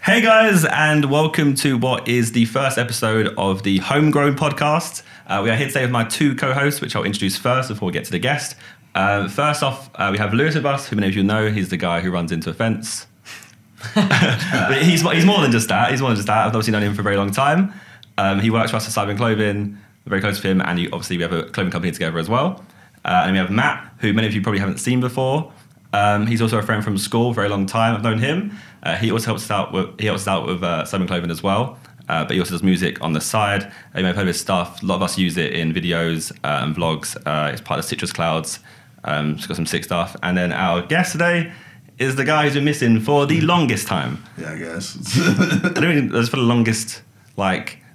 Hey guys, and welcome to what is the first episode of the Homegrown podcast. We are here today with my two co-hosts, which I'll introduce first before we get to the guest. First off, we have Lewis with us, who many of you know. He's the guy who runs into a fence. But he's more than just that. I've obviously known him for a very long time. He works for us at Cyber Clothing. We're very close to him, and obviously we have a clothing company together as well. And we have Matt, who many of you probably haven't seen before. He's also a friend from school, very long time. I've known him. He also helps us out with Cyber Clothing as well. But he also does music on the side. You may have heard of his stuff. A lot of us use it in videos and vlogs. It's part of Citrus Clouds. It's got some sick stuff. And then our guest today is the guy who's been missing for the longest time. Yeah, I guess. I don't think that's for the longest,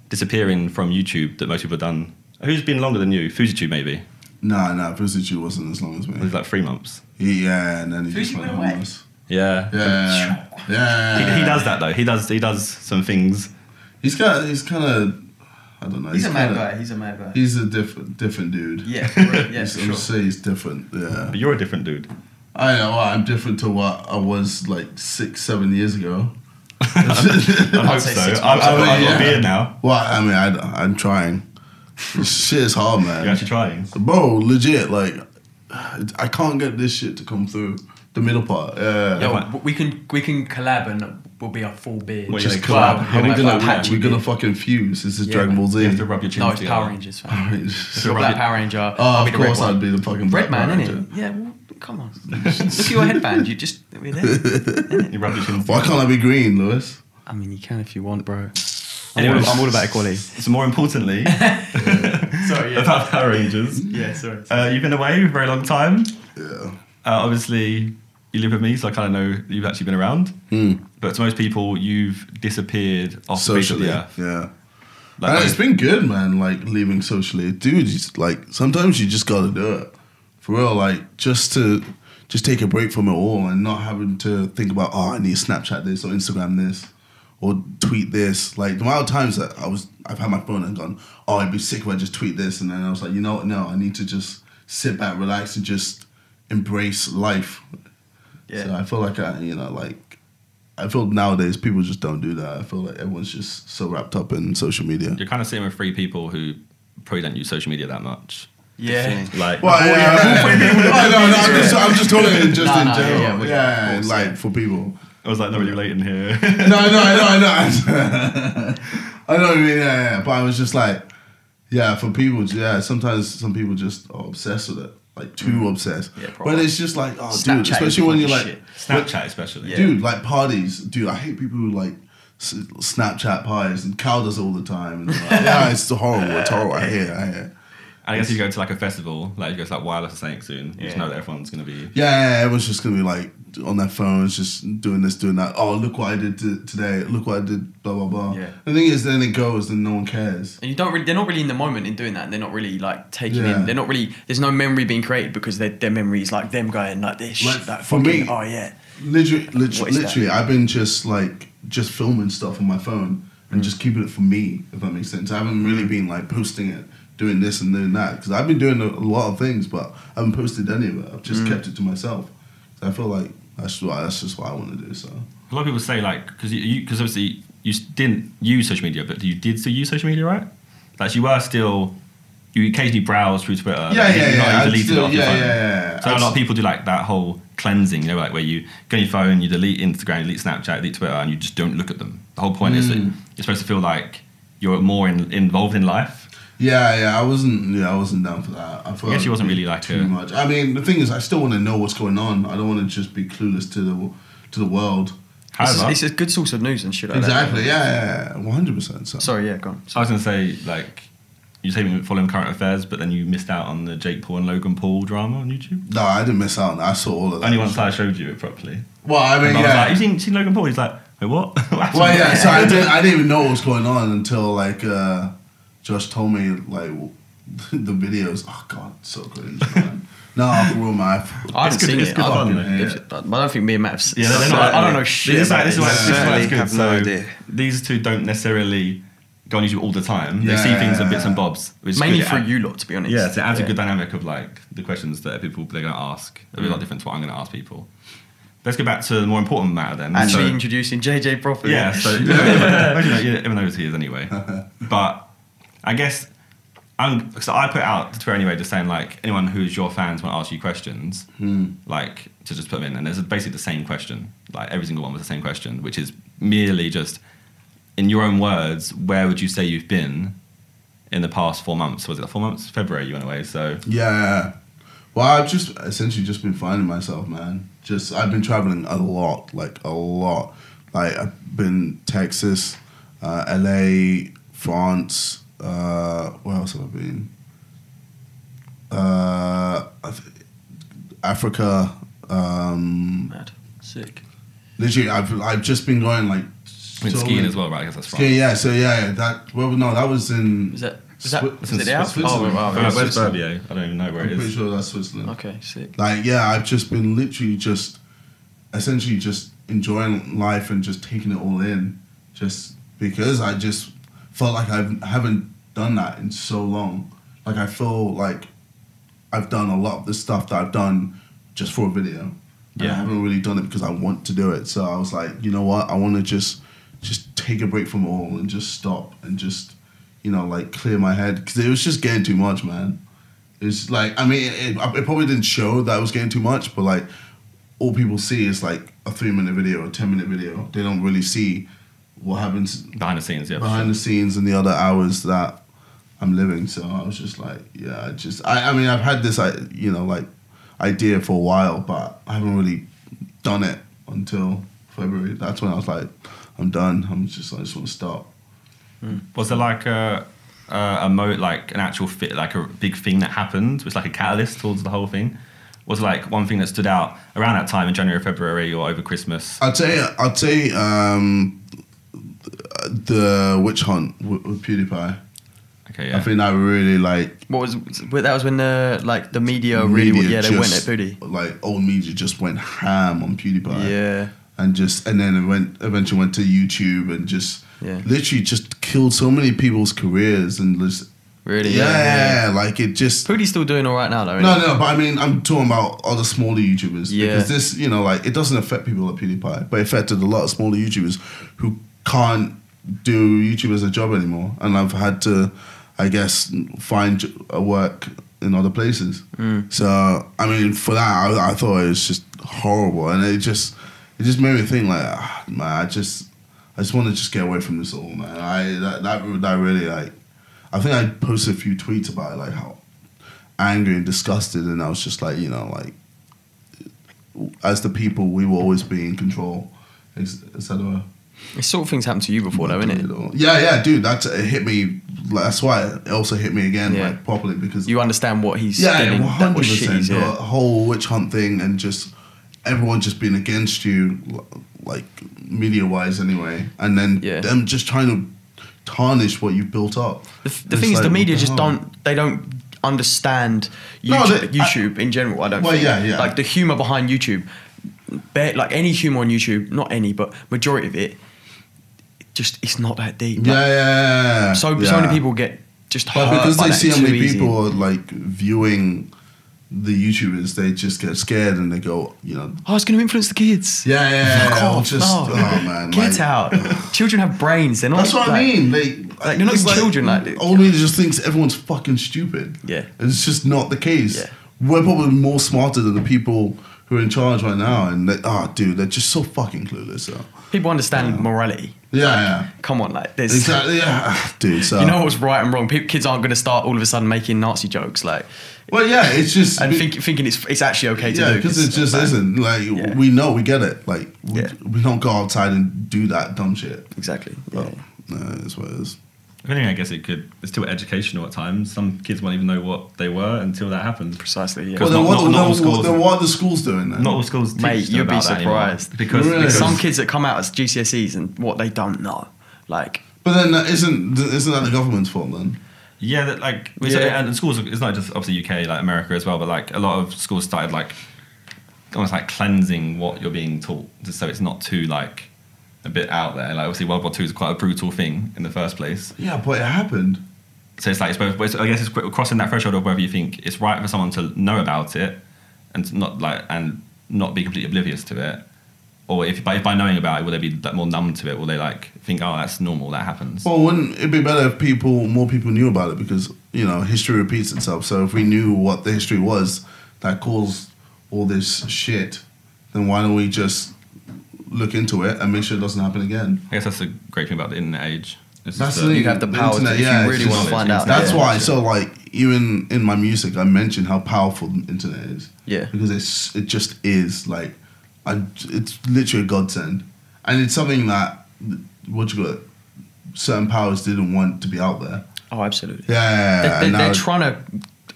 disappearing from YouTube that most people have done. Who's been longer than you? Fujitsu, maybe? Nah, Fujitsu wasn't as long as me. It was like 3 months. Yeah, and then he just went away. homeless. Yeah. Yeah. He does that though. He does some things. He's kind of, I don't know. He's a mad guy. He's a mad guy. He's a different dude. Yeah, right. Yeah, I would say he's different. Yeah. But you're a different dude. I know. I'm different to what I was 6-7 years ago. I hope so. I've got a beard now. Well, I mean, I'm trying. Shit is hard, man. You're actually trying? Bro, legit, I can't get this shit to come through. The middle part. Yo, we can collab and we'll be a full beard. What, Just collab? How we're gonna fucking fuse. This is Dragon Ball Z. You have to rub your chin No, it's together. Power Rangers. If you're Black Power Ranger, Oh, I'll be of the red course one. I'd be the fucking Red Black man, Power Ranger. innit? Yeah, well, come on. Look at your headband. We're there. You rub your chin Why together. can't I be green, Lewis? I mean, you can if you want, bro. Anyway, I'm all about equality. So more importantly, Sorry, yeah. about Power Rangers. Yeah, sorry. You've been away for a very long time. Yeah. Obviously, you live with me, so I kind of know you've actually been around. But to most people, you've disappeared off the face of Socially, the earth. yeah. And it's been good, man, leaving socially. Dude, sometimes you just gotta do it. For real, just take a break from it all and not having to think about, I need to Snapchat this or Instagram this or tweet this. The amount of times that I've had my phone and gone, I'd be sick if I just tweet this. And then I was like, you know what, no, I need to just sit back, relax and just embrace life. Yeah. So I feel I feel nowadays people just don't do that. I feel like everyone's just so wrapped up in social media. You're kind of sitting with 3 people who probably don't use social media that much. Yeah. I'm just talking in general. Yeah, for people. I was not really relating here. No, I know. I know what you mean, yeah. But I was just for people, sometimes some people just are obsessed with it. Too obsessed. Yeah, probably. But it's just dude, Snapchat especially when you're Snapchat especially. Yeah. dude, parties. Dude, I hate people who Snapchat parties, and Cal does it all the time. And it's horrible. It's horrible. I hate it. I guess if you go to a festival, if you go to Wireless or something soon, you just know that everyone's going to be... Yeah, everyone's just going to be on their phones, just doing this, doing that. Oh, look what I did today. Look what I did, blah, blah, blah. Yeah. The thing is, then it goes and no one cares. And they're not really in the moment in doing that. They're not really taking Yeah. in. They're not really. There's no memory being created because their memory is them going like this. For me, oh yeah. Literally, I've been just filming stuff on my phone and just keeping it for me, if that makes sense. I haven't really been posting it, doing this and doing that, because I've been doing a lot of things, but I haven't posted any of it. I've just kept it to myself. So I feel like that's just what I want to do. So a lot of people say because obviously you didn't use social media, but you did still use social media, right? You occasionally browse through Twitter. Yeah. You deleted it off your phone. Yeah. So a lot of people do that whole cleansing, where you go on your phone, you delete Instagram, you delete Snapchat, delete Twitter, and you just don't look at them. The whole point is that you're supposed to feel like you're more involved in life. Yeah, I wasn't down for that. I guess you wasn't really too much. I mean, the thing is, I still want to know what's going on. I don't want to just be clueless to the world. However, It's a good source of news and shit like exactly, that. Yeah, 100%. So. Sorry, yeah, go on. I was going to say, you say you've been following current affairs, but then you missed out on the Jake Paul and Logan Paul drama on YouTube? No, I didn't miss out on that. I saw all of that. Only once I showed you it properly. Well, I mean, I was like, you seen Logan Paul? He's like, wait, what? Well, yeah, so I didn't even know what was going on until, Josh told me, the videos. Oh, God, so cringe, man. No, man. I haven't seen it. Good fun, I don't think me and Matt have seen it. I don't know shit This about is it. why it's good. have no idea. These two don't necessarily go on YouTube all the time. They Yeah. see things and bits and bobs. Which is Mainly good. for you lot, to be honest. Yeah, so it adds a good dynamic of the questions that they're going to ask. It'll be a lot different to what I'm going to ask people. let's go back to the more important matter then. Actually introducing JJ properly. Yeah, so everyone knows who he is anyway. But I guess so I put out to Twitter anyway, just saying like anyone who's your fans want to ask you questions, like to just put them in. And there's basically the same question. Like every single one was the same question, which is merely just in your own words, where would you say you've been in the past 4 months? Was it 4 months? February you went away, so yeah. Well, I've just essentially just been finding myself, man. I've been traveling a lot. Like I've been Texas, LA, France. Where else have I been? Africa. Mad. Sick. Literally, I've just been going like. Been skiing as well, right? I guess that's France. Yeah. So yeah, that was in. Was that the Alps? Switzerland. Oh, wow. Where's Serbia? I don't even know where it I'm pretty is. sure that's Switzerland. Okay, sick. Like, yeah, I've just been literally essentially just enjoying life and just taking it all in, just because I just felt like I haven't done that in so long. Like, I feel like I've done a lot of the stuff that I've done just for a video. Yeah. I haven't really done it because I want to do it. So I was like, you know what? I want to just take a break from it all and just stop and just, like clear my head, because it was just getting too much, man. It's like, I mean, it probably didn't show that I was getting too much, but like all people see is like a 3-minute video, a 10-minute video. They don't really see what happens behind the scenes, yeah. Behind the scenes and the other hours that I'm living. So I was just like, yeah, I mean, I've had this, like idea for a while, but I haven't really done it until February. That's when I was like, I'm done. I just want to stop. Was there like an actual fit, like a big thing that happened? Was like a catalyst towards the whole thing? Was like one thing that stood out around that time in January, February, or over Christmas? I'd say the witch hunt with PewDiePie. Okay, yeah. I think that really like. That was when the media really they went at Pootie. Like old media just went ham on PewDiePie. Yeah. And then it eventually went to YouTube and just literally just killed so many people's careers and just. Really? Yeah, like it just. Pootie's still doing all right now, though. No, but I mean, I'm talking about other smaller YouTubers. Yeah. Because this, like, it doesn't affect people like PewDiePie, but it affected a lot of smaller YouTubers who can't do YouTube as a job anymore. And I've had to, I guess, find a work in other places. So, I mean, for that, I thought it was just horrible. And it just made me think, like, man, I just want to just get away from this all, man. That really, like, I think I posted a few tweets about it, like how angry and disgusted, and I was just like, like as the people, we will always be in control, etc. This sort of things happened to you before, though, innit? Yeah, dude. It hit me. That's why it also hit me again, like properly, because you understand what he's. 100%. The whole witch hunt thing and just everyone just being against you, like media wise, anyway, and then them just trying to tarnish what you've built up. The thing is, the media just don't understand YouTube in general. I don't think. Yeah. Like the humor behind YouTube, like any humor on YouTube, not any, but majority of it, it's not that deep. Yeah. So many people get just hurt because by they that see how many too easy. people are like viewing the YouTubers, they just get scared and they go, oh, it's going to influence the kids. Yeah. Fuck off, oh man, get out. Children have brains. They're not. That's what I mean. They're not even children. Like old media just thinks everyone's fucking stupid. Yeah, and it's just not the case. Yeah. We're probably more smarter than the people who are in charge right now, and they're just so fucking clueless. So. People understand morality. Yeah. Come on, like this. Exactly. Yeah, dude. So you know what's right and wrong. Kids aren't going to start all of a sudden making Nazi jokes, like. Well, yeah, it's just and thinking it's actually okay to do. Yeah, because it just isn't. Like we know, we get it. Like we don't go outside and do that dumb shit. Exactly. No, that's what it is. If anything, I guess it's still educational at times. Some kids won't even know what they were until that happens. Precisely. Yeah. Well, then what are the schools doing then? Not all schools teach. Mate, you'd be surprised because some kids that come out as GCSEs and what they don't know, like. But then isn't that the government's fault then? Yeah, and schools. It's not just obviously UK, like America as well, but like a lot of schools started like almost like cleansing what you're being taught, just so it's not too like a bit out there. Like obviously World War II is quite a brutal thing in the first place. Yeah, but it happened. So it's like I guess it's crossing that threshold of whether you think it's right for someone to know about it and not be completely oblivious to it, or if by knowing about it, will they be like, more numb to it? Will they like think, oh, that's normal, that happens? Well, wouldn't it be better if more people knew about it? Because, you know, history repeats itself. So if we knew what the history was that caused all this shit, then why don't we just look into it and make sure it doesn't happen again? I guess that's the great thing about the internet age. That's the thing. You have the power internet, if you really want to find out. That's why. So, like, even in my music, I mentioned how powerful the internet is. Yeah. Because it just is, like, it's literally a godsend. And it's something that, certain powers didn't want to be out there. Oh, absolutely. Yeah. They're trying to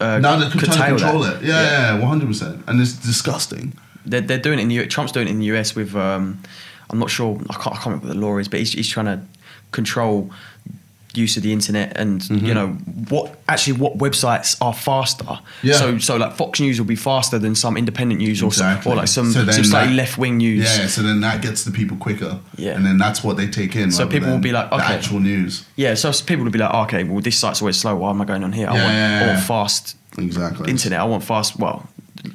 now they're trying to control that. it. Yeah, 100%. And it's disgusting. They're doing it in the Trump's doing it in the US with I'm not sure, I can't remember what the law is, but he's trying to control use of the internet and you know what websites are faster. Yeah. So like Fox News will be faster than some independent news or like some slightly left wing news. Yeah. So then that gets the people quicker. Yeah. And then that's what they take in. So people will be like, okay, the actual news. Yeah. So people will be like, okay, well this site's always slow. Why am I going on here? I want fast. Exactly. Internet. I want fast. Well,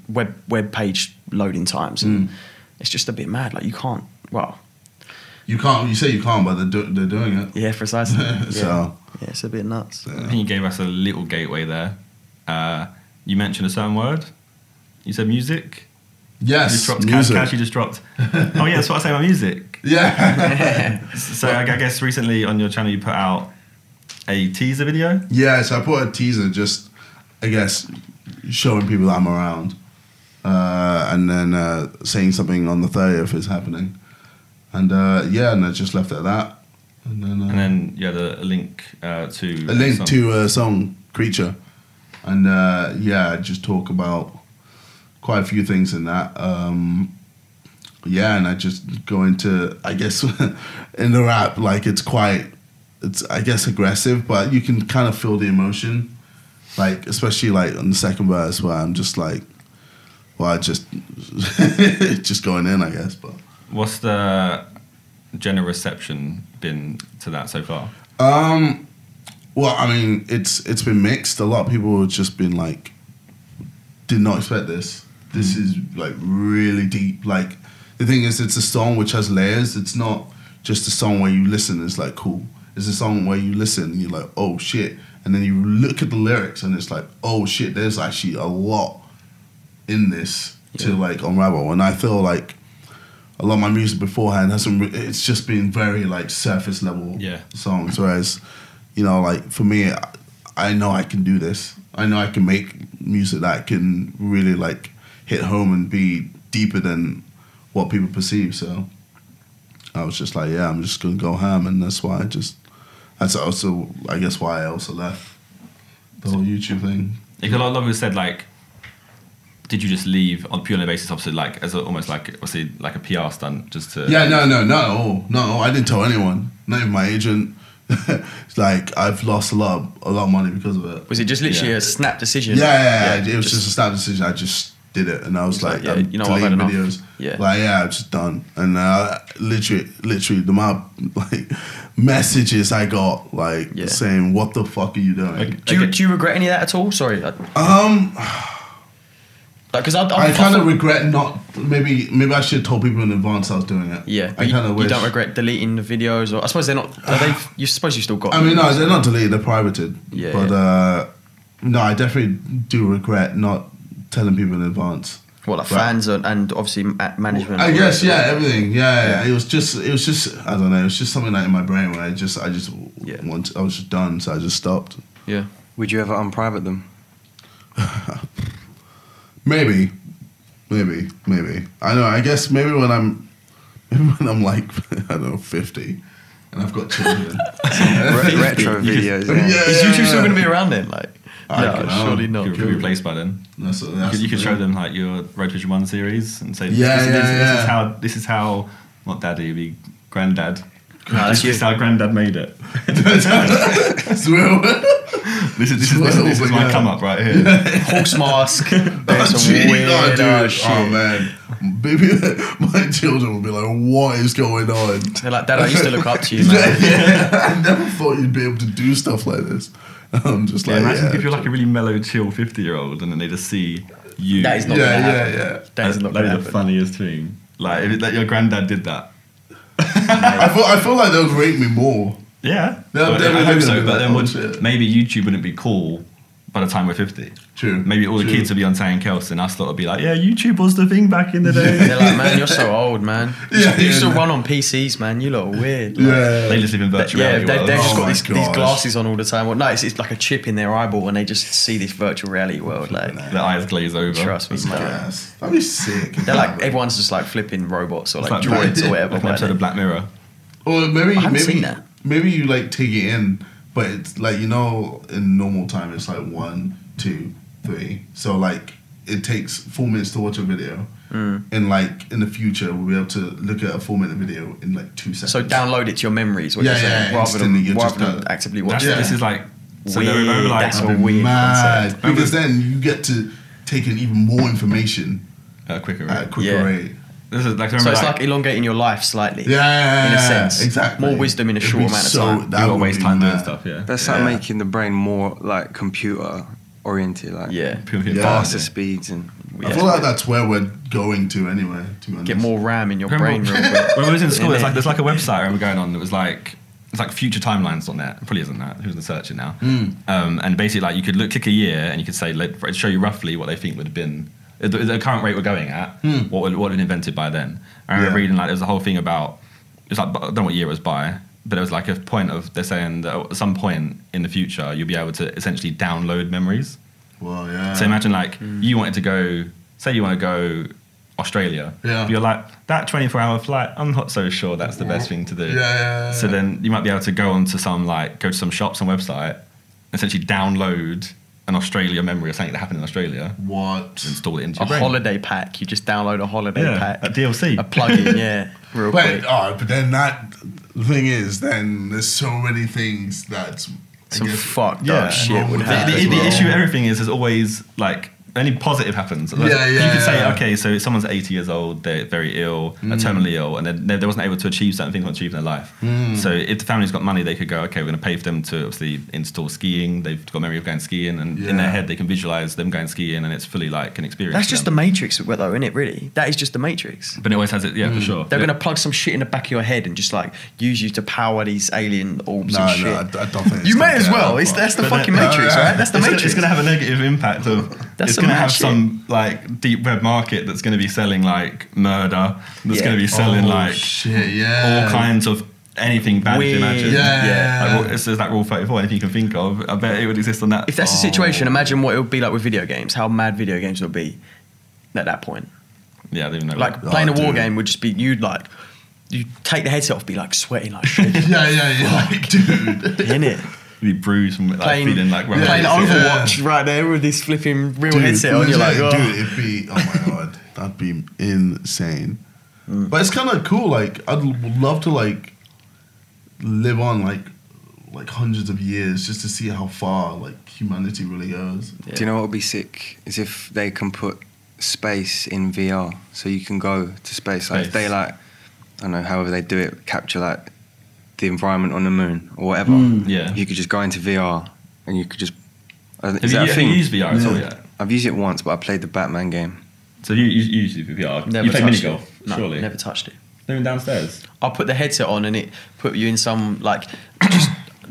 web page loading times. And it's just a bit mad. Like you can't. Well. You can't. You say you can't, but they're doing it. Yeah, precisely. So yeah, it's a bit nuts. I think you gave us a little gateway there. You mentioned a certain word. You said music. Yes, music. Cash, you just dropped. Oh yeah, that's what I say about music. Yeah. So I guess recently on your channel you put out a teaser video. Yeah, so I put a teaser, just I guess showing people that I'm around, and then saying something on the 30th is happening. And and I just left it at that. And then you had a link to... A link to a song, Creature. And I just talk about quite a few things in that. And I just go into, I guess, in the rap, like it's I guess, aggressive, but you can kind of feel the emotion. Like, especially like on the second verse where I'm just like, well, just going in, I guess, but... What's the general reception been to that so far? Well, I mean, it's been mixed. A lot of people have just been like, did not expect this. This is like really deep. Like the thing is, it's a song which has layers. It's not just a song where you listen. It's like cool. It's a song where you listen and you're like, oh shit, and then you look at the lyrics and it's like, oh shit, there's actually a lot in this to like unravel. And I feel like a lot of my music beforehand it's just been very like surface level songs, whereas, you know, like for me, I know I can do this. I know I can make music that can really like hit home and be deeper than what people perceive. So I was just like, I'm just gonna go ham, and that's also I guess why I also left the whole YouTube thing. Like a lot of people said like, did you just leave on purely basis, obviously, like as almost like obviously like a PR stunt, just to? Yeah, no. I didn't tell anyone, not even my agent. It's like I've lost a lot of money because of it. Was it just literally a snap decision? Yeah. It was just a snap decision. I just did it, and I was like, I'm you know, I've had enough. videos. Yeah, like I'm just done. And literally, the amount of, like messages I got, like saying, "What the fuck are you doing?" Like, do you regret any of that at all? Sorry. Because I kind of regret not. Maybe I should have told people in advance I was doing it. Yeah, but you don't regret deleting the videos, or I suppose they're not. You suppose you still got. I mean, no, they're not deleted. They're privated. Yeah. But no, I definitely do regret not telling people in advance. Well, like fans and obviously management. I guess everything. Yeah. It was just. I don't know. It was just something like in my brain where I was just done, so I just stopped. Yeah. Would you ever unprivate them? Maybe. I know. I guess maybe when I'm like, I don't know, 50, and I've got children. Retro videos. Is YouTube still going to be around then? Like, no, surely not. You'll be replaced by then. You could show them like your Road Vision 1 series and say, this is how not daddy, be granddad. No, this is how granddad made it. That's real. This is my come up right here. Horse mask. There's some weird shit. Oh man, baby, my children will be like, "What is going on?" They're like, "Dad, I used to look up to you, man." I never thought you'd be able to do stuff like this. I'm just like, imagine if you're like a really mellow, chill 50-year-old, and then they just see you. That is not going to happen. That is not going to happen. The funniest thing. Like if that your granddad did that. I feel like they'll rate me more. Yeah, They'll I definitely hope be so. like, But then oh, would, shit. maybe YouTube wouldn't be cool by the time we're 50. True. Maybe all the True. kids would be on something else, and us lot would be like, yeah, YouTube was the thing back in the day. They're like, man, you're so old, man. You Yeah, used to yeah. run on PCs, man. You lot are weird. Like, Yeah. They just live in virtual Yeah, reality. they've just Oh got my these gosh. glasses on all the time. Well, no, it's like a chip in their eyeball, and they just see this virtual reality world. Like, Their eyes glaze over. trust me, man. Yes. That'd be sick. They're like everyone's just like flipping robots or It's like like droids or whatever. Like an episode of Black Mirror. Or maybe I haven't seen that. maybe you like take it in, but it's like in normal time it's like 1, 2, 3. So like it takes 4 minutes to watch a video, and like in the future we'll be able to look at a 4-minute video in like 2 seconds. So download it to your memories. What Yeah, you're saying, yeah, rather instantly, you're just than done. actively That's, watching. Yeah. This is like so Weird. they remember like That's a weird mad concept. because then you get to take in even more information at a quicker at a rate. quicker Yeah. rate. This is like So remember it's like, like elongating your life slightly. Yeah, in a sense. exactly. More wisdom in a It'd short be amount of so- time. you That gotta would waste be time doing mad. stuff. Yeah. That's like Yeah. making the brain more like computer oriented, like Yeah. Yeah. faster speeds and. I feel like that's where we're going to anyway. To be honest. Get more RAM in your Remember- brain real quick. When we was in school, Innit? there's like a website I remember going on that was like it's like futuretimelines.net. It probably isn't that. Who's gonna search it now? And basically, like you could click a year and you could say it'd show you roughly what they think would have been the current rate we're going at. What would have been invented by then? I remember Yeah. reading like there was a whole thing about it's like I don't know what year it was by, but it was like a point of they're saying that at some point in the future you'll be able to essentially download memories. Well, yeah. So imagine like you wanted to go, say you want to go Australia. Yeah. But you're like, that 24-hour flight, I'm not so sure that's the best thing to do. Yeah. So then you might be able to go to some shops and website, essentially download an Australia memory of something that happened in Australia, What? install it into A your brain. holiday pack. You just download a holiday Yeah, pack. a DLC. A plugin, yeah. Real quick. But then the thing is, then there's so many things that's I Some guess, fucked Yeah. up shit would The- happen. The as well. issue with everything is there's always like any positive happens. Yeah, yeah, You could say, yeah. okay, so someone's 80 years old, they're very ill, terminally ill, and they wasn't able to achieve certain things they want to achieve in their life. So if the family's got money, they could go, okay, we're going to pay for them to obviously install skiing. They've got memory of going skiing, and in their Yeah. head they can visualize them going skiing, and it's fully like an experience. That's for just the them. Matrix, though, isn't it? Really, that is just the Matrix. But it always has it, yeah, for sure. They're gonna plug some shit in the back of your head and just like use you to power these alien orbs No, and no, shit. I don't think it's You may gonna as get well. that far. That's the But fucking then- Matrix, right? That's the it's Matrix. It's going to have a negative impact of. That's It's some going to mad have shit. some like deep web market that's going to be selling like murder. That's Yeah. going to be selling Oh, like shit, yeah. all kinds of anything bad you Weird. can imagine. Yeah. Like, it's like Rule 34. Anything you can think of, I bet it would exist on that. If that's the situation, imagine what it would be like with video games. How mad video games would be at that point. Yeah, I don't even know. Like Oh, playing a war dude. game would just be you take the headset off, be like sweating like shit. Yeah, like, dude. In it. be bruised from like, Playing, feeling like playing Yeah. Overwatch right there with this flipping real Dude, headset on. You're like, dude, oh. it'd be, oh my god, that'd be insane. But it's kind of cool. Like, I'd love to like live on like hundreds of years just to see how far like humanity really goes. Yeah. Do you know what would be sick? Is if they can put space in VR, so you can go to space. Like if they like, I don't know, however they do it, capture like the environment on the moon or whatever. Yeah. You could just go into VR and you could just. Have Is you, that a have thing? you used VR at all Yeah. yet? I've used it once, but I played the Batman game. So you use VR. Never you play touched mini golf, it. No, surely. never touched it. Even downstairs. I'll put the headset on and it put you in some like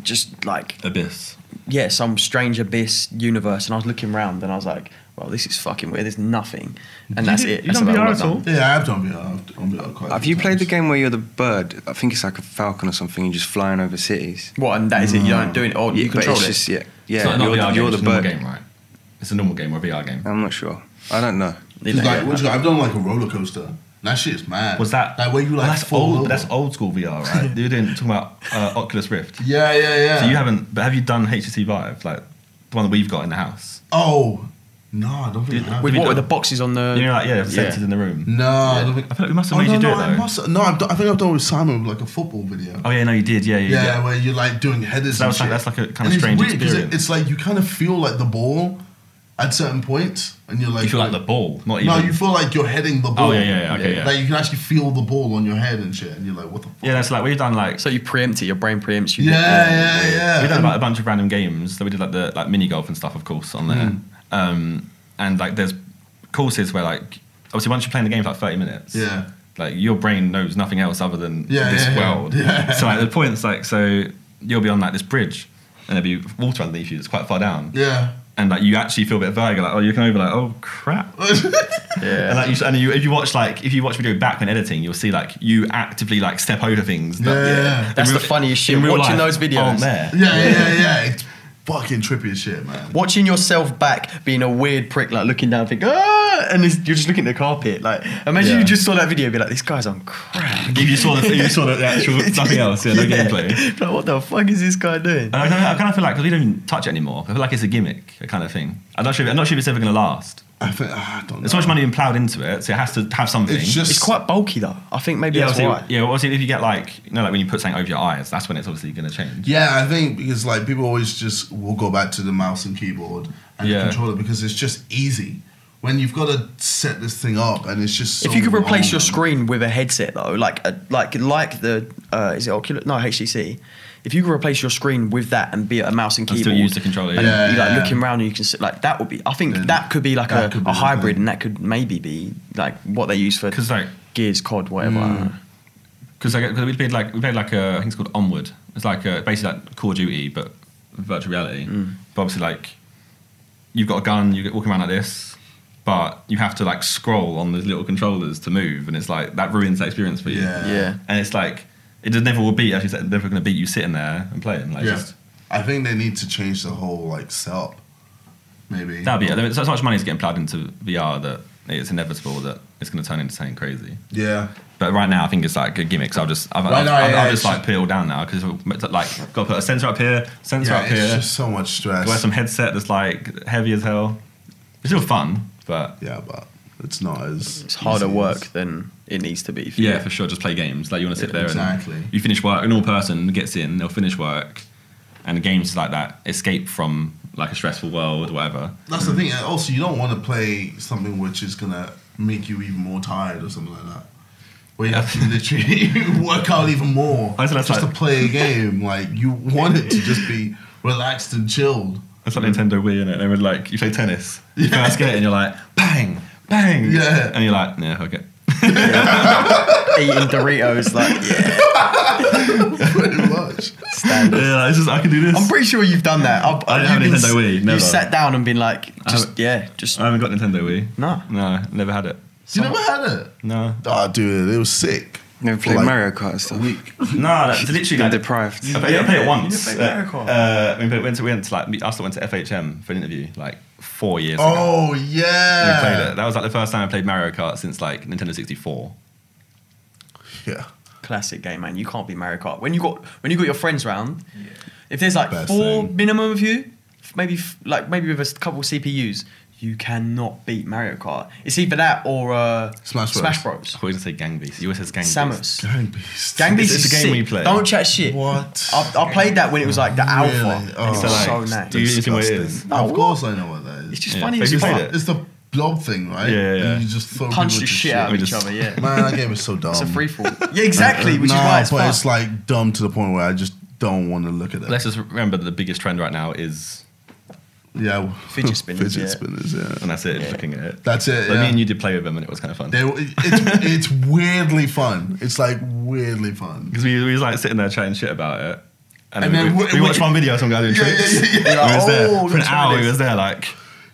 just like Abyss. yeah, some strange abyss universe, and I was looking around and I was like, well, this is fucking weird. There's nothing, and that's it. You That's done about VR all at I've all? done. Yeah, I've done VR. I've done VR quite a Have few you played the times. game where you're the bird? I think it's like a falcon or something. You're just flying over cities. What? And that is it. You don't do it, or you but control it's it. just yeah. It's not a You're, VR game, you're it's the a normal bird. game, right? It's a normal game or a VR game. I'm not sure. I don't know. Just like, what you got? I've done like a roller coaster. That shit is mad. Was that like where you like that's fall old? over? But that's old school VR, right? You're talking about Oculus Rift. Yeah. So you haven't, but have you done HTC Vive, like the one that we've got in the house? Oh no, I don't think I have. With Have you what? With the done- boxes on the. You know, like sensors in the room. No, I don't think. I feel like we must have Oh, made no, you do no, it I though. must. No, I think I've done with Simon with like a football video. Oh yeah, no, you did. Yeah. Yeah, where you're like doing headers. So that and was like- shit. that's like a kind of And it's strange weird 'cause experience. It's like you kind of feel like the ball at certain points, and you're like You feel like the ball, not even. No, you feel like you're heading the ball. Oh, yeah, okay, yeah. Like you can actually feel the ball on your head and shit, and you're like, what the fuck? Yeah, that's like we've done like So you preempt it. Your brain preempts you. Yeah. we've done like a bunch of random games. So we did like the like mini golf and stuff, of course, on there. And like there's courses where like obviously once you're playing the game for like 30 minutes, Yeah. Like your brain knows nothing else other than this world. Yeah. So at the point, it's like, so you'll be on like this bridge, and there'll be water underneath you. It's quite far down. Yeah. And like you actually feel a bit of vertigo, like you can over like, oh crap. Yeah. And like if you watch video back when editing, you'll see like you actively like step over things. That's the funniest shit. Watching those videos aren't there. Yeah. It's fucking trippy as shit, man. Watching yourself back being a weird prick, like looking down, think, and you're just looking at the carpet. Like, imagine you just saw that video, and be like, this guy's on crack. If you saw the actual nothing else, no gameplay. Like, what the fuck is this guy doing? And I kind of feel like, because we don't even touch it anymore, I feel like it's a gimmick, a kind of thing. I'm not sure if it's ever going to last. I don't know. There's so much money being ploughed into it, so it has to have something. It's quite bulky though. I think maybe that's why. Yeah, obviously if you get like when you put something over your eyes, that's when it's obviously going to change. Yeah, I think because like people always just will go back to the mouse and keyboard and the controller because it's just easy. When you've got to set this thing up and it's just so if you could replace your long. screen with a headset though, like the is it Oculus? No, HTC. If you could replace your screen with that and be a mouse and keyboard, still use the controller, and you like looking around and you can sit, like that would be. I think Then that could be like a could be hybrid, thing. and that could maybe be like what they use for Because like Gears, COD, whatever. I don't know. because we played like I think it's called Onward. It's like basically like Call of Duty but virtual reality. But obviously like you've got a gun, you're walking around like this, but you have to like scroll on those little controllers to move, and it's like that ruins the experience for you. Yeah. And it's like it just never will beat. Actually, it's never going to beat you sitting there and playing. Like I think they need to change the whole like setup. Maybe that'd be it. So much money is getting plowed into VR that it's inevitable that it's going to turn into something crazy. Yeah. But right now, I think it's like a gimmick. So I'll just like put it all down now because like got to put a sensor up here, up here. It's just so much stress. Wear some headset that's like heavy as hell. It's still fun, but but it's not as It's harder easy work as- than it needs to be. for sure. Just play games. Like you want to sit there exactly. and you finish work. A normal person gets in, they'll finish work, and the games like that escape from like a stressful world or whatever. That's the thing. And also, you don't want to play something which is gonna make you even more tired or something like that. Where you have to literally work out even more just to play a game. Like you want it to just be relaxed and chilled. That's like Nintendo Wii, innit? They would like you play tennis, you first get it, and you're like bang, bang, and you're like okay. Eating Doritos, like Pretty much. standard. Yeah, it's just I can do this. I'm pretty sure you've done that. I didn't have a Nintendo Wii, never. You sat down and been like, I haven't got Nintendo Wii. No, never had it. You never had it? No. Oh, dude, it was sick. Never played Mario Kart and stuff. A week. No, that's literally Been like, deprived. I played it once. You didn't play Mario Kart? We went to like I went to FHM for an interview like 4 years ago. Oh yeah. We played it. That was like the first time I played Mario Kart since like Nintendo 64. Yeah. classic game, man. You can't beat Mario Kart. When you got your friends round, if there's like Best 4 thing. minimum of you, maybe with a couple CPUs, you cannot beat Mario Kart. It's either that or Smash Bros. I thought you were going to say Gang Beast. You always says Gang Beast. Samus. Gang Beast. Gang Beast It's is a game sick. we play. Don't chat shit. What? I played that when it was like the alpha. Really? And Oh. it was so like, nice. do you see what it is? Disgusting. Of course I know what that is. It's just Yeah. funny Have as you fuck. played it? It's the blob thing, right? Yeah. And you just throw Punch people the to shit out of We each just- other, yeah. Man, that game is so dumb. It's a free fall. Yeah, exactly, which is Nah, why it's but fun. it's like dumb to the point where I just don't want to look at it. Let's just remember that the biggest trend right now is, Yeah. Fidget spinners, Fidget yeah. spinners, yeah. and that's it, Yeah. looking at it. That's it, But yeah. me and you did play with them and it was kind of fun. It's weirdly fun. It's like weirdly fun. Because we was like sitting there chatting shit about it. And, And then then we watched one video of some guy doing tricks. Yeah. We was there Oh, for an let's try hour. this. We was there like,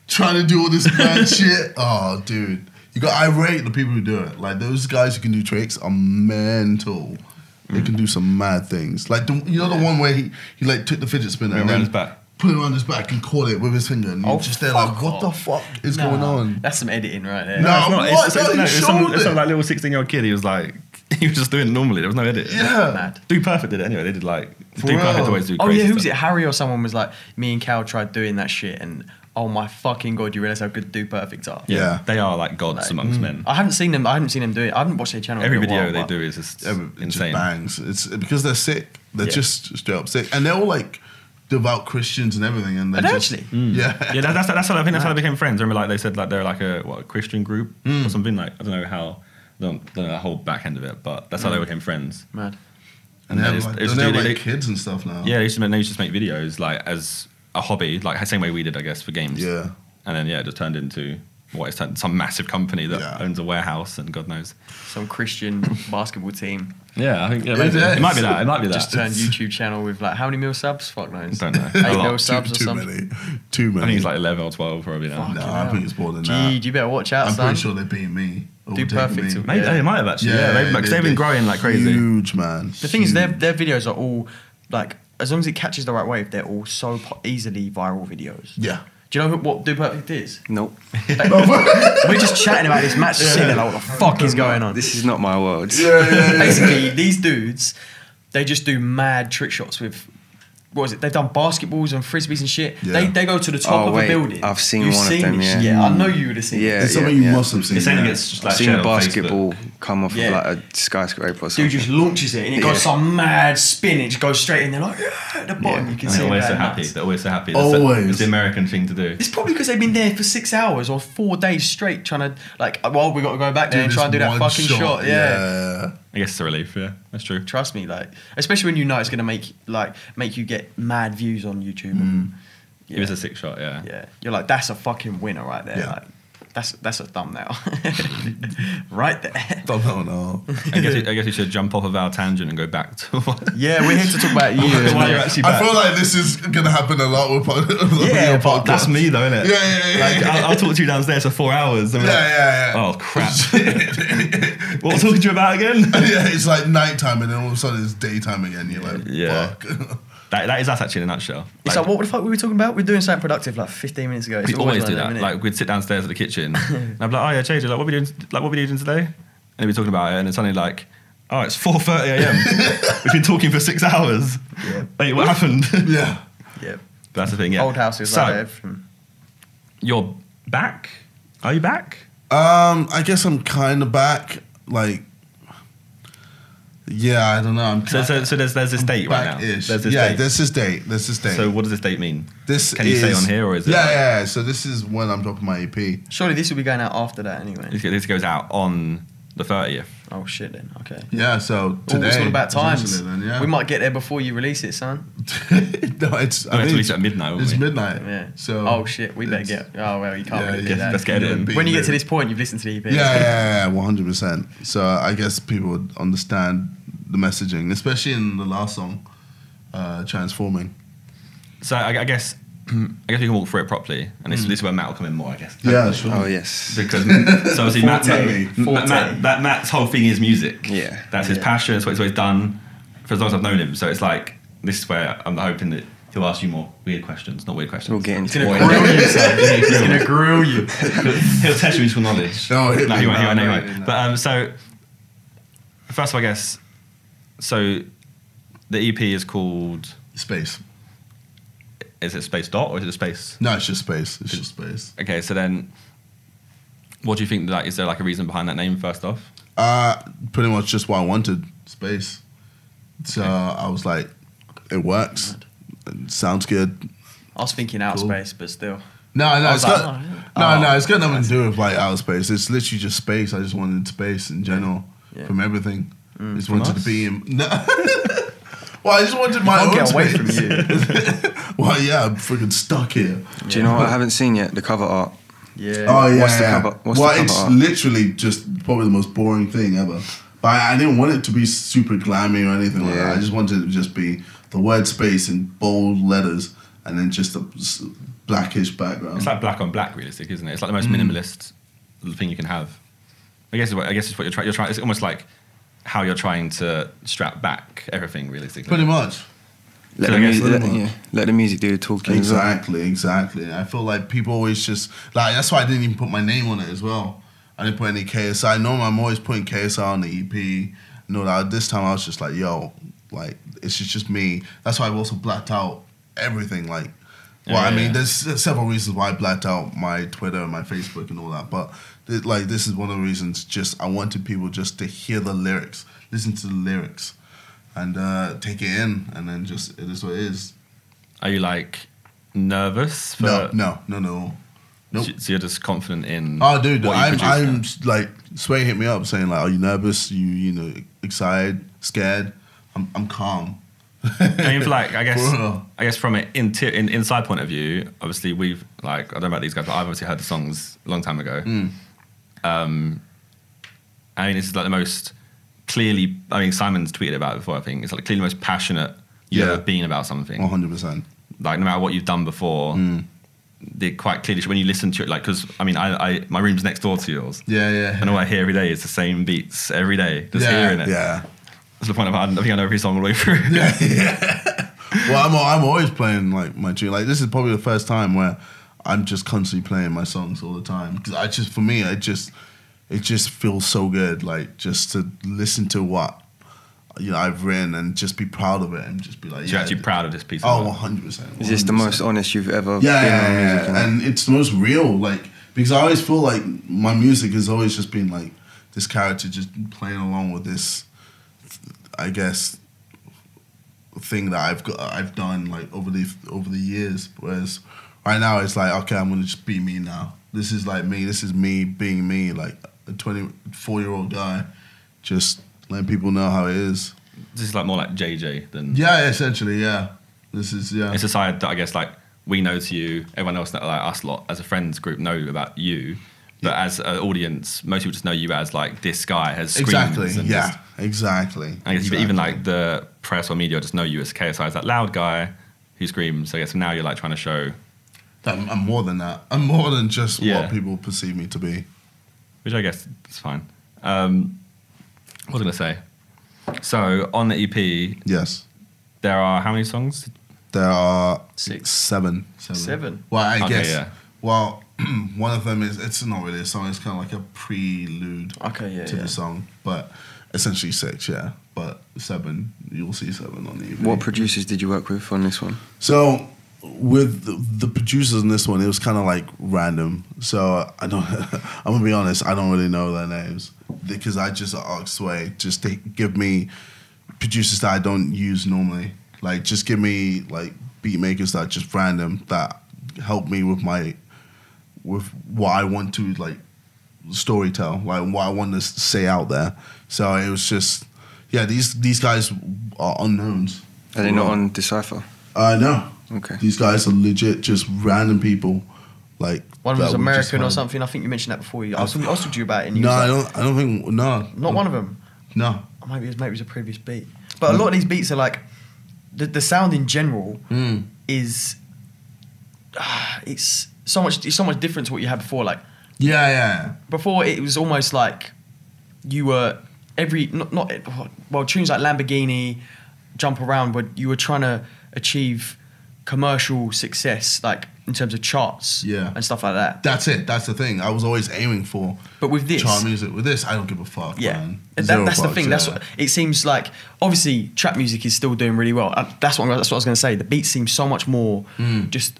Trying to do all this bad shit. Oh, dude. I rate the people who do it. Like, those guys who can do tricks are mental. They can do some mad things. Like, the one where he like took the fidget spinner Went and around then his back. put it around his back and caught it with his finger. And you're just there like, fuck what the off. fuck is Nah, going on? That's some editing right there. No. it's not. what? It's, No, it's, you it's showed some it. like little 16-year-old kid. He was like, he was just doing it normally. There was no edit. Yeah. Mad. Do Perfect did it anyway. They did like For Do Perfect real? always do. Oh crazy yeah, who was stuff. it? Harry or someone was like, me and Cal tried doing that shit, and oh my fucking god, you realise how good Do Perfect are. Yeah. They are like gods Like, amongst men. I haven't seen them do it. I haven't watched their channel. Every in a video while, they but- do is just It just insane. bangs. It's because they're sick. They're Yeah. just straight up sick. And they're all like devout Christians and everything. And they're Are they just, actually? Yeah. Yeah, that's how I think that's how they became friends. I remember like they said like they're like a Christian group or something like I don't know how. Don't know the whole back end of it, but that's how they became friends. Mad. And they they have just- like, they just they have, do- like they- kids and stuff now. Yeah, they used to make videos like as a hobby, like the same way we did, I guess, for games. Yeah. And then it just turned into some massive company that Yeah. owns a warehouse and God knows. Some Christian basketball team Yeah, I think It maybe. is. It might be that. It might be that. just turned YouTube channel with like how many mil subs? Fuck knows. I don't know. 8 A lot. mil subs or too something. many. Too many. I think it's like 11 or 12 probably now. Fuck. No, Fucking I hell. think it's more than Gee, that. you better watch out, I'm son. pretty sure they're beating me. Do overtaking perfect. me. Maybe Yeah. they might have actually. Yeah, Yeah, because they've been growing like crazy. Huge, man. The thing is, their videos are all like, as long as it catches the right wave, they're all so easily viral videos. Yeah. Do you know what Do Perfect is? Nope. We're just chatting about this match, just sitting there like, what the fuck is going on? This is not my world. Basically, these dudes, they just do mad trick shots with, what is it? They've done basketballs and frisbees and shit. Yeah. They go to the top Oh, of wait, a building. I've seen You've one of them, this yeah. shit. Yeah, I know you would have seen Yeah. it. It's something you must have seen. It's something yeah. that's just I've like seen shared a on basketball come off Yeah. of like a skyscraper or something. Dude just launches it and it goes Yeah. some mad spin. It just goes straight in there like, at the bottom. Yeah. You can And see they're always it so going happy. nuts. They're always so happy. Always. It's the American thing to do. It's probably because they've been there for 6 hours or 4 days straight trying to, like, well, we got to go back there and this try and do that one fucking shot. Yeah. I guess it's a relief. Yeah, that's true. Trust me, like, especially when you know it's going to make you get mad views on YouTube. And, It was a sick shot. Yeah. yeah, you're like, that's a fucking winner right there. Yeah. Like, that's a thumbnail, right there. No. I guess we should jump off of our tangent and go back to what. Yeah, we're here to talk about you. Why you're actually I back. feel like this is gonna happen a lot with Yeah, your but podcast. That's me though, isn't it? Yeah. Like I'll talk to you downstairs for 4 hours. And Yeah. Oh crap! What was I talking to you about again? Yeah, it's like nighttime and then all of a sudden it's daytime again. You're like, Yeah. fuck. That is us actually in a nutshell. It's like, what the fuck were we talking about? We're doing something productive like 15 minutes ago. It's We always do one of that. them, innit? Like we'd sit downstairs at the kitchen, and I'd be like, "Oh yeah, Chage, like what we doing? Like what we doing today?" And we'd be talking about it, and it's suddenly like, "Oh, it's 4:30 a.m. We've been talking for 6 hours. Yeah. Wait, what happened?" Yeah. yeah. But that's the thing. Yeah. Old house is So like everything. you're back. Are you back? I guess I'm kind of back. Like, yeah, I don't know. I'm So there's this date right now. back-ish. There's this yeah, date. there's this date. There's this date. So what does this date mean? this Can you say on here or is it? like- Yeah. So this is when I'm dropping my EP. Surely this will be going out after that anyway. This goes out on the 30th. Oh shit then. Okay. Yeah. So today. Oh, it's all about times. essentially Then, yeah. We might get there before you release it, son. No, it's. We have to release it at midnight, won't It's we? midnight. Yeah. So. oh shit, we better it's- get. Oh well, you can't Yeah, really yeah, do that. let's get it in. When you get to this point, you've listened to the EP. Yeah, 100%. So I guess people would understand the messaging, especially in the last song, Transforming. So I guess we can walk through it properly, and this is where Matt will come in more, I guess. Yeah, sure. Oh yes. Because so obviously Matt's whole thing is music. Yeah. That's his Yeah. passion. It's what he's done for as long as I've known him. So it's like this is where I'm hoping that he'll ask you more weird questions, not weird questions. We'll get into He's it. gonna grill you, son. He's gonna grill you. He'll test your musical knowledge. No, hit no, me, he won't. He no, won't. He no, won't. no. But so first of all, I guess so. The EP is called. Space. Is it Space Dot or is it Space? No, it's just space. It's just space. Okay, so then, what do you think? Is there like a reason behind that name? First off, Pretty much just what I wanted, space. So I was like, it works. It sounds good. I was thinking outer Cool. space, but still. No, I it's was got like, oh, no, it's got nothing to do with like outer space. It's literally just space. I just wanted space in general Yeah. from everything. Just From wanted us? to be in. No. Well, I just wanted my Can't own get away space. from you. Well, yeah, I'm freaking stuck here. Do you know what I haven't seen yet? The cover art. Yeah. Oh yeah, What's the yeah. cover- what's well, the cover it's art? literally just probably the most boring thing ever. But I didn't want it to be super glammy or anything like Yeah. that. I just wanted it to just be the word space in bold letters and then just a blackish background. it's like black on black, realistic, isn't it? It's like the most minimalist thing you can have. I guess it's what you're trying. You're trying. It's almost like how you're trying to strap back everything, realistically. Pretty much. Let, So the I guess- music, let the music do the talking. as well. Exactly. I feel like people always just like that's why I didn't even put my name on it as well. I didn't put any KSI. Normally I'm always putting KSI on the EP. No, that this time I was just like, yo, like it's just me. That's why I've also blacked out everything. Like, well, Yeah, I mean, yeah. there's several reasons why I blacked out my Twitter and my Facebook and all that, but this is one of the reasons. Just I wanted people just to hear the lyrics, listen to the lyrics, and take it in, and then just it is what it is. Are you like nervous? For, No. Nope. So you're just confident in. Oh, dude, what you I'm produce like Sway hit me up saying like, "Are you nervous? You know, excited, scared?" I'm calm. I mean, for like, I real. guess from an inside point of view, obviously we've like, I don't know about these guys, but I've obviously heard the songs a long time ago. I mean, it's like the most clearly, I mean, Simon's tweeted about it before, I think. It's like clearly the most passionate you've ever been about something. 100%. Like, no matter what you've done before, they quite clearly, when you listen to it, like, because, I mean, I my room's next door to yours. Yeah. And all I hear every day is the same beats every day, just hearing it. Yeah. That's the point of I think I know every song all the way through. Well, I'm always playing like my tune. Like, this is probably the first time where I'm just constantly playing my songs all the time. Because for me, it just feels so good. Like, just to listen to what I've written and just be proud of it and just be like, So you're actually proud of this piece of work? 100%. Is this the most honest you've ever been on music? And it's the most real. Like, because I always feel like my music has always just been like this character just playing along with this, I guess, thing that I've done like over the years. Whereas right now it's like, okay, I'm gonna just be me now. This is like me. This is me being me, like a 24-year-old guy, just letting people know how it is. This is like more like JJ than... Yeah, essentially, yeah. This is, yeah. It's a side that I guess like we know to you, everyone else, like us lot, as a friends group, know about you. But as an audience, most people just know you as like this guy has screams. Exactly, yeah, exactly. I guess even like the press or media just know you as KSI as that loud guy who screams. So I guess now you're like trying to show... that I'm more than that. I'm more than just what people perceive me to be. Which I guess is fine. What was I going to say? So on the EP... Yes. There are how many songs? There are 6. 7. 7. Well, I guess... Yeah. Well, one of them it's not really a song. It's kind of like a prelude to the song. But essentially 6, yeah. But 7, you'll see 7 on the EP. What producers did you work with on this one? So... with the producers in this one, it was kind of like random. So I'm gonna be honest, I don't really know their names because I just asked Sway just to give me producers that I don't use normally. Like, just give me like beat makers that are just random that help me with what I want to like storytell, like what I want to say out there. So it was just these guys are unknowns. Are they not on Decipher? No. Okay. These guys are legit just random people. Like, one of them was American or something. I think you mentioned that before. I was talking to you about it. And I don't think. No. Not one of them. No. Or maybe it was a previous beat. But a lot of these beats are like the sound in general is it's so much different to what you had before. Like before it was almost like you were tunes like Lamborghini, Jump Around, where you were trying to achieve commercial success, like in terms of charts and stuff like that. That's it. That's the thing. I was always aiming for. But with this chart music, with this, I don't give a fuck. Yeah, man. that's the thing. That's what it seems like. Obviously, trap music is still doing really well. That's what I was going to say. The beats seem so much more just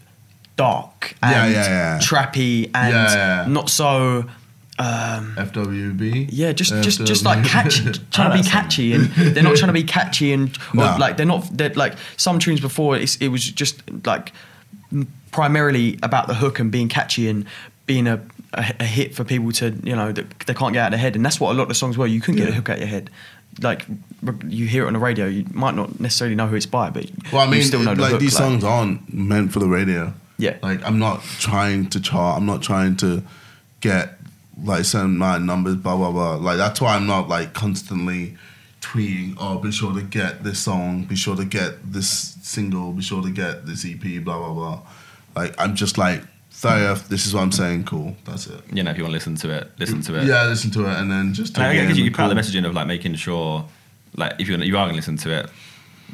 dark and trappy and not so. FWB. Yeah, just like catchy, trying to be catchy, and they're not trying to be catchy, and like they're like some tunes before. It was just like primarily about the hook and being catchy and being a hit for people to that they can't get out of their head, and that's what a lot of the songs were. You couldn't get a hook out of your head. Like you hear it on the radio, you might not necessarily know who it's by, but you still know the hook. These songs aren't meant for the radio. Yeah, like I'm not trying to chart. I'm not trying to get like certain numbers, blah blah blah. Like that's why I'm not like constantly tweeting, oh, be sure to get this song, be sure to get this single, be sure to get this EP, blah blah blah. Like I'm just like, this is what I'm saying, cool, that's it. If you want to listen to it, listen to it. Yeah, listen to it, and then just. I guess you put out the messaging of like making sure, like if you are going to listen to it,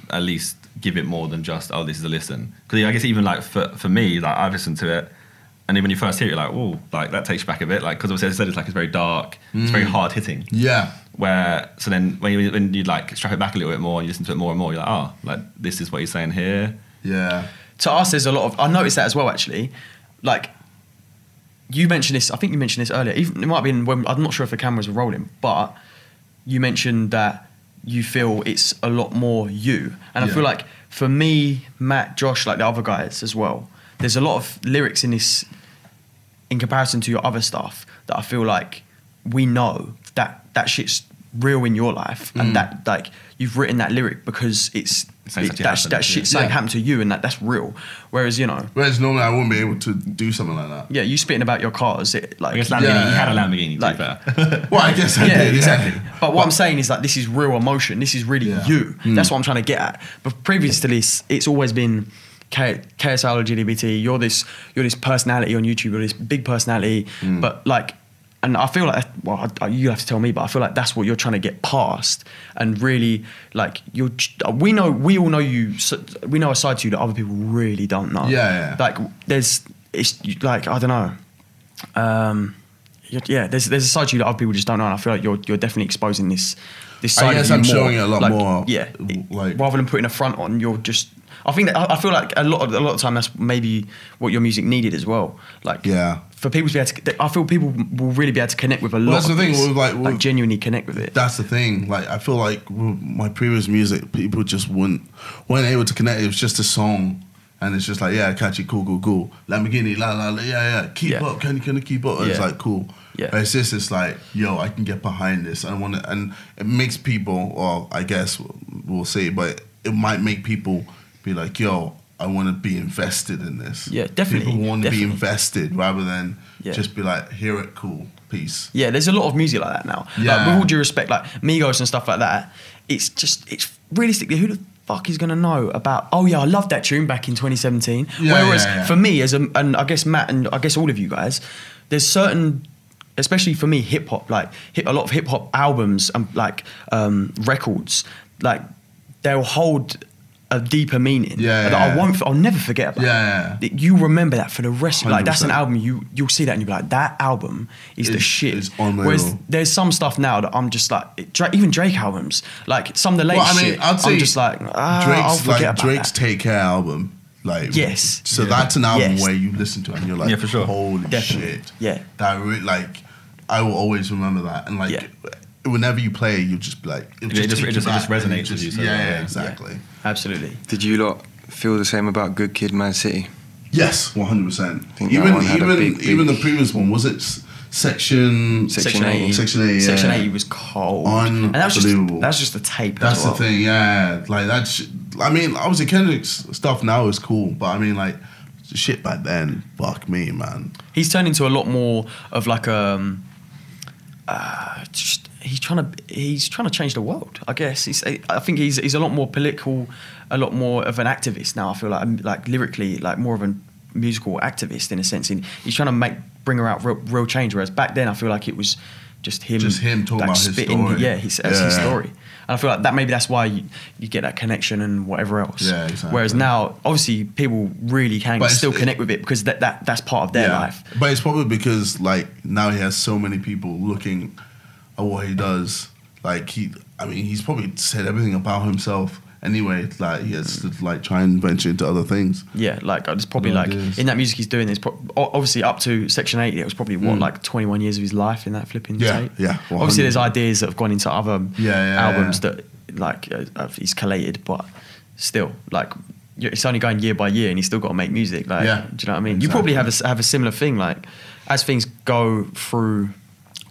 at least give it more than just this is a listen. Because I guess even like for me, like I've listened to it. And then when you first hear it, you're like, oh, like that takes you back a bit. Like, because obviously, as I said, it's very dark. It's very hard hitting. Yeah. So then when you like strap it back a little bit more and you listen to it more and more, you're like, oh, like this is what he's saying here. Yeah. To us, there's a lot of, I noticed that as well, actually. Like, you mentioned this, I think you mentioned this earlier. Even, it might have been when, I'm not sure if the cameras were rolling, but you mentioned that you feel it's a lot more you. And I feel like for me, Matt, Josh, like the other guys as well, there's a lot of lyrics in this in comparison to your other stuff that I feel like we know that shit's real in your life and that like you've written that lyric because it's that shit something happened to you and that's real. Whereas whereas normally I wouldn't be able to do something like that. Yeah, you spitting about your cars. I guess Lamborghini, he had a Lamborghini. Like, well, I guess I did. Exactly. But what I'm saying is this is real emotion. This is really you. That's what I'm trying to get at. But previous to this, it's always been KSI or LGBT. You're this personality on YouTube. You're this big personality. But and I feel like, well, you have to tell me, but I feel like that's what you're trying to get past, and really, we all know you. We know a side to you that other people really don't know. Yeah. It's like, I don't know. There's a side to you that other people just don't know, and I feel like you're definitely exposing this side. I guess of you I'm more. showing it a lot more. Yeah, rather than putting a front on, you're just. I feel like a lot of the time that's maybe what your music needed as well. For people to be able to, I feel people will really be able to connect with a lot. That's the thing. Like genuinely connect with it. That's the thing. Like I feel like with my previous music, people just weren't able to connect. It was just a song, and it's just like, yeah, catchy, cool. Lamborghini, la, yeah. Keep up, can you keep up? And it's like cool. Yeah. But it's like, yo, I can get behind this. I want to, and it makes people, or I guess we'll see, but it might make people be like, yo, I want to be invested in this. Yeah, definitely. People want to be invested rather than just be like, hear it, cool, peace. Yeah, there's a lot of music like that now. Yeah. Like, with all due respect, like Migos and stuff like that, it's realistically, who the fuck is going to know about, oh yeah, I loved that tune back in 2017. Whereas for me, and I guess Matt and I guess all of you guys, there's certain, especially for me, hip hop, like a lot of hip hop albums and records, like they'll hold a deeper meaning that I'll never forget about. You remember that for the rest of, like, that's an album you'll see that and you'll be like, that album is the shit. It's unreal. Whereas there's some stuff now that I'm just like, even Drake albums, like some of the latest shit, I'm just like, I'll forget about Drake's that. Take Care album. Like, yes. So that's an album where you listen to it and you're like, for sure. Holy shit. Yeah. That really, like, I will always remember that. And like, whenever you play, you just be like, it just resonates with you. So exactly. Yeah, absolutely. Did you lot feel the same about Good Kid, Mad City? Yes, 100%. Even the previous one, was it Section 80? Section 80, yeah. Section 80 was cold. Unbelievable. And that's just the tape. That's the thing, yeah. Like I mean, obviously Kendrick's stuff now is cool, but I mean, like, shit back then, fuck me, man. He's turned into a lot more of like he's trying to change the world, I guess. I think he's a lot more political, a lot more of an activist now. I feel like lyrically, like more of a musical activist in a sense. He's trying to bring about real change. Whereas back then, I feel like it was just him talking about his story. His story. And I feel like that's why you get that connection and whatever else. Yeah, exactly. Whereas now, obviously, people really can still connect with it because that's part of their life. But it's probably because, like, now he has so many people looking at what he does. Like, he's probably said everything about himself anyway. Like, he has to, like, try and venture into other things. Yeah, like, it's probably in that music he's doing, there's obviously up to Section 80, it was probably like 21 years of his life in that flipping tape. Yeah, 100%. Obviously there's ideas that have gone into other albums that, like, he's collated, but still, like, it's only going year by year and he's still got to make music. Like, do you know what I mean? Exactly. You probably have a similar thing, like, as things go through.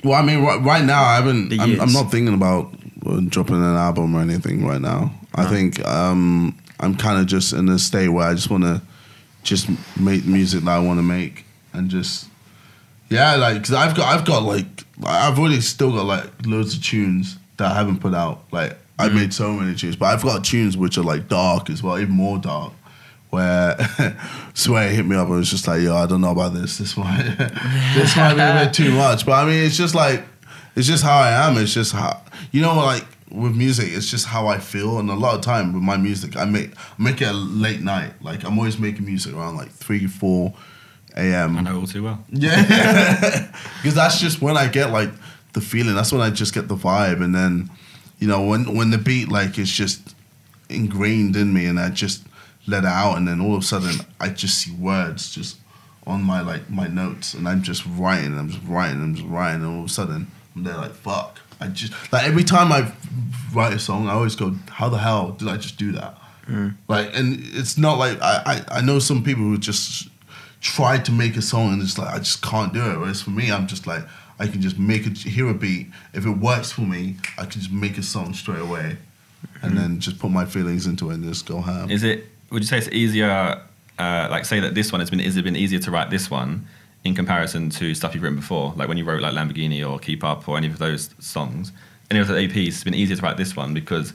Well, I mean, right now, I'm not thinking about dropping an album or anything right now. No. I think I'm kind of just in a state where I just want to just make music that I want to make and just, like, because I've already still got, like, loads of tunes that I haven't put out. Like, I've made so many tunes, but I've got tunes which are, like, dark as well, even more dark. Where Sway hit me up and was just like, yo, I don't know about this. This might be a bit too much. But I mean, it's just how I am. It's just how, like, with music, it's just how I feel. And a lot of time with my music, I make it a late night. Like, I'm always making music around like 3, 4 a.m. I know all too well. Yeah. Because that's just when I get, like, the feeling. That's when I just get the vibe. And then, when the beat, like, is just ingrained in me and I just let it out, and then all of a sudden I just see words just on my notes, and I'm just writing, and all of a sudden I'm there like, fuck. I just, like, every time I write a song, I always go, how the hell did I just do that? Like, and it's not like I know some people who just try to make a song and it's like, I just can't do it. Whereas for me, I'm just like, I can just hear a beat. If it works for me, I can just make a song straight away. and then just put my feelings into it and just go ham. Would you say it's easier, like say that this one has it been easier to write this one in comparison to stuff you've written before? Like when you wrote like Lamborghini or Keep Up or any of those songs, any of the APs, it's been easier to write this one because,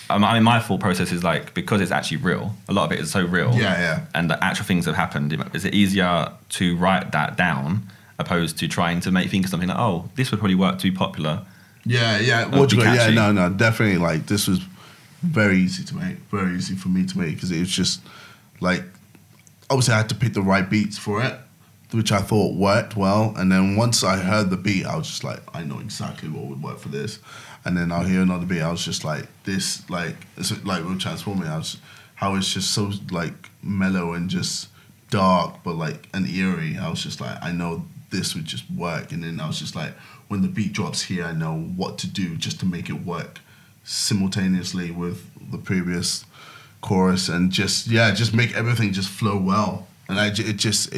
I mean, my thought process is like, because it's actually real, a lot of it is so real. Yeah. And the actual things have happened. Is it easier to write that down opposed to trying to think of something like, oh, this would probably work to be popular? Yeah. No, definitely. Like this was very easy to make, very easy for me to make because it was just like, obviously I had to pick the right beats for it, which I thought worked well. And then once I heard the beat, I was just like, I know exactly what would work for this. And then I'll hear another beat, I was just like, this, like, it's like with Transforming, how it's just so like mellow and just dark, but like and eerie. I was just like, I know this would just work. And then I was just like, when the beat drops here, I know what to do just to make it work simultaneously with the previous chorus and just make everything just flow well. And it just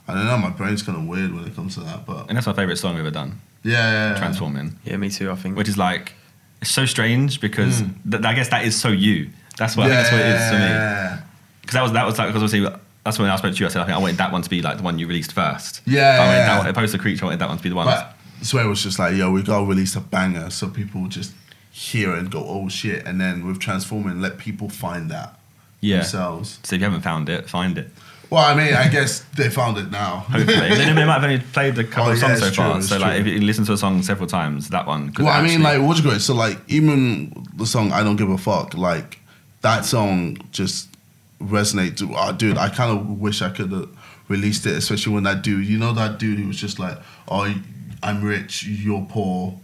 I don't know, my brain's kind of weird when it comes to that, but and that's my favorite song we've ever done. Yeah. Transforming. Yeah, me too. I think. Which is like, it's so strange because I guess that is so you. That's what I think that's what it is for me. Because that was like, because obviously that's when I spoke to you. I said I think I wanted that one to be like the one you released first. Opposed to Creature, I wanted that one to be the one. But so it was just like, yo, we gotta release a banger so people just hear it and go, oh shit, and then with Transforming, let people find that themselves. So if you haven't found it, find it. Well, I mean, I guess they found it now. Hopefully. They might have only played a couple of songs so far. So like, if you listen to a song several times, that one. Well, I mean, like, what's great? So like, even the song "I Don't Give a Fuck," like that song just resonates. Oh, dude, I kind of wish I could have released it, especially when that dude, that dude who was just like, "Oh, I'm rich, you're poor."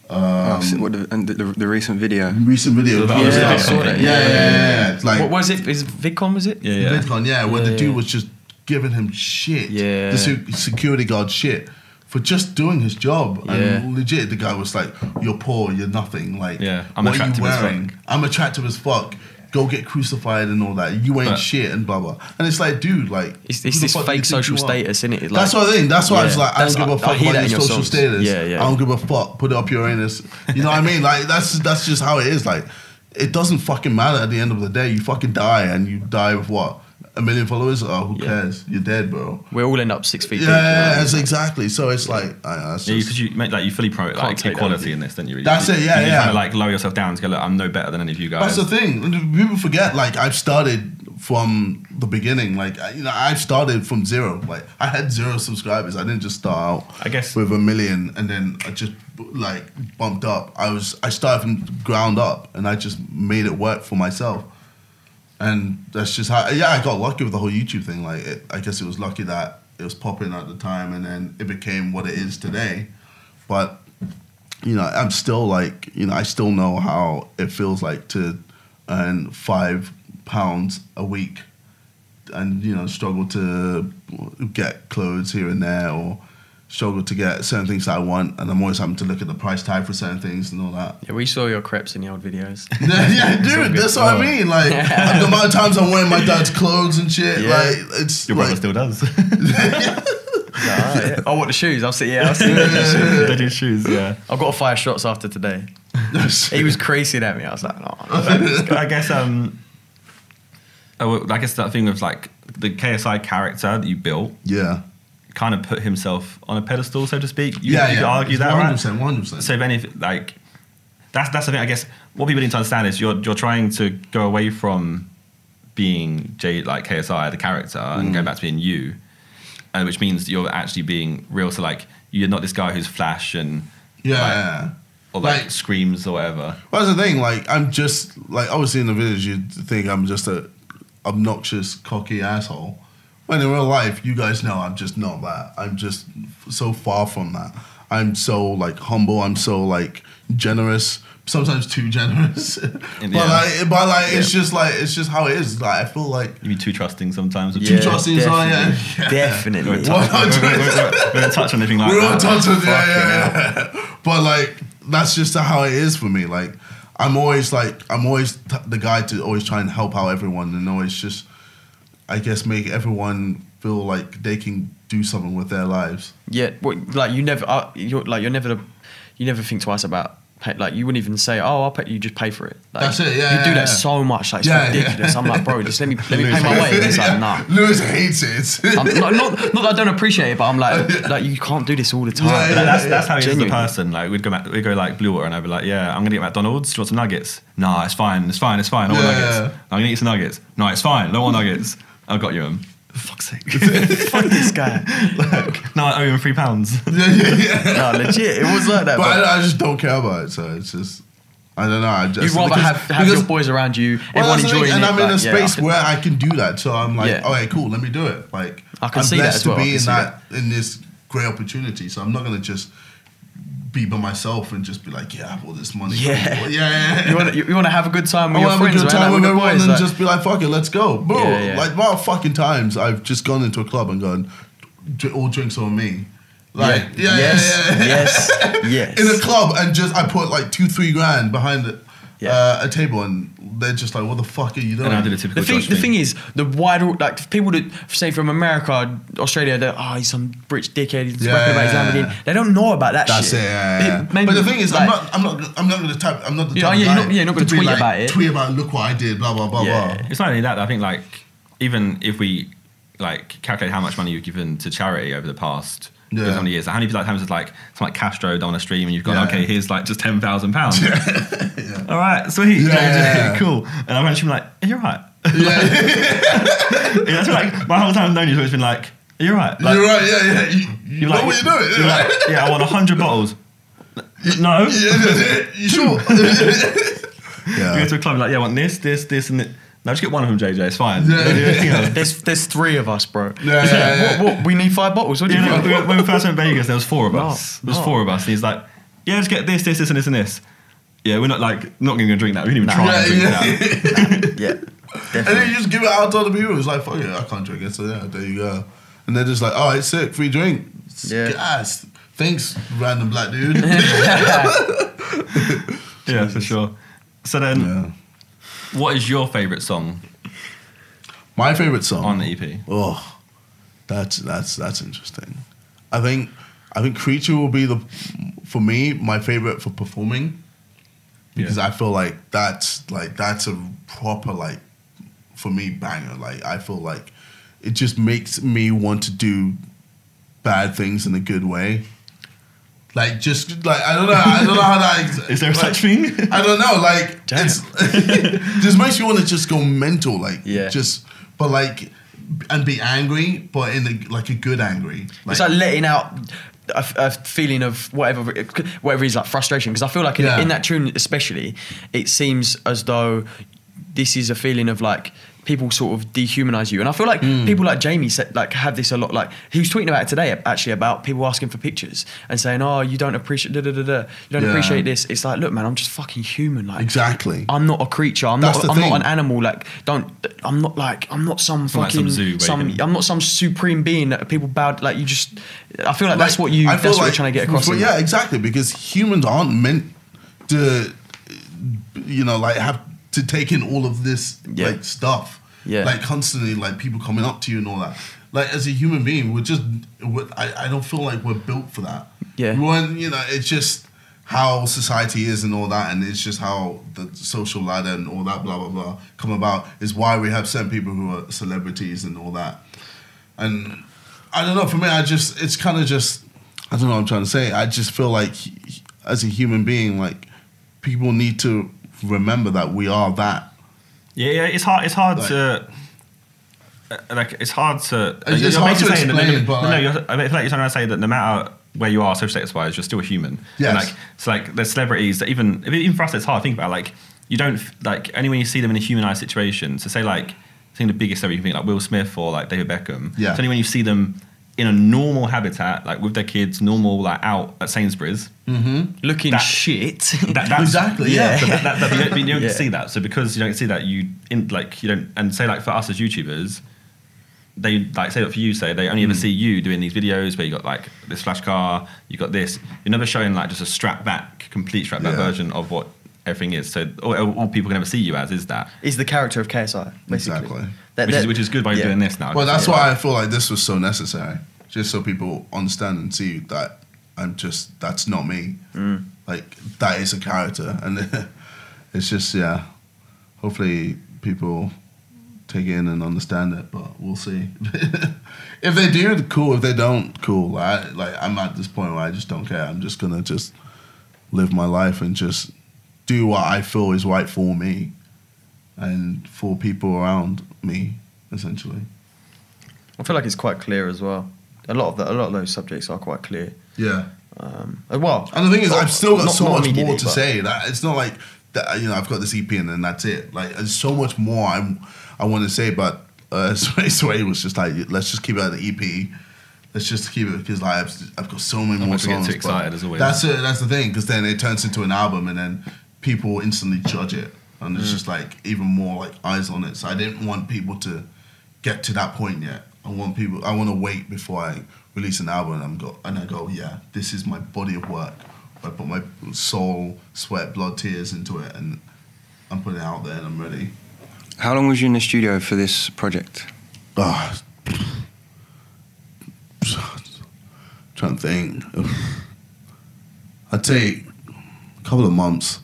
The recent video. I saw that. Yeah. It's like, what was it? Is it VidCon, was it? Yeah. VidCon, where the dude was just giving him shit. Yeah. The security guard shit for just doing his job. And legit, the guy was like, "You're poor, you're nothing. Like, I'm what are you attractive as wearing? fuck. I'm attractive as fuck. Go get crucified and all that. You ain't shit and blah blah." And it's like, dude, like, it's this fake social status, isn't it? Like, that's what I think. That's why I was like, I don't give a fuck about your social status. Yeah. I don't give a fuck. Put it up your anus. You know what I mean? Like, that's just how it is. Like, it doesn't fucking matter at the end of the day. You fucking die, and you die with what? 1 million followers? Oh, who cares? You're dead, bro. We all end up 6 feet deep. Yeah, exactly. So it's like, because you fully promote like equality in this, don't you? Really? That's it. Yeah. You kind of like lower yourself down to go, look, I'm no better than any of you guys. That's the thing. People forget. Like, I've started from the beginning. Like, I've started from zero. Like, I had 0 subscribers. I didn't just start out, I guess, with 1 million and then I just like bumped up. I started from ground up and I just made it work for myself. And that's just how. I got lucky with the whole YouTube thing. Like, I guess it was lucky that it was popping at the time, and then it became what it is today. But I'm still like, I still know how it feels like to earn £5 a week, and struggle to get clothes here and there, or struggle to get certain things that I want, and I'm always having to look at the price tag for certain things and all that. Yeah, we saw your crepes in the old videos. Yeah, dude, that's what I mean. Like, the amount of times I'm wearing my dad's clothes and shit, like, it's your brother still does. I want the shoes. I'll see the shoes. They do shoes, yeah. I've got to fire shots after today. He was creasing at me. I was like, no. I guess that thing of like the KSI character that you built. Yeah. Kind of put himself on a pedestal, so to speak. You could argue that, 100%, right? 100%. So if anything, like, that's the thing. I guess what people need to understand is you're trying to go away from being like KSI, the character, and go back to being you, and which means you're actually being real. So like, you're not this guy who's flash and or like screams or whatever. Well, that's the thing. Like, I'm just like, obviously in the videos you'd think I'm just a obnoxious, cocky asshole. When in real life, you guys know I'm just not that. I'm just so far from that. I'm so like humble. I'm so like generous. Sometimes too generous. But it's just how it is. Like, I feel like you be too trusting sometimes. Too trusting. Definitely. We don't touch on anything like that. We don't touch on But like, that's just how it is for me. Like, I'm always the guy to always try and help out everyone, and always just, I guess, make everyone feel like they can do something with their lives. Yeah, like you never think twice about pay, like you wouldn't even say, "Oh, I'll pay." You just pay for it. Like, That's it. Yeah, you do that so much. Like it's ridiculous. I'm like, bro, just let me pay my way. And it's like, nah. Lewis hates it. Not that I don't appreciate it, but I'm like you can't do this all the time. That's how he is as a person. Like we'd go like Blue Water, and I'd be like, yeah, I'm gonna get McDonald's. Do you want some nuggets? Nah, it's fine. I want nuggets. I'm gonna eat some nuggets. No, it's fine. No more nuggets. I've got you them. For fuck's sake. Fuck this guy. Like, no, I owe him £3. No, legit. It was like that. But I just don't care about it. So it's just, I don't know. You'd rather have your boys around you, everyone enjoying it. And I'm in a space where I can do that. So I'm like, okay, cool, let me do it. Like, I can see that as well. I'm blessed to be in this great opportunity. So I'm not going to just be by myself and just be like, yeah, I have all this money. Yeah. Yeah. You want to have a good time with your friends, I want to have a good time with everyone and like, just be like, fuck it, let's go. Bro, yeah. like, what fucking times I've just gone into a club and gone, all drinks on me. Like, yes. In a club and just, I put like 2-3 grand behind a table and they're just like, what the fuck are you doing? And I did a typical the thing is, the wider, like people that say from America, Australia, they're, he's some rich dickhead, he's rapping about his Lamborghini. They don't know about that shit. That's it, But the thing is, like, I'm not going to type, I'm not the type of guy you're not going to tweet like, about it. Tweet about, look what I did, blah, blah, blah, blah. It's not only that, I think like, even if we like calculate how much money you've given to charity over the past how many years, how many times it's like someone like Castro done on a stream and you've gone, okay, here's like just £10,000. All right, sweet, cool. And I'm actually like, are you right? That's like my whole time I've known you, so it's been like, are you right? Like, you're right, you know what you're doing. You're like, I want 100 bottles. No. You sure? You go to a club and like, I want this, and this. No, just get one of them, JJ. It's fine. There's 3 of us, bro. What? We need 5 bottles. What do you mean? When we first went to Vegas, there was 4 of us. There was 4 of us, and he's like, "Yeah, just get this, and this, and this." Yeah, we're not going to drink that. We didn't even try to drink that. Yeah, definitely. And then you just give it out to other people. It's like, fuck it, I can't drink it. So there you go. And they're just like, oh, it's sick, free drink. Yeah. Yes. Thanks, random black dude. Yeah, for sure. So then. What is your favourite song? My favourite song on the EP. Oh, that's interesting. I think Creature will be for me my favourite for performing because I feel like that's a proper like for me banger. Like I feel like it just makes me want to do bad things in a good way. Like just like I don't know how that is there such thing? I don't know. Like it's just makes you want to just go mental. Like but like and be angry, but in a good angry. Like, it's like letting out a feeling of whatever is like frustration. Because I feel like in that tune especially, it seems as though this is a feeling of like. People sort of dehumanize you, and I feel like people like Jamie have this a lot. Like he was tweeting about it today, actually, about people asking for pictures and saying, "Oh, you don't appreciate appreciate this." It's like, look, man, I'm just fucking human. Like, exactly. I'm not a creature. I'm not an animal. Like, I'm not some fucking I'm not some supreme being that people bow. Like, you just. I feel like that's what you're trying to get across. Yeah, exactly. Because humans aren't meant to, have to take in all of this like stuff, like constantly like people coming up to you and all that. Like as a human being, I don't feel like we're built for that. When it's just how society is and all that, and it's just how the social ladder and all that blah blah blah come about is why we have certain people who are celebrities and all that. And I don't know. For me, it's kind of just I don't know what I'm trying to say. I just feel like as a human being, like people need to remember that we are that. Yeah, it's hard to it's hard to explain, but I feel like you're trying to say that no matter where you are social status wise, you're still a human. Yes. And there's celebrities that even for us it's hard to think about, like you don't only when you see them in a humanized situation. So say like I think the biggest celebrity you can think like Will Smith or like David Beckham. Yeah. It's only when you see them in a normal habitat, like with their kids, normal, like out at Sainsbury's, looking shit. That's, exactly, yeah. But you don't see that. So because you don't see that, you don't. And say like for us as YouTubers, they like say that for you. Say they only ever see you doing these videos where you got like this flash car, you got this. You're never showing like just a complete strapped back version of what everything is. So all people can ever see you as is the character of KSI, basically. Exactly. Which is good by you doing this now. Well, that's why I feel like this was so necessary, just so people understand and see that that's not me. like that is a character, and it's just hopefully people take it in and understand it, but we'll see. If they do, cool. If they don't, cool. I'm at this point where I just don't care. I'm just gonna just live my life and just do what I feel is right for me and for people around me, essentially. I feel like it's quite clear as well. A lot of those subjects are quite clear. Yeah. Well, and the thing is, I've still got so much more to but say. That it's not like that. I've got this EP and then that's it. Like, there's so much more I want to say. But Sway was just like, let's just keep it at the EP. Let's just keep it because like I've got so many more songs. Get too excited as always. That's it. That's the thing, because then it turns into an album and then people instantly judge it, and it's just like even more like eyes on it. So I didn't want people to get to that point yet. I want to wait before I release an album and I go, yeah, this is my body of work. I put my soul, sweat, blood, tears into it, and I'm putting it out there and I'm ready. How long was you in the studio for this project? Trying to think. I'd say a couple of months,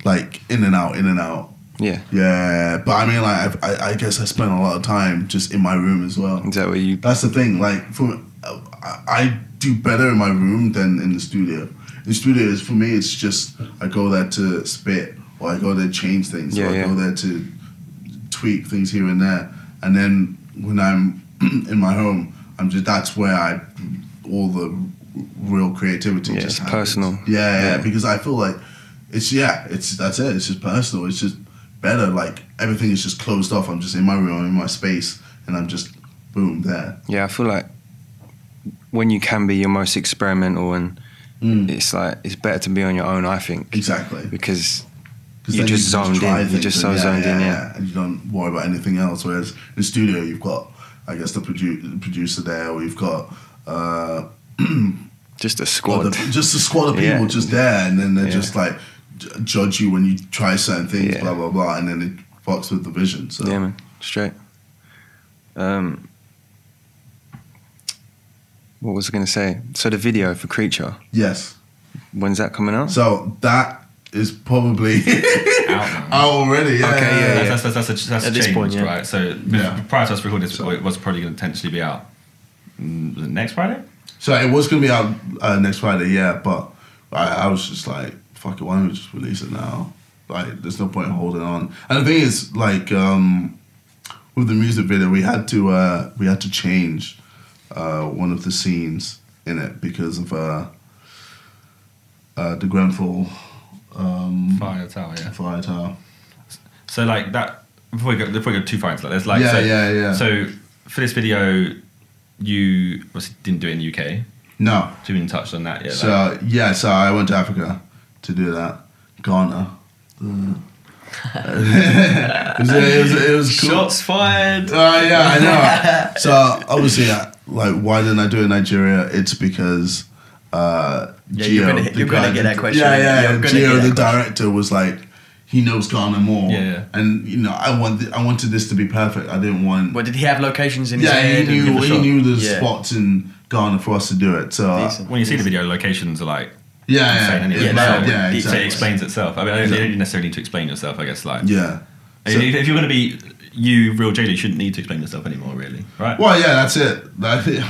like in and out. Yeah. Yeah, but I mean, like, I guess I spent a lot of time just in my room as well. Is that where you... That's the thing, like, I do better in my room than in the studio. In the studio, for me, it's just, I go there to spit, or I go there to change things, or I go there to tweak things here and there. And then when I'm in my home, that's where all the real creativity just happens. Personal. Yeah, because I feel like that's it. It's just personal. It's just better. Like, everything is just closed off. I'm just in my room, I'm in my space, and I'm just boom there. Yeah, I feel like when you can be your most experimental, and it's like it's better to be on your own. I think exactly because you're just zoned in. You're just so zoned in, and you don't worry about anything else. Whereas in the studio, you've got, I guess, the producer there, or you've got just a squad, just a squad of people just there, and then they're just like judge you when you try certain things, blah blah blah, and then it fucks with the vision. So yeah, man, straight. What was I going to say? So the video for Creature. Yes. When's that coming out? So that is probably out already. Yeah. Okay, That's at this point, right? So prior to us recording this, it was probably going to potentially be out next Friday. So it was going to be out next Friday, yeah. But I was just like, fuck it, why don't we just release it now? Like, there's no point in holding on. And the thing is, like, with the music video, we had to change one of the scenes in it because of the Grenfell Fire Tower, yeah. Fire Tower. So like that, before we go too far into that, there's like So for this video, you obviously didn't do it in the UK. No. So we didn't touch on that yet. So so I went to Africa to do that. Ghana. It was cool. Shots fired. Yeah, I know. So obviously, like, why didn't I do it in Nigeria? It's because Gio, you're gonna get that question. Gio, the director, was like, he knows Ghana more. Yeah. And I wanted this to be perfect. I didn't want. But did he have locations in his head? head? He knew the spots in Ghana for us to do it. So when you see the video, locations are like. Exactly. So it explains itself. I mean, you don't necessarily need to explain yourself, I guess. Like, if you're going to be real JJ, you shouldn't need to explain yourself anymore, really, right? Well, yeah, that's it. I feel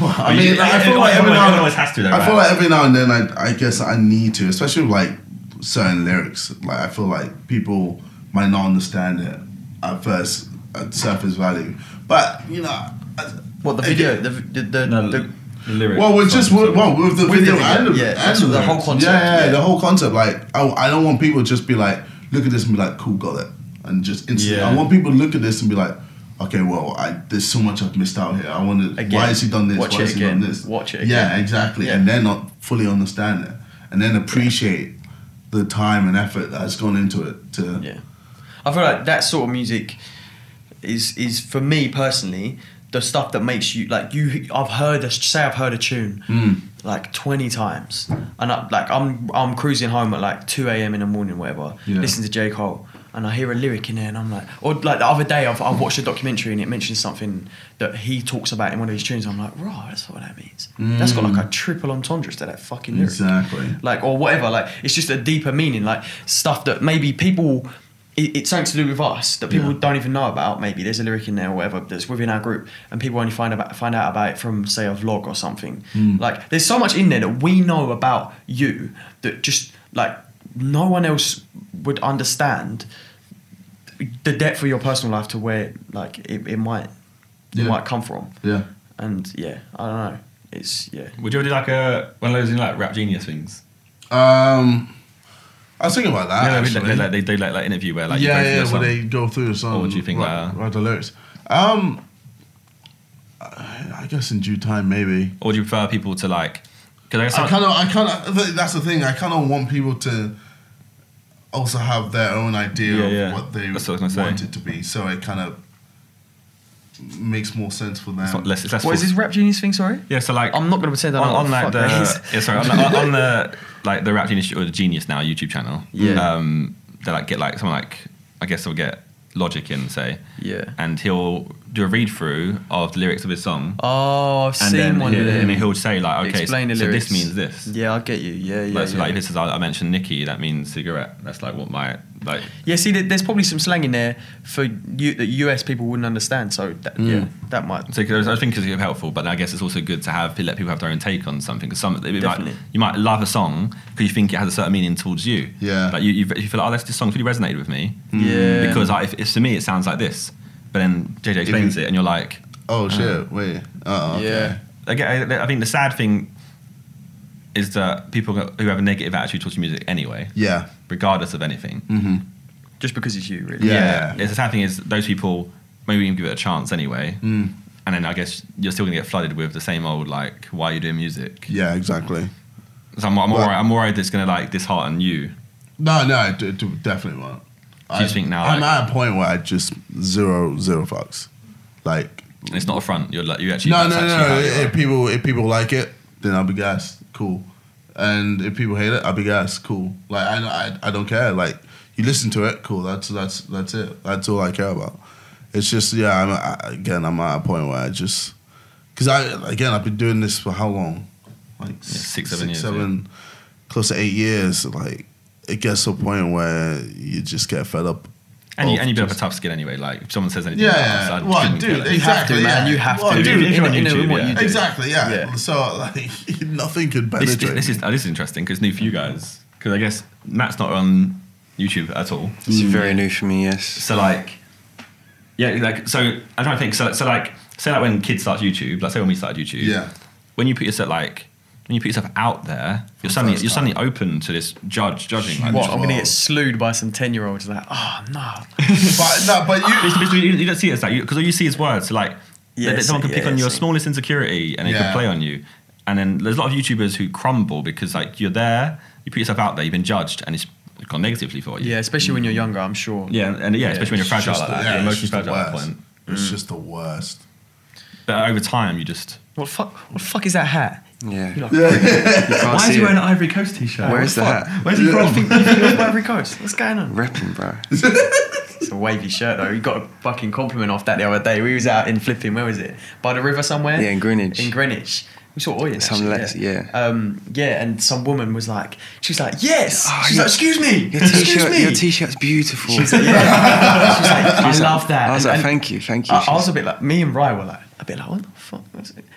like everyone always has to. Though, I feel like every now and then, I guess I need to, especially with like certain lyrics. Like, I feel like people might not understand it at first at surface value, but what the video, the lyrics. Well, with the video and the whole concept. The whole concept. Like, I don't want people to just be like, look at this and be like, cool, got it, and just instantly. I want people to look at this and be like, okay, well, there's so much I've missed out here. I want to. Why has he done this? Why has he done this? Watch it again. Yeah, exactly. Yeah. And then not fully understand it, and then appreciate the time and effort that has gone into it. I feel like that sort of music is for me personally. The stuff that makes you like I've heard a tune like 20 times, and I'm cruising home at like 2 a.m. in the morning, whatever, listening to J. Cole, and I hear a lyric in there, and I'm like, or like the other day, I've watched a documentary and it mentions something that he talks about in one of his tunes. I'm like, right, that's what that means. That's got like a triple entendre to that fucking lyric. Exactly. Like, or whatever. Like, it's just a deeper meaning. Like stuff that maybe people. It's something to do with us that people don't even know about. Maybe there's a lyric in there or whatever that's within our group, and people only find out about it from, say, a vlog or something. Like, there's so much in there that we know about you that just like no one else would understand the depth of your personal life to where like it might come from. Yeah. And yeah, I don't know. It's Would you ever do like one of those like Rap Genius things? I was thinking about that. Yeah, they do like interview where like where they go through the song. Or what do you think? Write the lyrics. I guess in due time maybe. Or do you prefer people to like? Because I kind of. That's the thing. I kind of want people to also have their own idea of what they want it to be. So it kind of makes more sense for them. It's less what is this Rap Genius thing? Sorry. Yeah. So like I'm not going to pretend I don't know what the fuck on the like the Rap Genius or the Genius Now YouTube channel. Yeah. They like get like someone like I guess they'll get Logic in say. Yeah. And he'll do a read through of the lyrics of his song. Oh, I've seen one of them. And he'll say like, okay, Explain the so lyrics. this means this. Yeah, I get you. Yeah. So like this is I mentioned Nicky, that means cigarette. That's like what my like. Yeah, see, there's probably some slang in there for you that US people wouldn't understand. So that might. So I think it's helpful, but I guess it's also good to let people have their own take on something because Definitely. you might love a song because you think it has a certain meaning towards you. Yeah. Like you feel like this song's really resonated with me. Yeah. Because if to me it sounds like this, but then JJ explains it and you're like, oh shit, wait. Okay. Yeah. I think the sad thing is that people who have a negative attitude towards music anyway, regardless of anything, Just because it's you, really. Yeah. It's the sad thing is those people maybe even give it a chance anyway, and then I guess you're still gonna get flooded with the same old like, why are you doing music? Yeah, exactly. So I'm worried it's gonna like dishearten you. No, definitely won't. Do you think now? I'm at a point where I just zero fucks. Like, it's not a front. You're like you actually. No. If people like it, then I'll be gassed. Cool. And if people hate it, I'll be gassed. Cool. Like I don't care. Like you listen to it, cool. That's it. That's all I care about. It's just I'm at a point where I just because I've been doing this for how long? Like 6-7 years. Close to 8 years. Like it gets to a point where you just get fed up. And you build up a tough skin anyway. Like if someone says anything, well, dude, exactly, man. You have to. If you're on YouTube, exactly, yeah. So like nothing could penetrate. This is interesting because it's new for you guys. Because I guess Matt's not on YouTube at all. It's very new for me. Yes. So like, so I'm trying to think. So like, say like when kids start YouTube, like say when we started YouTube, when you put yourself out there, you're suddenly open to this judging. Like, what? I'm gonna get slewed by some 10-year-olds. Like, oh no. but you don't see it as that because all you see is words. So like, someone can pick on your smallest insecurity and they can play on you. And then there's a lot of YouTubers who crumble because like you're there, you put yourself out there, you've been judged, and it's gone negatively for you. Yeah, especially when you're younger, I'm sure. Yeah, especially when you're fragile like that. You're emotionally fragile at that point. It's just the worst. But over time, you just what the fuck is that hat? Yeah. Like, why is he wearing an Ivory Coast t-shirt? Where's the hat? Where's he from? You think you're Ivory Coast? What's going on? Repping, bro. It's a wavy shirt though. You got a fucking compliment off that the other day. We was out in flipping. Where was it? By the river somewhere. Yeah, in Greenwich. We saw Oyen. And some woman was like, she's like, yes. She's like, excuse me. Your t-shir's beautiful. She's like, I love that. I was like, thank you. I was a bit like, me and Rye were like, a bit like, what the fuck?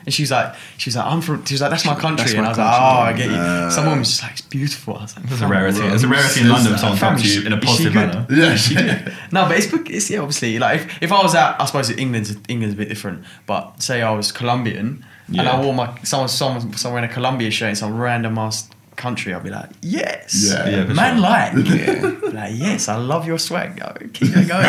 And she's like, that's my country. And I was like, oh, I get you. Some woman was just like, it's beautiful. I was like, it's a rarity. It's a rarity in London. Someone comes to you in a positive manner. Yeah. No, but it's obviously like if I was out, I suppose England's a bit different. But say I was Colombian. And I wore someone in a Colombia shirt in some random ass country, I'd be like, yes, man, like, yes, I love your swag. Keep it going.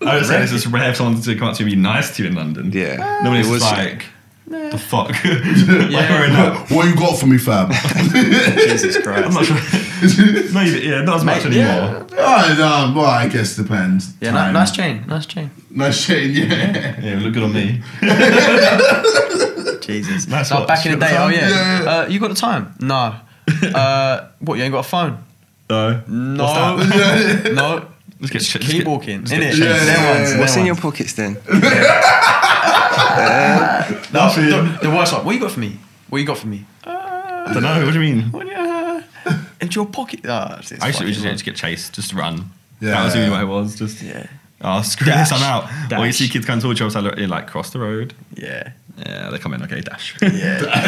I would say it's just rare for someone to come up to you and be nice to you in London. Yeah, normally it's like, the fuck. What you got for me, fam? Jesus Christ. I'm not sure. Not as much anymore. Well, I guess it depends. Yeah, nice chain. Yeah, look good on me. Jesus. Nice so watch. Back in the day, you got the time? No. What, you ain't got a phone? No. No. No. Let's get Keep walking. Innit? Yeah. What's in your pockets then? No, the worst one. What you got for me? What you got for me? I don't know. What do you mean? Into your pocket. I used to just get chased, just run. Yeah. That was really what it was. Just oh, screw Dash. this, I'm out. Or you Dash. see kids going towards you, I was like, cross the road. Yeah. Yeah, they come in. Okay, dash. Yeah.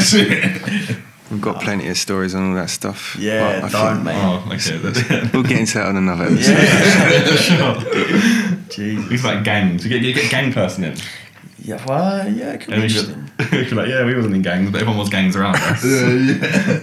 We've got plenty of stories on all that stuff. Yeah, but I don't, think mate. Oh, okay. That's we'll get into that on another episode. Yeah. for sure. Jeez. It's like gangs. You get gang person in. Yeah, well, yeah, it could be And interesting. you're like, yeah, we wasn't in gangs, but everyone was gangs around us.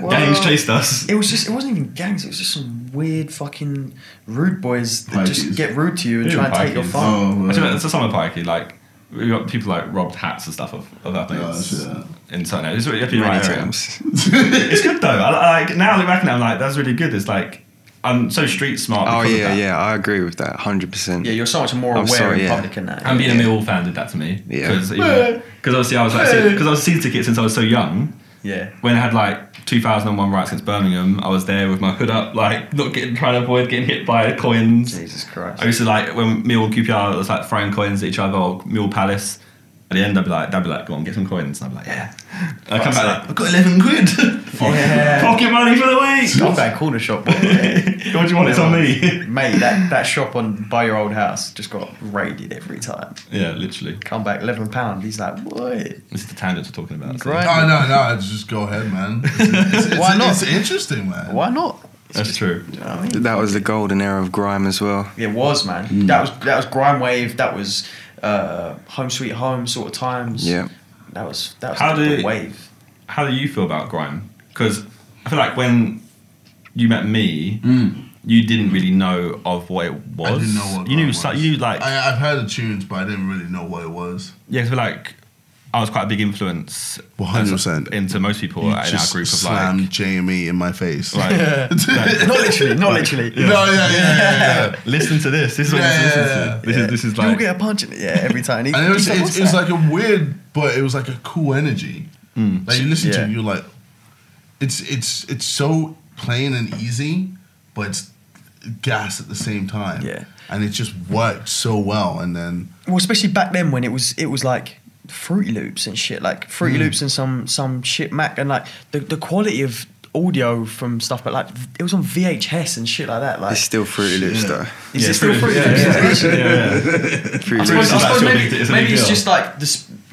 Well, Gangs chased us. It wasn't even gangs, it was just some weird fucking rude boys that just Pikeys. get rude to you and Even try and take your pikeys. phone. Actually, it's a summer pikey. Like we got people like robbed hats and stuff of our things in certain areas. It's really Many right area. times. It's good though. I like now I look back and I'm like, that's really good. It's like I'm so street smart. Oh because of yeah, that. yeah, I agree with that, 100%. Yeah, you're so much more I'm aware sorry, in yeah. public and that. And being a Millwall fan did that to me. Yeah. Because obviously I was like, because I was season ticket since I was so young. Yeah. When I had like 2001 riots against Birmingham, I was there with my hood up, like trying to avoid getting hit by coins. Jesus Christ. I used to like when Mill and QPR was like throwing coins at each other, or Mill Palace. At the end, they'd be like, go on, get some coins. And I'd be like, yeah. And I come back like, I've got 11 quid. Yeah. Pocket money for the week. I'm going corner shop. What do you want? It's on me. Mate, that shop by your old house just got raided every time. Yeah, literally. Come back, £11. He's like, what? This is the tangents we're talking about. So. Right. No, just go ahead, man. Why not? It's interesting, man. Why not? That's true. You know what I mean? That was the golden era of grime as well. It was, man. That was grime wave. That was home sweet home sort of times. Yeah. That was How the wave. How do you feel about grime? Because I feel like when you met me, you didn't really know of what it was. I didn't know what you knew. grime was. You knew like I've heard the tunes, but I didn't really know what it was. yeah. I feel like I was quite a big influence. 100%. into most people You in our just group of slammed like. JME in my face. Like, Not literally. No, yeah. listen to this. This is what you listen to. This is You'll like. get a punch in it. Yeah, every time. And it was like a weird, but it was like a cool energy. Like you listen to it, you're like, it's so plain and easy, but it's gas at the same time. Yeah. And it just worked so well. And then Well, especially back then when it was like Fruity Loops and shit, like Fruity Loops and some shit Mac, and like the quality of audio from stuff, but like it was on VHS and shit like that. Like It's still Fruity Loops though. is it still Fruity Loops? Fruity I Loops. suppose It's a big maybe it's deal. just like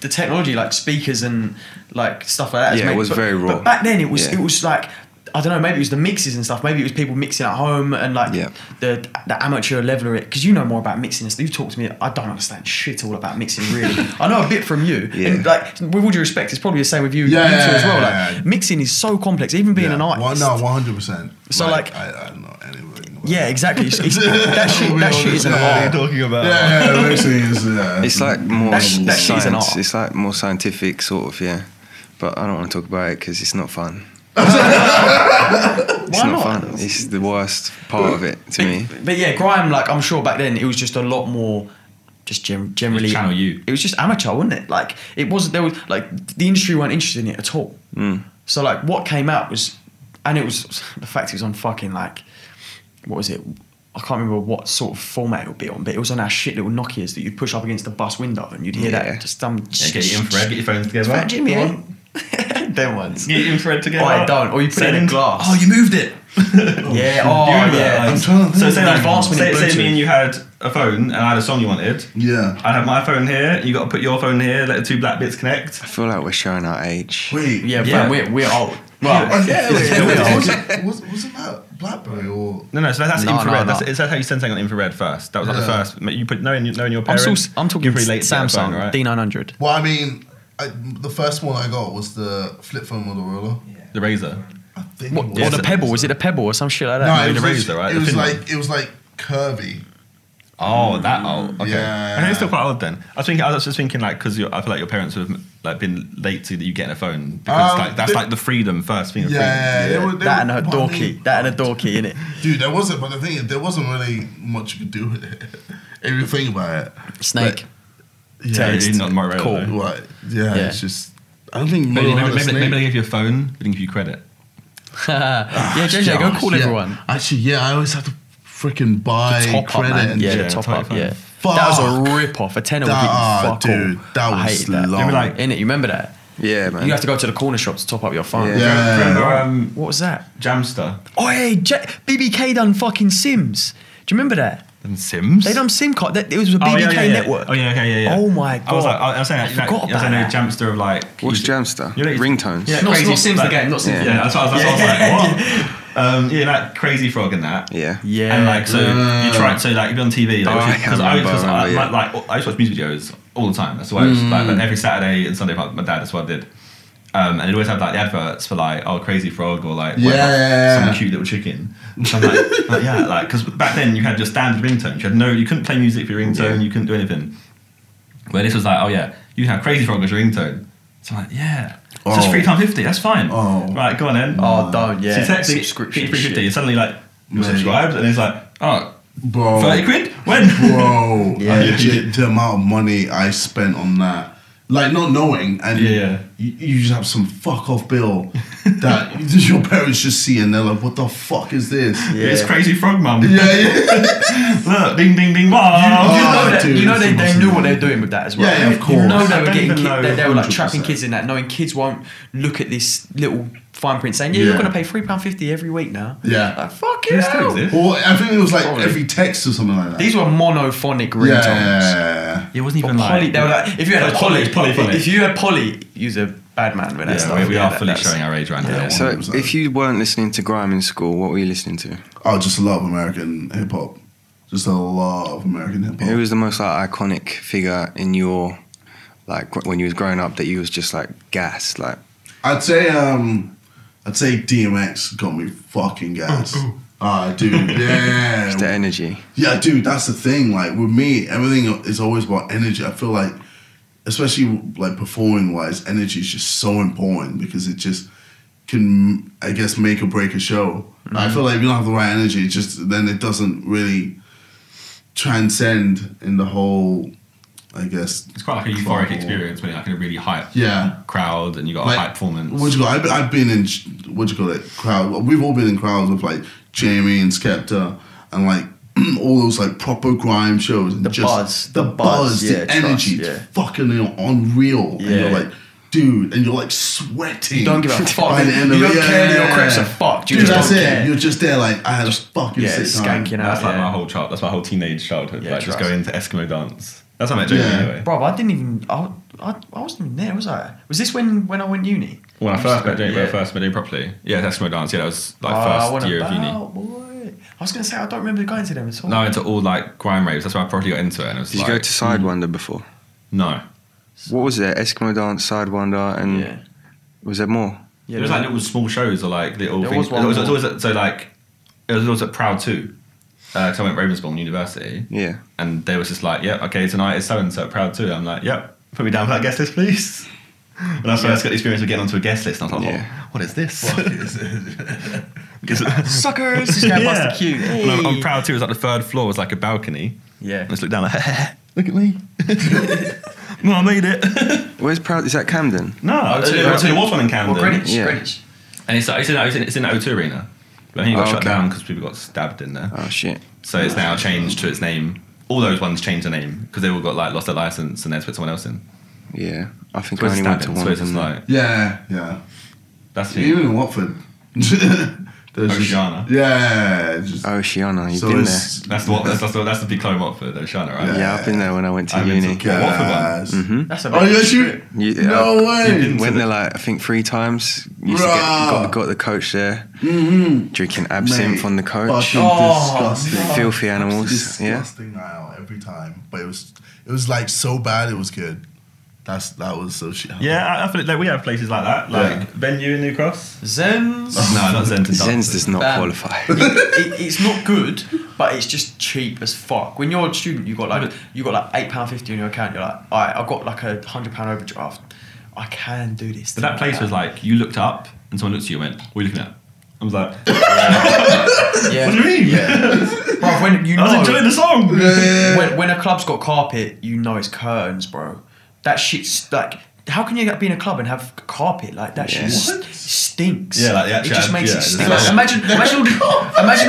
the technology, like speakers and like stuff like that. has Yeah, it made- was very raw. But back then it was Yeah. like, I don't know, maybe it was the mixes and stuff. Maybe it was people mixing at home and like Yeah. the amateur level of it. Because you know more about mixing and stuff. You talk to me, I don't understand shit all about mixing really. I know a bit from you. Yeah. And like, with all due respect, it's probably the same with you, Yeah, you two as well. yeah, Like yeah. mixing is so complex, even being an artist. No, 100%. So, like- I don't know anybody. Yeah, exactly. That shit is an art. talking about? Yeah, mixing is. It's like more That shit is an science. art. It's like more scientific sort of, yeah. But I don't want to talk about it because it's not fun. It's Why not not? fun. It's the worst part of it to me. But yeah, grime, like I'm sure back then it was just a lot more just generally Channel U. It was just amateur, wasn't it? Like it wasn't, there was like the industry weren't interested in it at all. So like what came out was, and it was the fact it was on fucking like, what was it? I can't remember what sort of format it would be on, but it was on our shit little Nokias that you'd push up against the bus window and you'd hear Yeah. that just some Yeah, get your infrared, get your phones together. Fat Jimmy, eh? Them ones. Get your infrared together. Oh, I don't. Or you put it in a glass. Oh, you moved it. Yeah. Oh, You remember yeah. that? I'm trying to So think. say, The like, advancement in say Bluetooth. me and you had a phone and I had a song you wanted. Yeah. I'd have my phone here. You got to put your phone here. Let the two black bits connect. I feel like we're showing our age. Wait. Yeah, Yeah. fam, we're old. Well, Wasn't that BlackBerry or? No. So that's No, infrared. no. That's how you send something on infrared first. That was like the Yeah. first. You put knowing your I'm parents. talking you're pretty late to get a Samsung phone, right? D900. Well, I mean, the first one I got was the flip phone Motorola. The Razor. I think. What, it was. or the Pebble? Was it a Pebble or some shit like that? No, the it was Razor, right? It The was thin one. like curvy. Oh, that old. Okay. Yeah. I think it's still quite old then. I was just thinking like because I feel like your parents would have like been late to you getting a phone because like that's like the freedom first thing. Of freedom. Yeah, That and a door key. That and a door key, innit? Dude, there wasn't. But the thing is, there wasn't really much you could do with it. If you think about it, Snake. Yeah, Taste. not Motorola. Cool. though. right? Yeah, Yeah. it's just. I don't think Maybe Motorola they Snake- give you a phone, they didn't give you credit. Yeah, JJ, go call everyone. Actually, yeah, I always have to freaking buy The top up, credit. man. And Yeah, shit. the top up. Yeah, Fuck. that was a rip off. A tenner would get you fuck dude, all. that I was hated that. long. Like, Innit? You remember that? Yeah, man. You have to go to the corner shop to top up your phone. Yeah. Remember What was that? Jamster Oh, hey, BBK done fucking Sims. Do you remember that? and Sims? They done SIM card. It was a BBK network. Oh yeah, okay, yeah. Oh my god. I was saying, I forgot I about know that. Jamster of like. What's Jamster? You know, Ringtones. Yeah, Not crazy, Sims like, the game. Not Sims. Yeah, that's what I was like, what? Yeah, like Crazy Frog and that. Yeah. Yeah. And like, so you try, so like, you be on TV. Like, Oh, I because remember, yeah. I used to watch music videos all the time. That's why I was like, every Saturday and Sunday, my dad, that's what I did. And they'd always have like the adverts for like, oh, Crazy Frog or like, some cute little chicken. So I'm like, yeah, like, because back then you had just standard ringtones. You couldn't play music for your ringtone. You couldn't do anything. Where this was like, oh yeah, you can have Crazy Frog as your ringtone. So I'm like, yeah, it's just £3.50. That's fine. Oh. Right, go on then. Oh, don't. Yeah. So you text it, Subscription £3.50. shit. You're suddenly like, you're Mate. subscribed, and it's like, oh, Bro. 30 quid? When? Bro, Yeah. legit, the amount of money I spent on that, like not knowing, and Yeah. you just have some fuck off bill that your parents just see, and they're like, "What the fuck is this?" Yeah. It's Crazy Frog, mum. Yeah. Look, ding, ding, ding, wow. dude, you know they it's knew what they were doing with that as well. Yeah, of You know course. they were I getting don't even know, they were like 100%. trapping kids in that, knowing kids won't look at this little fine print saying, you're Yeah. going to pay £3.50 every week now. Yeah. Like, fuck It still you. exists. Well, I think it was like Probably. every text or something like that. These were monophonic ringtones. yeah. It wasn't But even Polly, like. they were like, if you had a It's Polly, polyphonic. if you had Polly, you're a bad man with that stuff. Yeah, we are that- fully that's- showing our age right now. Yeah. So 100%. if you weren't listening to grime in school, what were you listening to? Oh, just a lot of American hip hop. Just a lot of American hip hop. Who was the most like iconic figure in your when you was growing up that you was just like gas like? I'd say DMX got me fucking gas. Dude, yeah. It's the energy. Yeah, dude, that's the thing. Like with me, everything is always about energy. I feel like, especially like performing wise, energy is just so important because it just can, I guess, make or break a show. I feel like if you don't have the right energy, it just then it doesn't really transcend in the whole, I guess. It's quite like a euphoric experience when you're like in a really hype Yeah. crowd and you got a Like, hype performance. What you call? I've been in what you call it crowd. We've all been in crowds with like Jamie and Skepta and like all those like proper grime shows. And The buzz. the buzz, Yeah, the trust, energy, yeah. it's fucking unreal. And Yeah. you're like, dude, and you're like sweating. You don't give a fuck. by the end You of don't it. care that your Yeah. crepes are fucked. You Dude, just that's don't it. care. You're just there like I had a fucking Yeah, sick time. skanking out. That's like yeah. my whole child. That's my whole teenage childhood. Yeah, like just trust. going to Eskimo dance. That's how I met Jamie Yeah. anyway. Bro, I didn't even. I wasn't even there, was I? Was this when I went uni? When I first met Jamie, Yeah. properly. Yeah, Eskimo dance. Yeah, that was like I went first year of uni. about, boy. I was gonna say I don't remember going to them at all. No, I went to all like grime raves. That's why I probably got into it. And it was Did like, you go to Sidewinder before? No. What was it? Eskimo Dance, Sidewinder, and Yeah. was there more? Yeah, It was like little small shows or like little There things. was one It was more. always at, so like it was always at Proud 2. Because I went Ravensbourne University. Yeah. And they was just like, yep, okay, tonight is so and so at Proud 2. I'm like, yep, put me down for that guest list, please. And that's when I first got the experience of getting onto a guest list. And I was like, Yeah. oh, what is this? suckers. Just going past the queue. And on Hey. Proud 2, it was like the third floor was like a balcony. Yeah. I just looked down like, look at me. No, I made it. Where's Proud? Is that Camden? No, there was one in Camden. Well, Greenwich. Yeah. Greenwich. And it's in the O2 Arena. But I think it got Oh, shut okay. down because people got stabbed in there. Oh shit. So it's now changed to its name. All those ones changed their name because they all got like lost their license and they had to put someone else in. Yeah. I think So I it's only went to stabbing. one So of it's them. just like Yeah. that's the Even in Watford. There's just- Oceana. Yeah. Just, Oceana, you've so been there. it's- that's the big Clone Watford, Oceana, right? Yeah, I've been there when I went to I've been uni. to- Watford one. Gas. That's a Oh, bit yes, you. shit. Yeah, No way. Went there like I think 3 times. Used to Bruh. got the coach there, Mm-hmm. drinking absinthe Mate, on the coach. Fucking Oh, disgusting. Filthy animals. Yeah. Disgusting night out every time. But it was like so bad it was good. That was so shit. Yeah, I feel like we have places like that, like Yeah. Venue in New Cross. Zens. No, not Zenton. Zen's does not Bam. qualify. It's not good, but it's just cheap as fuck. When you're a student, you got like £8.50 on your account. You're like, alright, I've got like £100 overdraft. I can do this. But that place was like you looked up and someone looked at you and went, "What are you looking at?" I was like, yeah. "What do you mean?" Yeah. Bro, when you I was know, enjoying the song. when a club's got carpet, you know it's curtains, bro. That shit's like how can you be in a club and have carpet like that? Shit stinks. Yeah, like the it actual just makes yeah, it stink. like- Imagine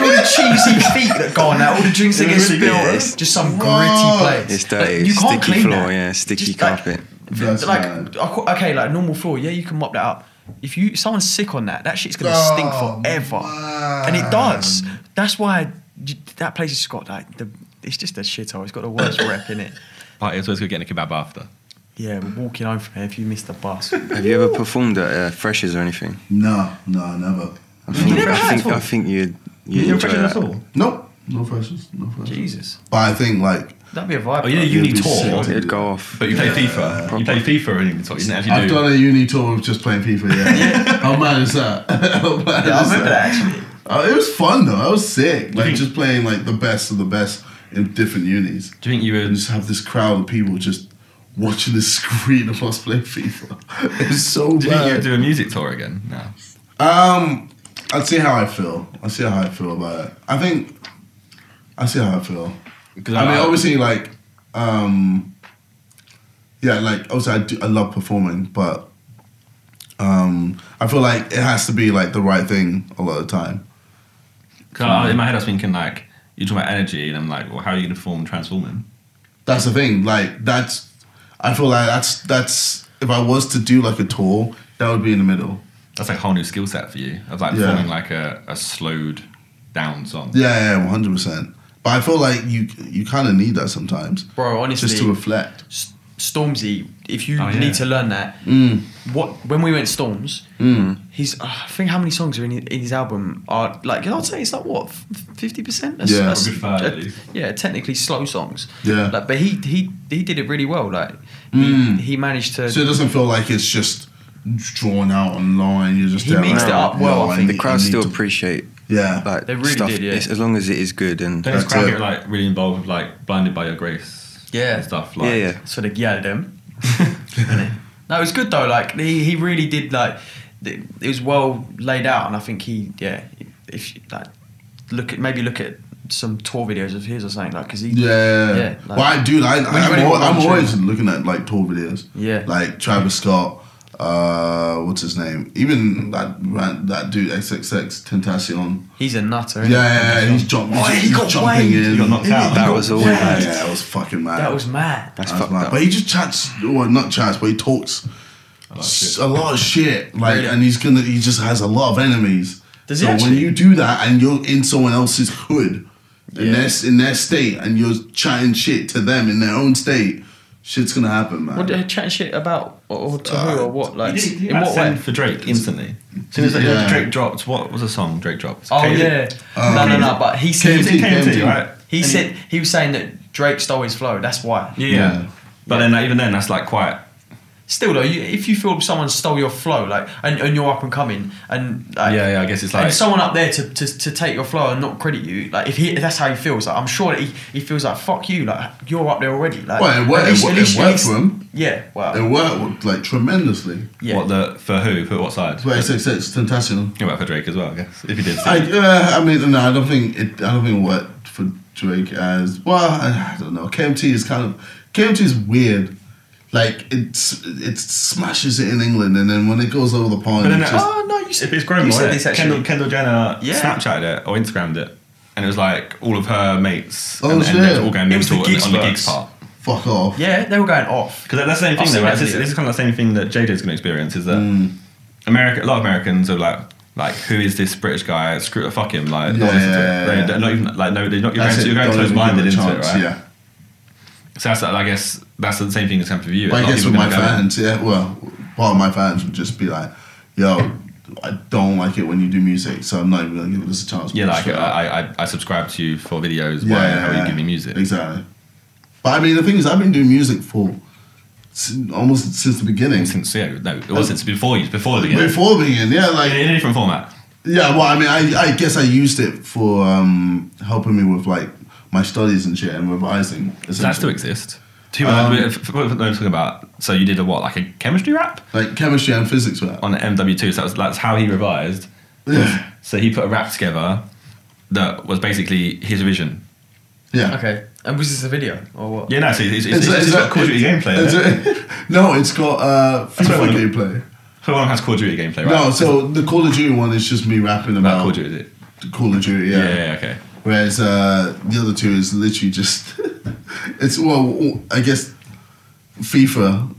all the cheesy feet that go on that, all the drinks that get spilled. Yes. Just some gritty place. It's dirty. You can't sticky clean floor, that. yeah, sticky Just carpet. That's bad. Okay, like normal floor, yeah, you can mop that up. If someone's sick on that shit's gonna stink forever, and it does. That's why that place has got like it's just a shithole. It's got the worst rep in it. But it's always good getting a kebab after. Yeah, we're walking home from here if you missed the bus. Have you ever performed at Freshers or anything? No, never. I think you'd You enjoy impression that. at all? Nope, no freshers, no freshers. Jesus, But I think like that'd be a vibe. Oh, you did a bro. uni It'd be tour, sick. It'd go off. but you play FIFA. You play FIFA and you didn't actually I've do. done a uni tour with just playing FIFA. Yeah, how mad is that? How mad Yeah, I is remember that actually. It was fun though. I was sick. Like think- just playing like the best of the best in different unis. Do you think you And would? just have this crowd of people just watching the screen of us play FIFA. It's so Do you think you would bad. do a music tour again? No. I'd see how I feel. I'll see how I feel about it. I see how I feel. Because I mean, obviously, like, yeah, like, obviously, I love performing, but I feel like it has to be like the right thing a lot of the time. Because in my head, I was thinking like you're talking about energy, and I'm like, well, how are you going to perform transforming? That's the thing. Like, I feel like that's if I was to do like a tour, that would be in the middle. That's like a whole new skill set for you of like Yeah. performing like a slowed down song. Yeah, 100%. But I feel like you kind of need that sometimes, Bro, honestly, just to reflect. Stormzy, if you Oh, yeah. need to learn that, when we went Storms, he's I think how many songs are in his album are like I'd say it's like what 50%. Yeah. A good third, at least. Yeah, technically slow songs. Yeah. Like, but he did it really well. Like he managed to. So it doesn't feel like it's just drawn out online. You're just He there mixed like, it up well, I I think. need- The crowd I need still to- appreciate Yeah. like They really stuff did, yeah. as long as it is good and Then this That's crowd it. get like really involved with like Blinded by Your Grace. Yeah. And stuff like. yeah. So they yelled at him. No, it was good though. Like he really did like it was well laid out, and I think if you, like look at some tour videos of his or something like because he Yeah. like, Well, I'm really want I'm to always show- looking at like tour videos. Yeah. Like Travis Scott, what's his name? Even that dude XXX Tentacion. he's a nutter. Yeah, isn't he? he's jumping. Oh, he he's got jumping waved. in. He got knocked out. That was all Yeah, mad. yeah, it was fucking mad. That was mad. That's That was fucked mad. up. But he just chats, well, not chats, but he talks shit. a lot of shit. Like, Really? and he just has a lot of enemies. Does he so actually? when you do that and you're in someone else's hood, in Yeah. their state, and you're chatting shit to them in their own state, shit's gonna happen, man. What they chatting shit about or to who or what? Like He in what way? for Drake instantly. As soon as Yeah. Drake dropped, what was the song Drake dropped? Oh yeah. No. But he said KMT, right? he said he was saying that Drake stole his flow. That's why. Yeah. But then even then, that's like quite. Still though, if you feel someone stole your flow, like, and you're up and coming, and like, Yeah, I guess it's like. and someone up there to take your flow and not credit you, like if that's how he feels, like I'm sure that he feels like fuck you, like you're up there already. Like, Well, it worked- at least- it at least- worked for him. Yeah, wow. It worked like tremendously. Yeah. What for who? For what side? But XXX Tentacion. It worked for Drake as well, I guess. If he did. I mean, no, I don't think it worked for Drake as well. I don't know. KMT is weird. Like it smashes it in England, and then when it goes over the pond, But then it's just, Oh no, you said If it's grown you more, said this actually. Kendall Jenner Yeah. Snapchatted it or Instagrammed it, and it was like all of her mates Oh, and shit. they were all going It was the mental gigs on the gigs verse. part. fuck off. Yeah, they were going off. Because that's the same I've thing. seen Though, right? that This video. is kind of the same thing that JJ's going to experience. Is that a lot of Americans are like who is this British guy? Screw it, fuck him. Like, not listen to it. They're not even like no, they're not. You're That's going, it. you're going Don't even close-minded give it a into it, chance, right? Yeah. So that's, I guess that's the same thing that's happened for you. But A I lot of guess people with my are gonna go, fans, yeah, well, part of my fans would just be like, yo, I don't like it when you do music, so I'm not even going to give this a chance. Yeah, like Straight up. I subscribe to you for videos. Why? How you give me music? Exactly. But I mean, the thing is, I've been doing music for almost since the beginning. Since it was since before the beginning. Before the beginning, yeah, like, In a different format. yeah, well, I mean, I guess I used it for helping me with, like, my studies and shit and revising. Does that still exist? What we're talking about. So you did like a chemistry rap Like, chemistry and physics rap. on MW2. So that's how he revised. Yeah. So he put a rap together that was basically his vision. Yeah. Okay. And was this a video or what? Yeah, no, so it's got Call of Duty gameplay. No, it's got FIFA gameplay. So one has Call of Duty gameplay, right? No, so the Call of Duty one is just me rapping about Call of Duty, is it? Call of Duty, yeah. Yeah, okay. Whereas the other two is literally just it's I guess FIFA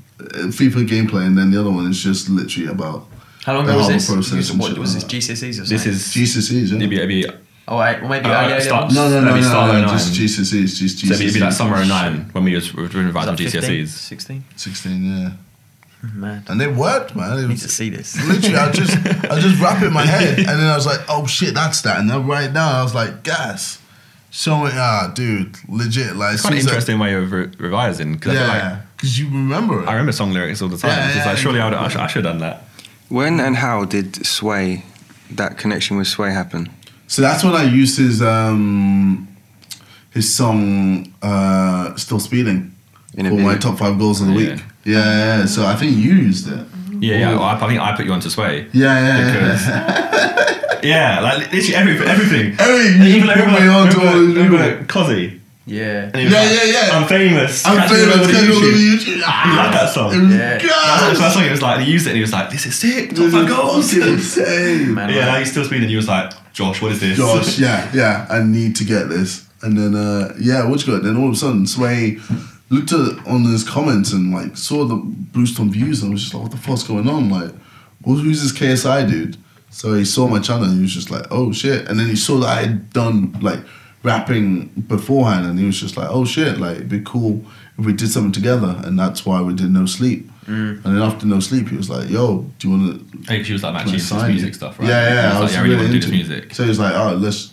gameplay, and then the other one is just literally about how long ago was this? What was this GCSEs or something? This is GCSEs, yeah. Maybe oh, right. Well, maybe start, no, just GCSEs, just GCSEs. So it'd be like summer 09 when we were doing on 15, GCSEs. 16, yeah. Man, And it worked, man. I need to see this. Literally, I just rap in my head, and then I was like, oh shit, that's that. And then right now, I was like, gas. So dude, legit. Like, it's quite an interesting way of revising. Yeah, because you remember it. I remember song lyrics all the time. Yeah, it's like, surely I should have done that. When and how did that connection with Sway happen? So that's when I used his song "Still Speeding" for my top 5 goals of the week. Yeah. So I think you used it. Yeah. Well, I think I put you onto Sway. Yeah. Yeah, like literally everything. You put me on to all remember Cozzy? Yeah. Yeah. I'm famous. I'm famous. You like that song? Yeah. That's the first song. It was like he used it and he was like, "This is sick. Top 5 goals." Insane. Man, yeah, like he's still speeding. And you was like, "Josh, what is this?" Josh, yeah. I need to get this. And then what you got? Then all of a sudden, Sway looked on his comments and like saw the boost on views and was just like, "What the fuck's going on? Like, who's this KSI dude?" So he saw my channel and he was just like, "Oh shit!" And then he saw that I had done like rapping beforehand, and he was just like, "Oh shit! Like, it'd be cool if we did something together." And that's why we did No Sleep. And then after No Sleep, he was like, "Yo, do you want to?" Hey, she was like actually into this music stuff, right? Yeah. I was like, "I really want to do this music." So he was like, "Oh, let's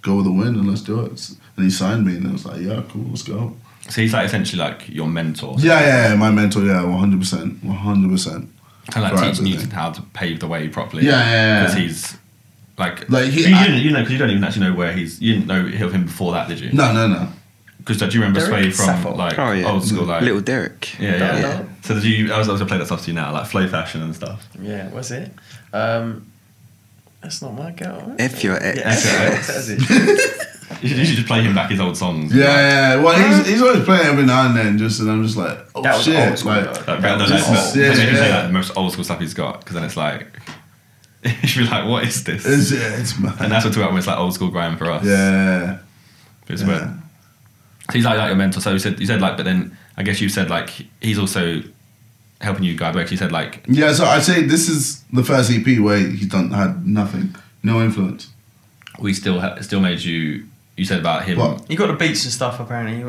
go with the win and let's do it." And he signed me, and I was like, "Yeah, cool, let's go." So he's like essentially like your mentor. Yeah, my mentor. Yeah, 100%. Kind of like teaching you how to pave the way properly. Yeah. Because he's like he, you know, because you don't even actually know where he's. You didn't know of him before that, did you? No. Because do you remember Sway from Sappho. like old school, like Little Derek? Yeah. So did you? I was play that stuff to you now, like flow fashion and stuff. Yeah, was it? That's not my girl. If you're That's it. You should just play him back his old songs. Yeah. Well, he's always playing every now and then, and I'm just like, oh That was shit, old school, like. though. That's the most old school stuff he's got, because then it's like you should be like, what is this? It's mad. And that's what we're talking about. It's like old school grime for us. Yeah. It's weird. So he's like your mentor. So you said like, but then I guess you said like he's also helping you guide the way. You said like So I'd say this is the first EP where he's had nothing, no influence. We still made you. You said about him. What? You got the beats and stuff apparently.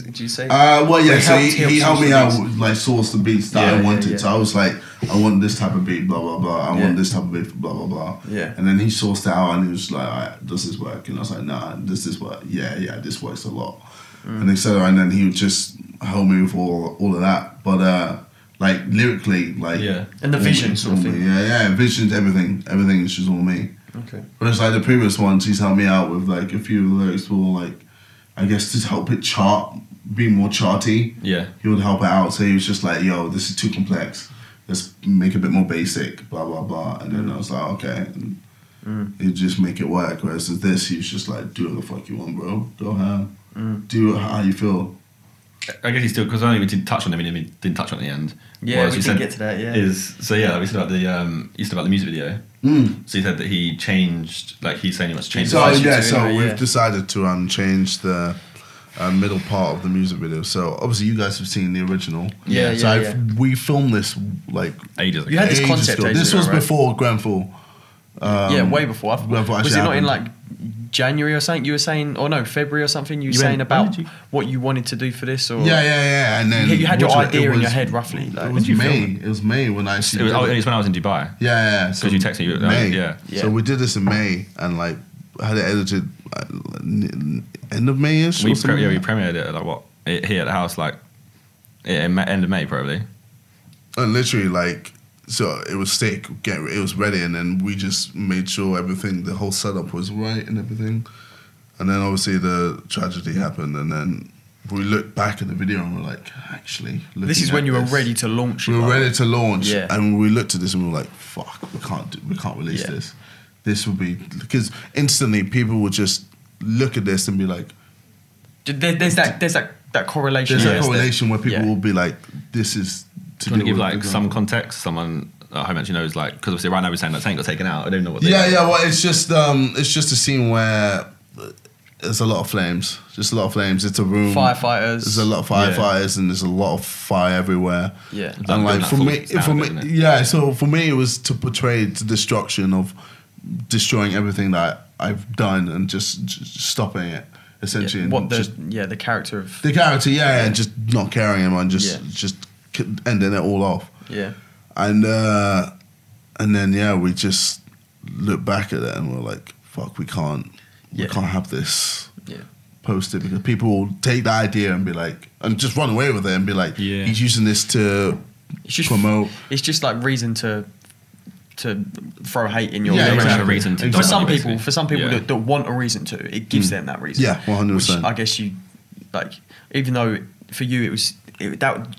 Did you say? Well, yeah. So he helped me out, beats. with, like source the beats that I wanted. So I was like, I want this type of beat, blah blah blah. I want this type of beat, blah blah blah. Yeah. And then he sourced it out, and he was like, all right, does this work? And I was like, nah, does this work? Yeah, this works a lot. And etc. And then he would just help me with all of that. But like lyrically, like and the vision sort of thing. Yeah, vision's everything. Everything is just all me. Okay. Whereas like the previous ones, he's helped me out with like a few lyrics for like, I guess to help it be more charty. Yeah. He would help it out. So he was just like, yo, this is too complex. Let's make it a bit more basic, blah, blah, blah. And then I was like, okay. And he'd just make it work. Whereas with this, he was just like, do what the fuck you want, bro. Go ham. Do it how you feel. I guess he still, because I only didn't touch on him, he didn't touch on it at the end. Yeah, we didn't get to that, yeah. We said about the music video. So he said that he changed, like he's saying he wants to change So we've decided to change the middle part of the music video. So obviously you guys have seen the original. We filmed this like ages ago. You had this concept ages This ago, was right? before Grenfell. Way before. Was it not in like January or something? You were saying, or no, February or something? You were saying about what you wanted to do for this, or yeah. And then you had your idea in your head roughly. Like, it was May. It was May when I. It was when I was in Dubai. Yeah. Because you texted me. May. So we did this in May, and like had it edited end of May-ish. We premiered it at like what here at the house like end of May probably. And literally like. So it was sick, it was ready, and then we just made sure everything, the whole setup was right and everything. And then obviously the tragedy happened, and then we looked back at the video and we're like, actually, this is when you were ready to launch. We were ready to launch, and we looked at this and we were like, fuck, we can't release this. This would be, because instantly people would just look at this and be like, There's that correlation. There's there, a correlation where people yeah. will be like, this is to Do you want to deal give with like the some gun. context? Someone at home actually knows, like, because obviously right now we're saying that Tank got taken out. I don't know what. Well, it's just a scene where there's a lot of flames. Just a lot of flames. It's a room. Firefighters. There's a lot of firefighters and there's a lot of fire everywhere. Yeah. And like for me, isn't it? yeah. So for me, it was to portray the destruction of destroying everything that I've done and just stopping it essentially. Yeah. And The character of the character, and just not carrying him and just ending it all off. Yeah. And then we just look back at it and we're like, fuck, we can't have this posted because people will take the idea and be like, and just run away with it and be like, he's using this to promote. It's just like reason to throw hate in your exactly. reason to for some basically. people that want a reason to, it gives them that reason. Yeah, 100%. Which I guess you like, even though for you it was.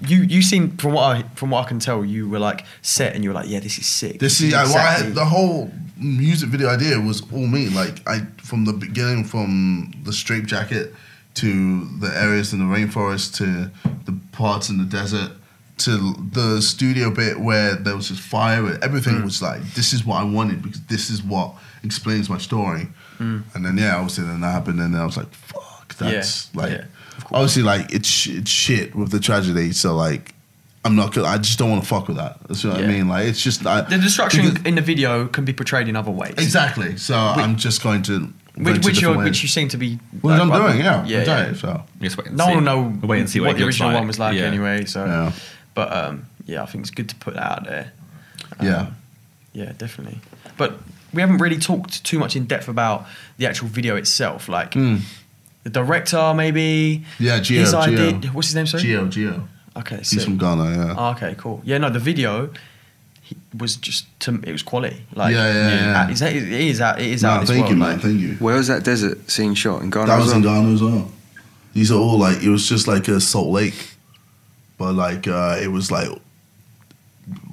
You seem from what I can tell, you were like set and you were like, this is sick. This is the whole music video idea was all me. Like from the beginning, from the straight jacket to the areas in the rainforest to the parts in the desert to the studio bit where there was just fire. Everything was like, this is what I wanted because this is what explains my story. And then obviously then that happened and then I was like, fuck, that's obviously like it's shit with the tragedy. So like I'm not gonna. I just don't want to fuck with that. That's what I mean. Like it's just the destruction in the video can be portrayed in other ways. Exactly. So I'm just going to which you seem to be. Well, I'm doing. I'm yeah. doing it, so No one will know wait and see what the it original looks like. one was like anyway. So, but I think it's good to put that out there. Yeah, definitely. But we haven't really talked too much in depth about the actual video itself, like the director, maybe. Yeah, Gio. His idea. What's his name? Sorry. Gio. Okay, he's from Ghana. Yeah. Oh, okay, cool. Yeah, no, the video was just it was quality. Like, yeah. It is out. It is out. Thank you, man. Like, thank you. Where was that desert scene shot in Ghana? That was in Ghana as well. These are all like, it was just like a Salt Lake, but like it was like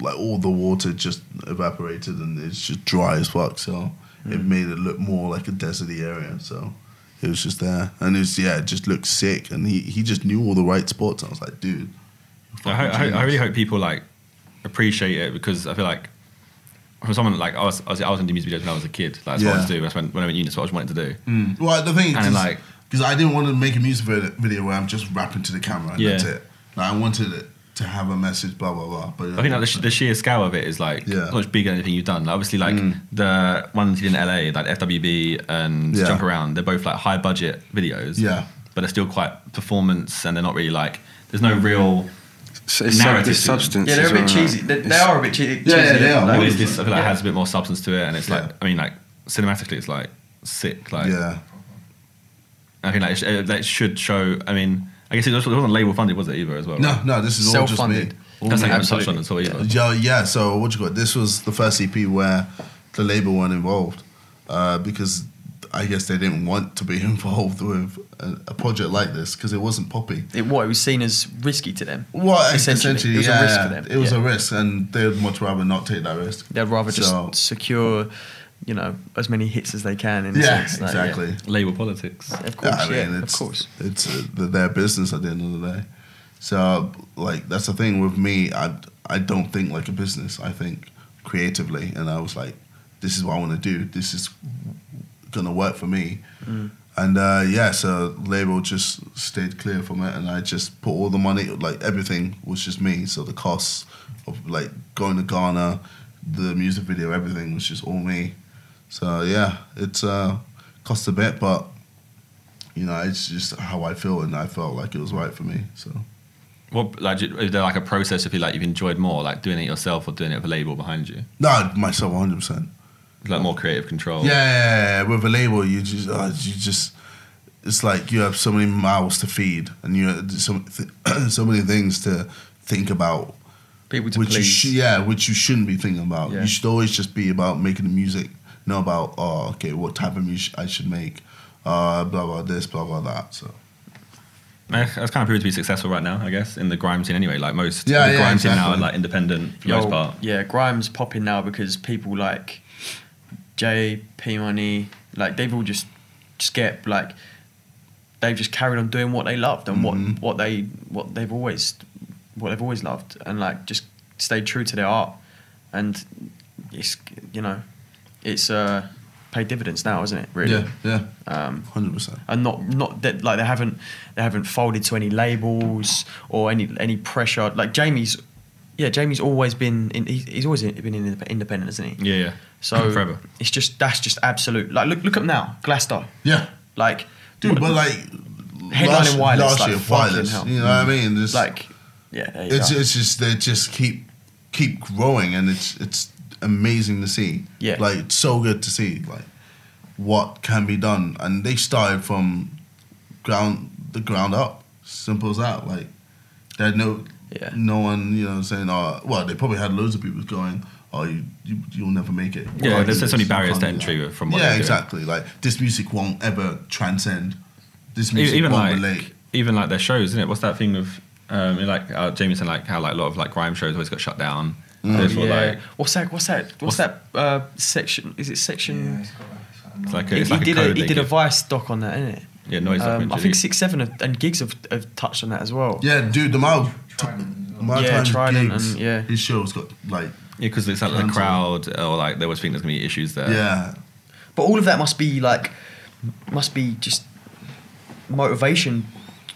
all the water just evaporated and it's just dry as fuck. So it made it look more like a deserty area. So it was just there, and it just looked sick. And he just knew all the right spots. I was like, dude. I really hope people like appreciate it because I feel like for someone like I was into music videos when I was a kid. Like that's what I wanted to do. That's when I went to uni. That's what I just wanted to do. Well, the thing is, and like. Because I didn't want to make a music video where I'm just rapping to the camera and that's it. Like, I wanted it to have a message, blah, blah, blah. But I think like the sheer scale of it is like not much bigger than anything you've done. Like, obviously, like the ones you did in LA, like FWB and Jump Around, they're both like high budget videos. Yeah. But they're still quite performance and they're not really like, there's no real narrative substance. Yeah, they're a bit cheesy. They are a bit cheesy. Yeah, they are. Like, this I feel like has a bit more substance to it and it's like, I mean, like cinematically it's like sick. Like, I think like it should show. I mean, I guess it wasn't label funded, was it either as well? No, no, this is all just me. That's like touched on it all either. Yeah. So what you got? This was the first EP where the label weren't involved because I guess they didn't want to be involved with a project like this because it wasn't poppy. It was seen as risky to them. Well, essentially, it was a risk for them. It was a risk, and they would much rather not take that risk. They'd rather just secure, as many hits as they can. In a sense. Like, exactly. Label politics. Of course, of course. It's their business at the end of the day. So, like, that's the thing with me. I don't think like a business. I think creatively, and I was like, this is what I want to do. This is gonna work for me. And so label just stayed clear from it, and I just put all the money, like everything was just me. So the costs of like going to Ghana, the music video, everything was just all me. So it's cost a bit, but it's just how I feel, and I felt like it was right for me. So. What, like, is there like a process if you've enjoyed more, like doing it yourself or doing it with a label behind you? No, myself 100%. Like more creative control. Yeah. With a label, you just it's like you have so many mouths to feed, and you have so many things to think about. People to which please. Which you shouldn't be thinking about. Yeah. You should always just be about making the music. Know about what type of music I should make. Blah blah this, blah blah that. So. That's kind of proven to be successful right now, I guess, in the grime scene anyway. Like most the grime scene now are like independent for the most part. Yeah, grime's popping now because people like J, P Money, like they've all just get like they've just carried on doing what they loved and what they've always loved, and like just stayed true to their art, and it's paid dividends now, isn't it? Really? Yeah. 100%. And not that like they haven't folded to any labels or any pressure. Like Jamie's always been he's always been independent, isn't he? Yeah. So forever. That's just absolute. Like look up now, Glasgow. Yeah. Like, dude, but like headlining Wireless, like, year, fucking Wireless, hell. you know what I mean? Just, like, yeah, there you it's go. just they just keep growing, and it's amazing to see. Yeah. Like, it's so good to see like what can be done, and they started from the ground up. Simple as that. Like, they had no one, you know, saying, oh, well, they probably had loads of people going, oh, you'll never make it. Yeah, Well, there's so many barriers to that. entry from what yeah, they're doing. exactly. Like, this music won't ever transcend. This music Even won't like relate. even like their shows, isn't it? What's that thing of Jamie said like how like a lot of like grime shows always got shut down. Therefore, like, What's that section? Is it section? Yeah, it's got that. it's like He a code did they a give. Vice doc on that, innit? Yeah, noise documentary. I think 6-7 and Gigs have touched on that as well. Yeah, dude, the amount of Trident gigs, and, yeah. his show's got like, Yeah, because it's like the crowd or like they always think there's gonna be issues there. yeah, But all of that must be just motivation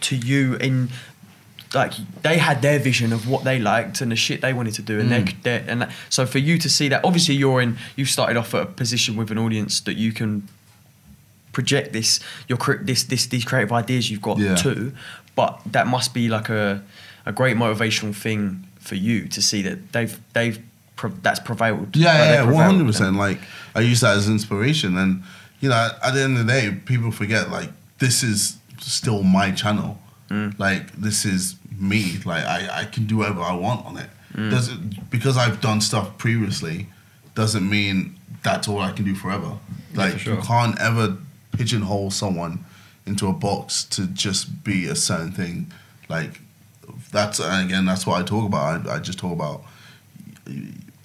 to you in, like, they had their vision of what they liked and the shit they wanted to do, and so for you to see that, obviously you've started off at a position with an audience that you can project these creative ideas you've got too, but that must be like a great motivational thing for you to see that that's prevailed. yeah, Like, 100%. Like, I use that as inspiration, and you know, at the end of the day, people forget like this is still my channel. Like, this is me. Like, I can do whatever I want on it. Because I've done stuff previously doesn't mean that's all I can do forever. Like, for sure. you can't ever pigeonhole someone into a box to just be a certain thing. Like, that's what I talk about. I just talk about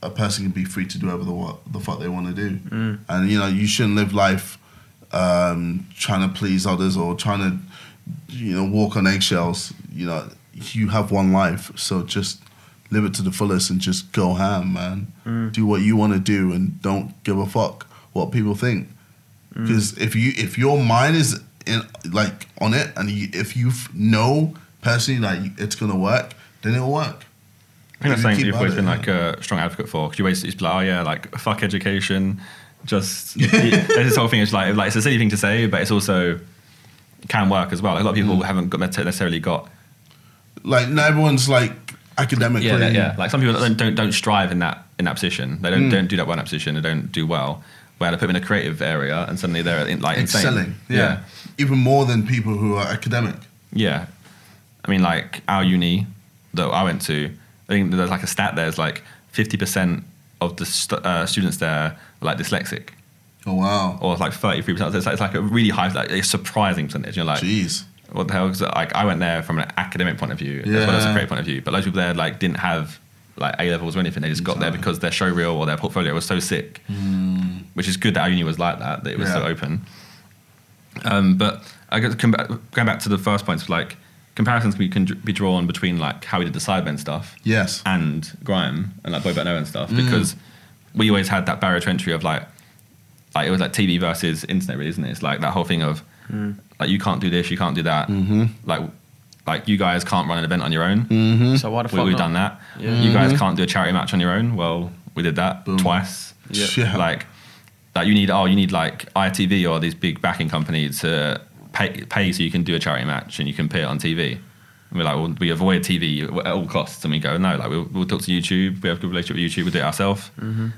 a person can be free to do whatever the fuck they want to do. And, you know, you shouldn't live life trying to please others or trying to, you know, walk on eggshells. You know, you have one life, so just live it to the fullest and just go ham, man. Do what you want to do and don't give a fuck what people think. Because if your mind is like on it, and if you know personally like it's gonna work, then it'll work. I think that's something you've always been yeah. like a strong advocate for. Because you always be like, oh yeah, like fuck education. Just there's this whole thing. It's like it's a silly thing to say, but it's also can work as well. Like, a lot of people haven't necessarily got. Like, not everyone's like academically. Yeah. Like, some people don't strive in that position. They don't do that well in that position. They don't do well. Where they put them in a creative area and suddenly they're like excelling. insane. Yeah, even more than people who are academic. Yeah, I mean, like our uni that I went to, I think there's like a stat. There's like 50% of the students there are like dyslexic. Oh wow! Or like 33%. It's like a really high, like a surprising percentage. You're like, jeez, what the hell? 'Cause, like, I went there from an academic point of view as well as a creative point of view. But loads of people there like didn't have like A levels or anything. They just got there because their show reel or their portfolio was so sick. Which is good that our uni was like that it was so open. But I guess going back to the first points, like comparisons can be drawn between like how we did the Sidebend stuff, yes, and grime and like Boy Better Know and stuff, because we always had that barrier to entry of like it was like TV versus internet, really, isn't it? It's like that whole thing of like you can't do this, you can't do that, like you guys can't run an event on your own. So why the fuck we've not? done that. Yeah. You guys can't do a charity match on your own. Well, we did that twice. Yeah. Like you need like ITV or these big backing companies to pay so you can do a charity match and you can put it on TV. And we're like, well, we avoid TV at all costs, and we go, no, like we'll talk to YouTube. We have a good relationship with YouTube. We'll do it ourselves.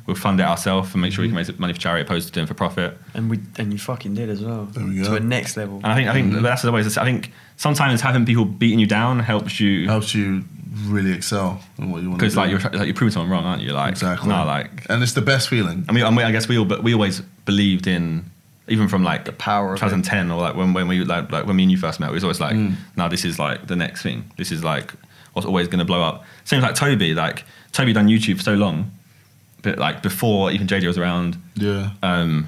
We'll fund it ourselves and make sure we can make money for charity opposed to doing for profit. And you fucking did as well. There we go. To a next level. And I think that's the way. I think sometimes having people beating you down helps you really excel in what you want to do. because like you're proving someone wrong, aren't you? Like Exactly. no, like and it's the best feeling. I mean, I guess we always believed in, even from like The power of 2010 or like when we like when me and you first met, we was always like, no, this is like the next thing. This is like what's always going to blow up. Same like Toby. Like Toby done YouTube for so long, but like before even JJ was around. Yeah.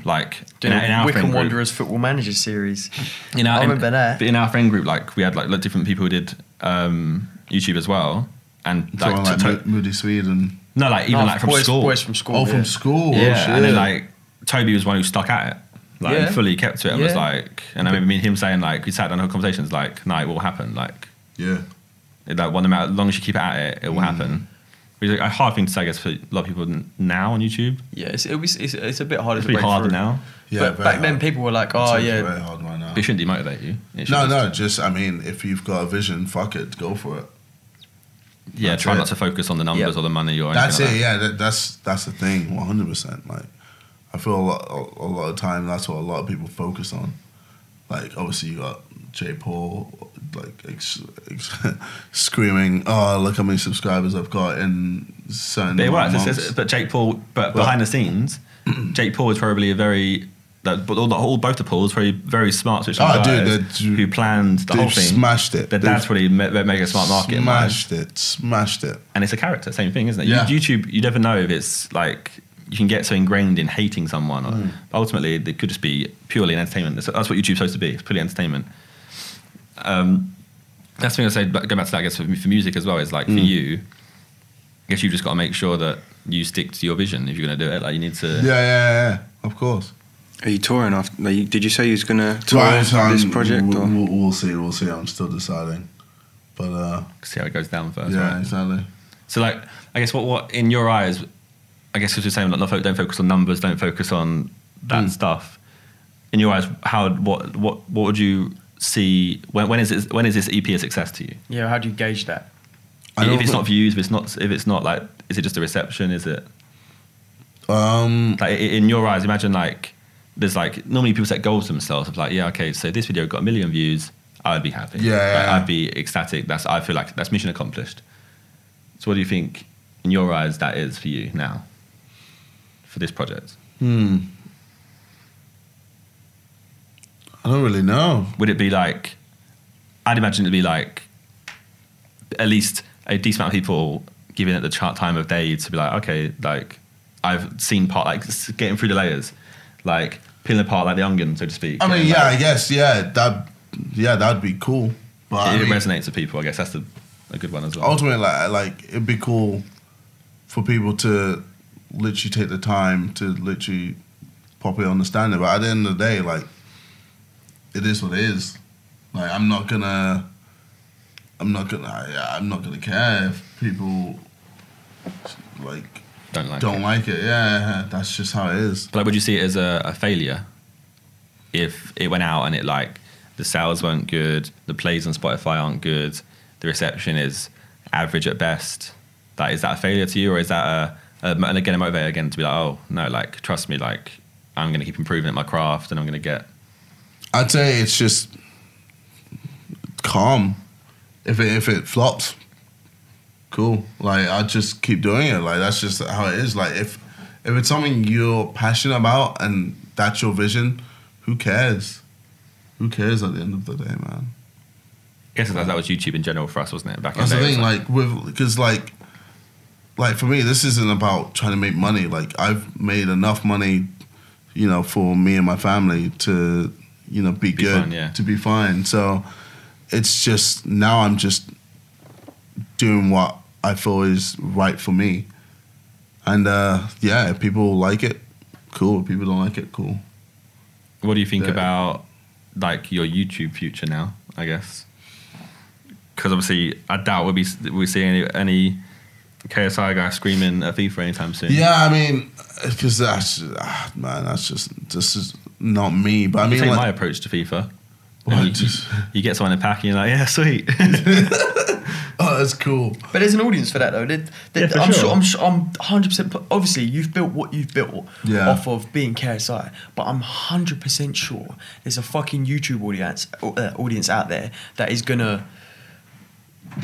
Like Doing in our Wickham friend group, Wanderers Football Manager series. I remember that. But in our friend group, like we had like different people who did YouTube as well, and like Moody Sweden. No, like even like from school. Boys from school. Oh, from school. Yeah, Oh, shit. and then like Toby was one who stuck at it, like Yeah. and fully kept to it, and was Yeah. like, and I remember me and him saying like we sat down and had conversations like, no, it will happen, like, Yeah. like one amount, as long as you keep it at it, it will happen. Which is like a hard thing to say, I guess, for a lot of people now on YouTube. Yeah, it's a bit harder It's to pretty break harder through. now. Yeah, but very back then hard. people were like, oh It's yeah, very hard right now. But it shouldn't demotivate you. It should No, just- I mean, if you've got a vision, fuck it, go for it. Yeah, That's try it. not to focus on the numbers Yeah. or the money or That's anything it. like that. Yeah, that's the thing. 100%. Like, I feel a lot of time that's what a lot of people focus on. Like, obviously you got J. Paul like screaming, "Oh, look how many subscribers I've got in certain." But it works. months." But Jake Paul, but behind the scenes, Jake Paul is probably a very. But both the Pauls very very smart switch Oh, dude, guys they've- who planned the whole they've thing. smashed it. That's really mega smart marketing. Smashed it. And it's a character, same thing, isn't it? Yeah. YouTube, you never know if it's like you can get so ingrained in hating someone. Or, but ultimately, it could just be purely an entertainment. That's what YouTube's supposed to be. It's purely entertainment. That's the thing I say. Go back to that. I guess for music as well is like for you. I guess you've just got to make sure that you stick to your vision if you're going to do it. Like you need to. Yeah. Of course. Are you touring after? Like, did you say you was gonna tour Right, so this project? Or? We'll see. I'm still deciding, but See how it goes down first. yeah, Right? exactly. So like, I guess what in your eyes, I guess because you're saying like, don't focus on numbers, don't focus on that stuff. In your eyes, what would you see when is this EP a success to you? yeah. How do you gauge that? If it's not views, if it's not like, is it just a reception? Is it like in your eyes? Imagine like there's like normally people set goals to themselves of like, yeah, okay, so this video got 1 million views, I would be happy. Yeah. I'd be ecstatic. I feel like that's mission accomplished. So what do you think in your eyes that is for you now for this project? I don't really know. Would it be like, I'd imagine it'd be like at least a decent amount of people giving it the time of day to be like, okay, like I've seen like getting through the layers, like peeling apart like the onion, so to speak. I mean, And, yeah, like, I guess, that'd be cool. But it I mean, resonates with people. I guess that's a good one as well. ultimately, like it'd be cool for people to literally take the time to literally properly understand it. But at the end of the day, like it is what it is. Like I'm not gonna care if people like don't like it. Yeah, that's just how it is. But like, would you see it as a failure if it went out and it like the sales weren't good, the plays on Spotify aren't good, the reception is average at best? Like, is that a failure to you, or is that and again a motivator again to be like, oh no, like trust me, like I'm going to keep improving at my craft and I'm going to get. I'd say it's just calm. If it flops, cool. Like I just keep doing it. Like that's just how it is. Like if it's something you're passionate about and that's your vision, who cares? Who cares at the end of the day, man? I guess that was YouTube in general for us, wasn't it? Back in That's the the day. thing. Because for me, this isn't about trying to make money. Like I've made enough money, for me and my family to, be good, fine, yeah. to be fine. So it's just now I'm just doing what I feel is right for me. And if people like it, cool. If people don't like it, cool. What do you think Yeah. about like your YouTube future now? I guess because obviously I doubt we'll see any KSI guy screaming at FIFA anytime soon. Yeah, I mean, because this is not me. But I I mean, take like, my approach to FIFA. What, And just- you get someone in a pack and you're like, yeah, sweet. oh, that's cool. But there's an audience for that though. Yeah, for I'm sure. sure. I'm 100%. Obviously, you've built what you've built Yeah. off of being KSI. But I'm 100% sure there's a fucking YouTube audience out there that is gonna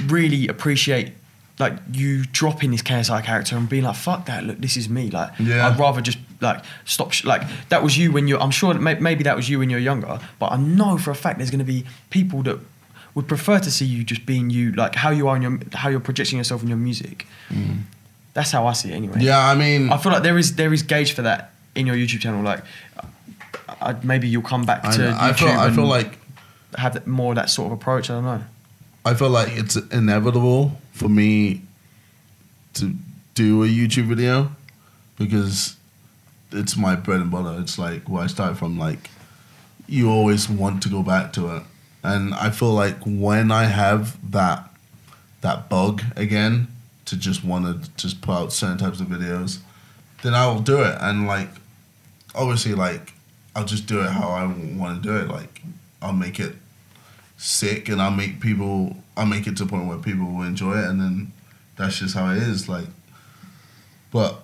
really appreciate like you dropping this KSI character and being like, fuck that. Look, this is me. Like, Yeah. I'd rather just like stop. Like that was you when you're. I'm sure maybe that was you when you're younger. But I know for a fact there's gonna be people that would prefer to see you just being you, like how you are in how you're projecting yourself in your music. That's how I see it anyway. Yeah, I mean, I feel like there is gauge for that in your YouTube channel. Like, maybe you'll come back to YouTube. I feel like have more of that sort of approach. I don't know. I feel like it's inevitable for me to do a YouTube video because it's my bread and butter. It's like where I started from. Like, you always want to go back to it, and I feel like when I have that bug again to just want to just put out certain types of videos, then I will do it. And like, obviously, like, I'll just do it how I want to do it. Like, I'll make it sick, and I'll make it to the point where people will enjoy it, and then that's just how it is. Like, but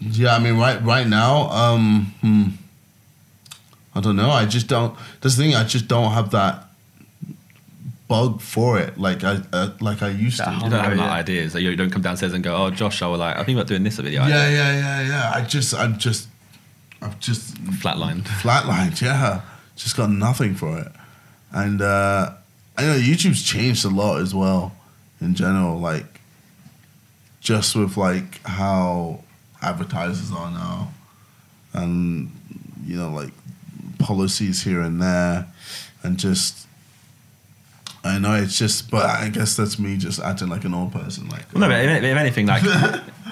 yeah, I mean, right now, I don't know. I just don't. That's the thing. I just don't have that bug for it like I used to. You don't have like ideas. Like, you don't come downstairs and go, "Oh, Josh, I think about doing this video." Yeah. I've just flatlined. Yeah, just got nothing for it. And I know YouTube's changed a lot as well in general. Like, just with like how advertisers are now, and you know, like policies here and there, and just. I know it's just, but I guess that's me just acting like an old person. Like, well, no, but if anything, like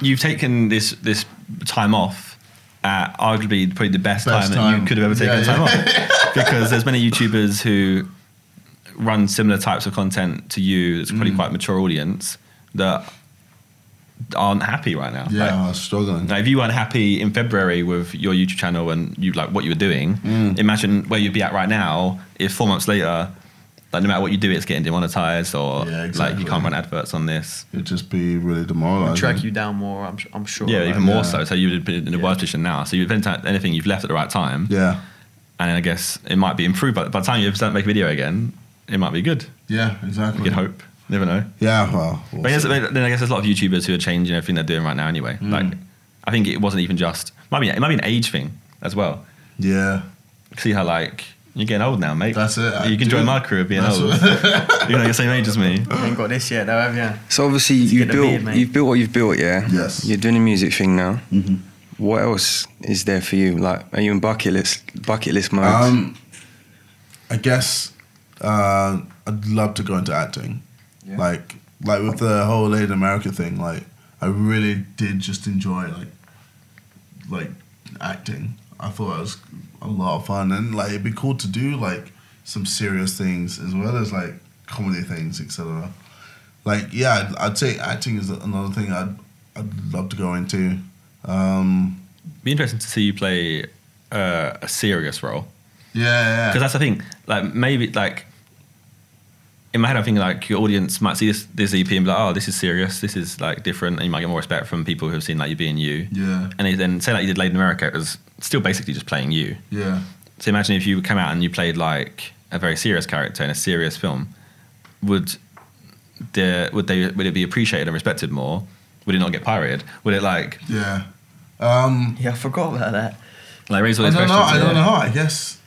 you've taken this time off at arguably probably the best time that you could have ever taken time off, because there's many YouTubers who run similar types of content to you. It's probably quite a mature audience that aren't happy right now. Yeah, like, I was struggling. Like, if you weren't happy in February with your YouTube channel and you like what you were doing, imagine where you'd be at right now if 4 months later. Like, no matter what you do, it's getting demonetized, or like you can't run adverts on this. It'd just be really demoralizing. It'd track you down more, I'm sure. Yeah, even more so. So you'd be in a worse position now. So anything you've left at the right time. Yeah. And I guess it might be improved. But by the time you start to make a video again, it might be good. Yeah, exactly. You can hope. Never know. Yeah, well. But then I guess there's a lot of YouTubers who are changing everything they're doing right now anyway. Like, I think it wasn't even just... It might be an age thing as well. Yeah. See how, like... You're getting old now, mate. That's it. You can join my crew of being old. You're the same age as me. You ain't got this yet, though, have you? So obviously you've built what you've built, yeah? Yes. You're doing a music thing now. Mm-hmm. What else is there for you? Like, are you in bucket list mode? I guess I'd love to go into acting. Yeah. Like with the whole Latin America thing, like, I really did just enjoy like acting. I thought it was a lot of fun, and like it'd be cool to do like some serious things as well as like comedy things, etc. Like, yeah, I'd say acting is another thing I'd love to go into. Be interesting to see you play a serious role. Yeah. Because that's the thing. Like, maybe like in my head, I'm thinking like your audience might see this EP and be like, oh, this is serious, this is like different, and you might get more respect from people who have seen like you being you. Yeah. And then say like you did Latin America, it was still basically just playing you. Yeah. So imagine if you came out and you played like a very serious character in a serious film, would it be appreciated and respected more? Would it not get pirated? Would it like? Yeah. Yeah, I forgot about that. Like, raise all these questions. I don't know. I guess.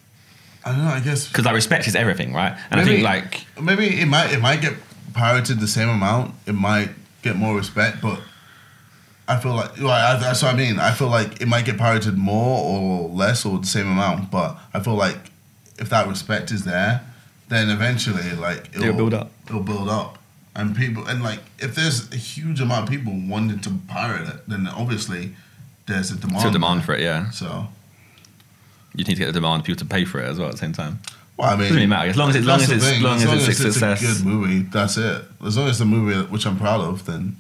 Because like respect is everything, right? And maybe, I think like maybe it might get pirated the same amount. It might get more respect, but I feel like that's what I mean. I feel like it might get pirated more or less or the same amount, but I feel like if that respect is there, then eventually like it'll build up. It'll build up, and people, and like if there's a huge amount of people wanting to pirate it, then obviously there's a demand. There's a demand for it, yeah. So you need to get the demand of people to pay for it as well at the same time. Well, I mean, it doesn't really matter. As long as it's a success. It's a good movie, that's it. As long as it's a movie which I'm proud of, then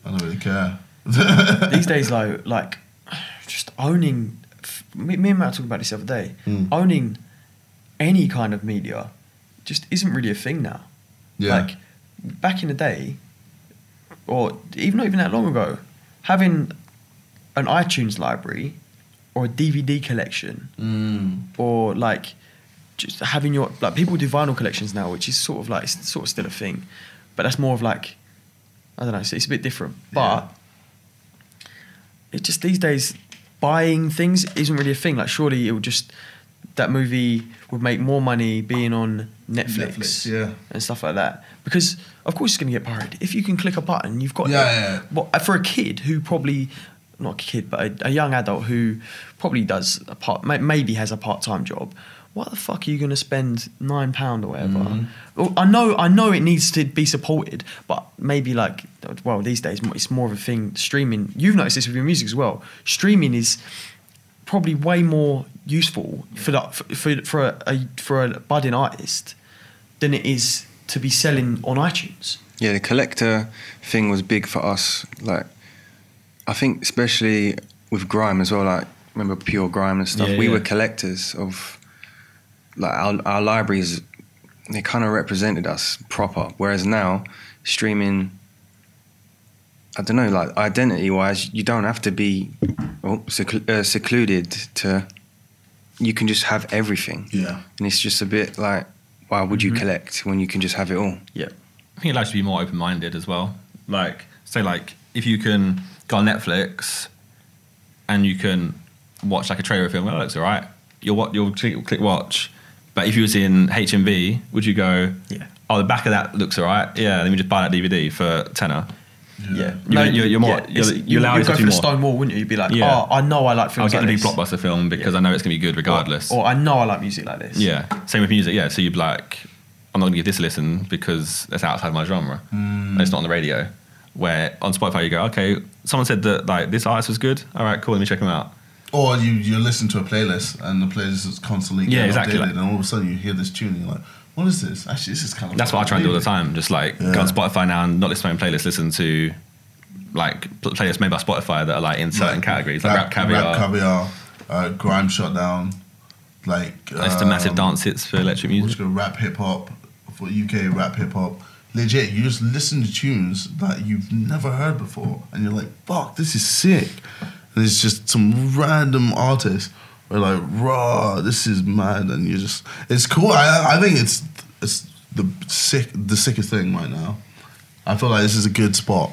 I don't really care. These days, like just owning. Me and Matt talked about this the other day. Owning any kind of media just isn't really a thing now. Yeah. Like back in the day, or even not even that long ago, having an iTunes library or a DVD collection, or like just having your, like, people do vinyl collections now, which is sort of still a thing, but that's more of like, I don't know, it's a bit different. But it just, these days, buying things isn't really a thing. Like, surely it would just, that movie would make more money being on Netflix yeah. and stuff like that. Because of course it's going to get pirated. If you can click a button, you've got Well, for a kid who probably, not a kid, but a young adult who probably does maybe has a part-time job. What the fuck are you going to spend £9 or whatever? Well, I know it needs to be supported, but maybe like, well, these days it's more of a thing. Streaming, you've noticed this with your music as well. Streaming is probably way more useful for a budding artist than it is to be selling on iTunes. Yeah, the collector thing was big for us. Like, I think especially with grime as well. Like, remember Pure Grime and stuff. We were collectors of. Like our libraries, they kind of represented us proper. Whereas now, streaming, I don't know, like identity-wise, you don't have to be secluded to. You can just have everything. Yeah. And it's just a bit like, why would you collect when you can just have it all? Yeah. I think it allows you to be more open-minded as well. Like, say, like if you can go on Netflix and you can watch like a trailer film, well, that's all right. You'll click watch. But if you was in HMV, would you go, oh, the back of that looks all right. Yeah, let me just buy that DVD for £10. Yeah. You're more, you allow yourself to go for be the more. stone wall, wouldn't you? You'd be like, oh, I know I like films I'll like get this. a big blockbuster film because I know it's going to be good regardless. Or I know I like music like this. Yeah, same with music, yeah. So you'd be like, I'm not going to give this a listen because that's outside my genre. And it's not on the radio. Where on Spotify you go, okay, someone said that like this artist was good. All right, cool, let me check them out. Or you listen to a playlist and the playlist is constantly getting updated, and all of a sudden you hear this tune and you're like, what is this? Actually, this is kind of. That's what I try and do all the time. Just like go on Spotify now and not listen to my own playlist. Listen to like playlists made by Spotify that are like in certain categories, like Rap Caviar, Grime Shutdown, like. It's the massive dance hits for electric music. Rap hip hop for UK rap hip hop. Legit, you just listen to tunes that you've never heard before, and you're like, "Fuck, this is sick." And it's just some random artist. We're like, raw, this is mad, and you just, it's cool. I think it's the sickest thing right now. I feel like this is a good spot.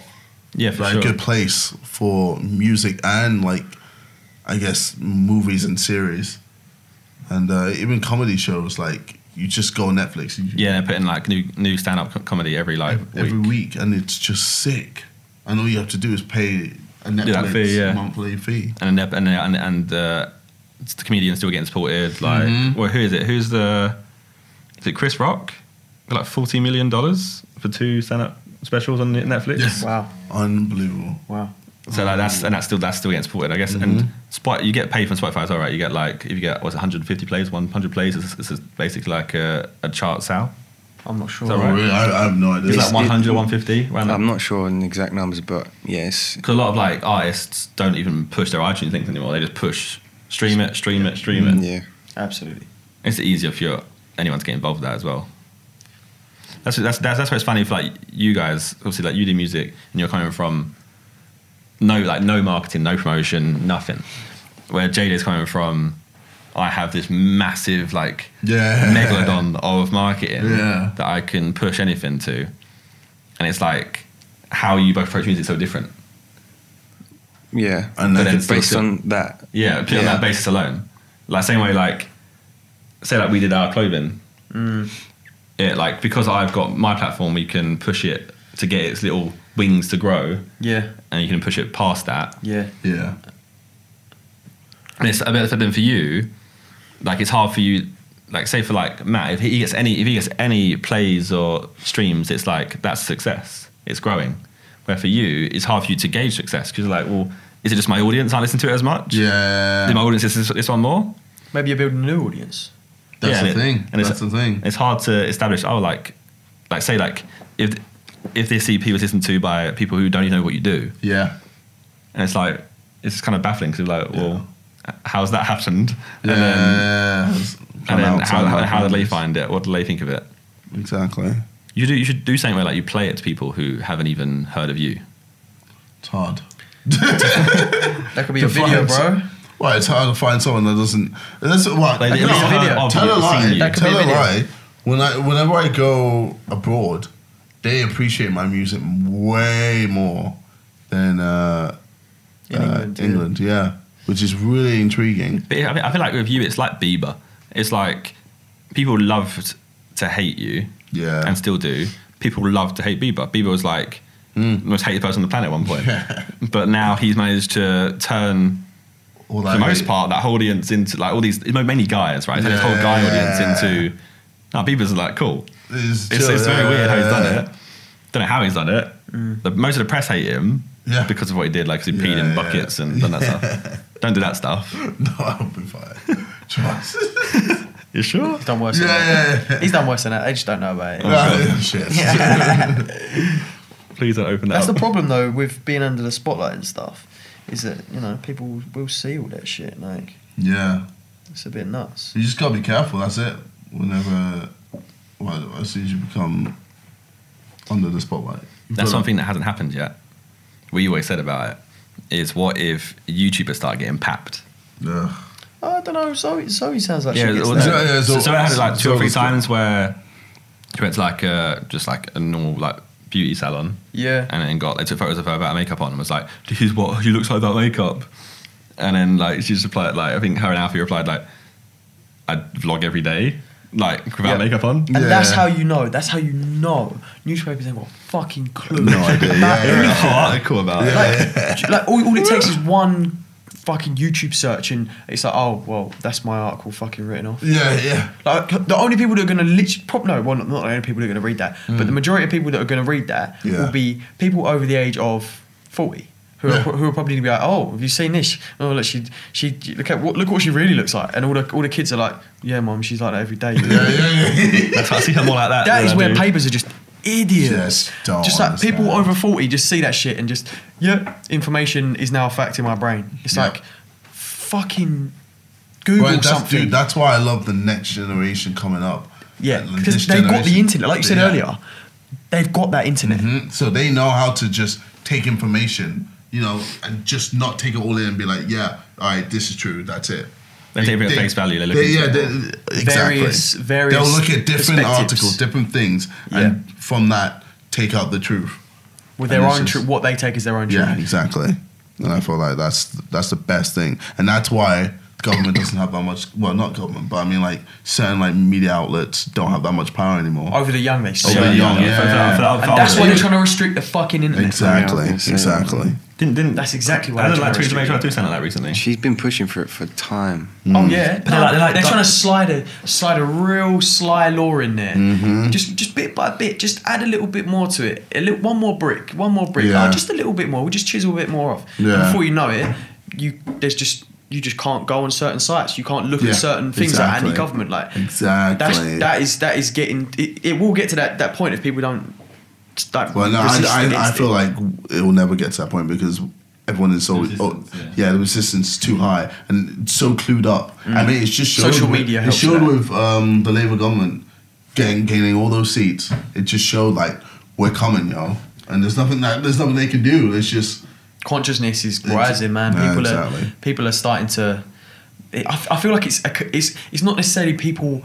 Yeah, for like sure. a good place for music and like, I guess, movies and series, and even comedy shows. Like you just go on Netflix. They're putting like new stand-up comedy every week, and it's just sick. And all you have to do is pay a Netflix monthly fee, and the comedians still getting supported. Like, well, who is it? Is it Chris Rock? Like $40 million for 2 stand-up specials on Netflix. Yes. Wow, unbelievable. Wow. So like that's still getting supported, I guess. And you get paid from Spotify as well, right? You get like if you get 150 plays, 100 plays. This is basically like a chart sale. I'm not sure. Is that right? Really? I have no idea. It's like 100, 150. I'm not sure on the exact numbers, but yes. Because a lot of like artists don't even push their iTunes links anymore. They just push stream it. Yeah, absolutely. It's easier for anyone to get involved with that as well. That's why it's funny for like you guys. Obviously, like you do music and you're coming from no marketing, no promotion, nothing. Where JD's coming from, I have this massive like megalodon of marketing that I can push anything to, and it's like how you both approach music is so different. Yeah, and but then based on that. Yeah, purely on that basis alone. Like same way, like say like we did our clothing. It like because I've got my platform, we can push it to get its little wings to grow. Yeah, and you can push it past that. Yeah. And it's a bit then for you. Like it's hard for you, like say for like Matt, if he gets any plays or streams, it's like that's success. It's growing. Where for you, it's hard for you to gauge success because you're like, well, is it just my audience I listen to it as much? Yeah. Did my audience listen to this one more? Maybe you're building a new audience. That's the thing. That's the thing. It's hard to establish. Oh, like say like if this EP was listened to by people who don't even know what you do. Yeah. And it's like it's kind of baffling because you're like, well. How's that happened? And then how do they find it? What do they think of it? Exactly. You should do something where like you play it to people who haven't even heard of you. It's hard. That could be a video, bro. Well, it's hard to find someone that doesn't. That's what. Like, tell a lie. Tell a lie. Whenever I go abroad, they appreciate my music way more than England. Yeah. Which is really intriguing. But I feel like with you, it's like Bieber. It's like people love to hate you, Yeah. and still do. People love to hate Bieber. Bieber was like the most hated person on the planet at one point. But now he's managed to turn, for the most part, that whole audience into like all these, mainly guys, right? His whole guy audience into, no, Bieber's like, cool. It's very weird how he's done it. Don't know how he's done it. But most of the press hate him because of what he did, like 'cause he peed in buckets and done that stuff. Don't do that stuff. No, I'll be fine. Trust. You sure? He's done worse than that. He's done worse than that. They just don't know about it. Shit. Please don't open that That's up. the problem, though, with being under the spotlight and stuff, is that, you know, people will see all that shit. Like, Yeah. it's a bit nuts. You just gotta be careful. That's it. Whenever, as soon as you become under the spotlight. That's something that hasn't happened yet. We always said about it is, what if YouTubers start getting papped? Yeah. I don't know. Zoe sounds like Yeah, she gets well, that. so I had it like 2 or 3 so- times where she went to like just like a normal like beauty salon. Yeah. And then they took photos of her without makeup on and was like, here's what she looks like without makeup. And then like she just replied, like, I think her and Alfie replied like, I vlog every day, like without makeup on. And that's how you know. That's how you know. Newspapers ain't got a fucking clue. No idea. They're cool about it. Like all it takes is one fucking YouTube search and it's like, oh well, that's my article fucking written off. Yeah. Like the only people that are going to literally not the only people that are going to read that, but the majority of people that are going to read that will be people over the age of 40 who are probably going to be like, oh, have you seen this? Oh, look, she look what she really looks like, and all the kids are like, yeah, mum, she's like that every day. That's why I see her more like that. That than is I where do. papers are just idiots. Just like people understand. over 40 just see that shit and just information is now a fact in my brain. It's like fucking Google something. Dude, that's why I love the next generation coming up. Yeah, Like, because this they've got the generation. internet, like you said earlier. They've got that internet. Mhm. So they know how to just take information, you know, and just not take it all in and be like, yeah, all right, this is true, that's it. They take it at face value. They look into it. Exactly. Various They'll look at different perspectives. articles, different things, and from that take out the truth. with And their it's own just- truth. What they take as their own truth. Yeah, exactly. And I feel like that's the best thing, and that's why government doesn't have that much. Well, not government, but I mean like certain like media outlets don't have that much power anymore. Over the young, they Over certainly the young, don't. yeah. And that's why they're trying to restrict the fucking internet. Exactly, Yeah. exactly. Didn't That's exactly why I they're don't like trying to Theresa May restrict trying to do something like that recently. She's been pushing for it for time. Oh yeah, They're they're trying to slide a real sly law in there. Mm-hmm. Just bit by bit, just add a little bit more to it. One more brick. Yeah. Oh, just a little bit more. We'll just chisel a bit more off. Yeah. And before you know it, you just can't go on certain sites. You can't look at certain things that are exactly. anti-government. Like Exactly. that is getting. It will get to that point if people don't. Well, no, resist I against feel it. like it will never get to that point because everyone is so the resistance is too high and so clued up. I mean, it's just showed Social with, media It helps showed that. with the Labour government gaining all those seats. It just showed like we're coming, yo, and there's nothing they can do. It's just Consciousness is rising, man. Yeah, People exactly. people are starting to. I feel like it's not necessarily people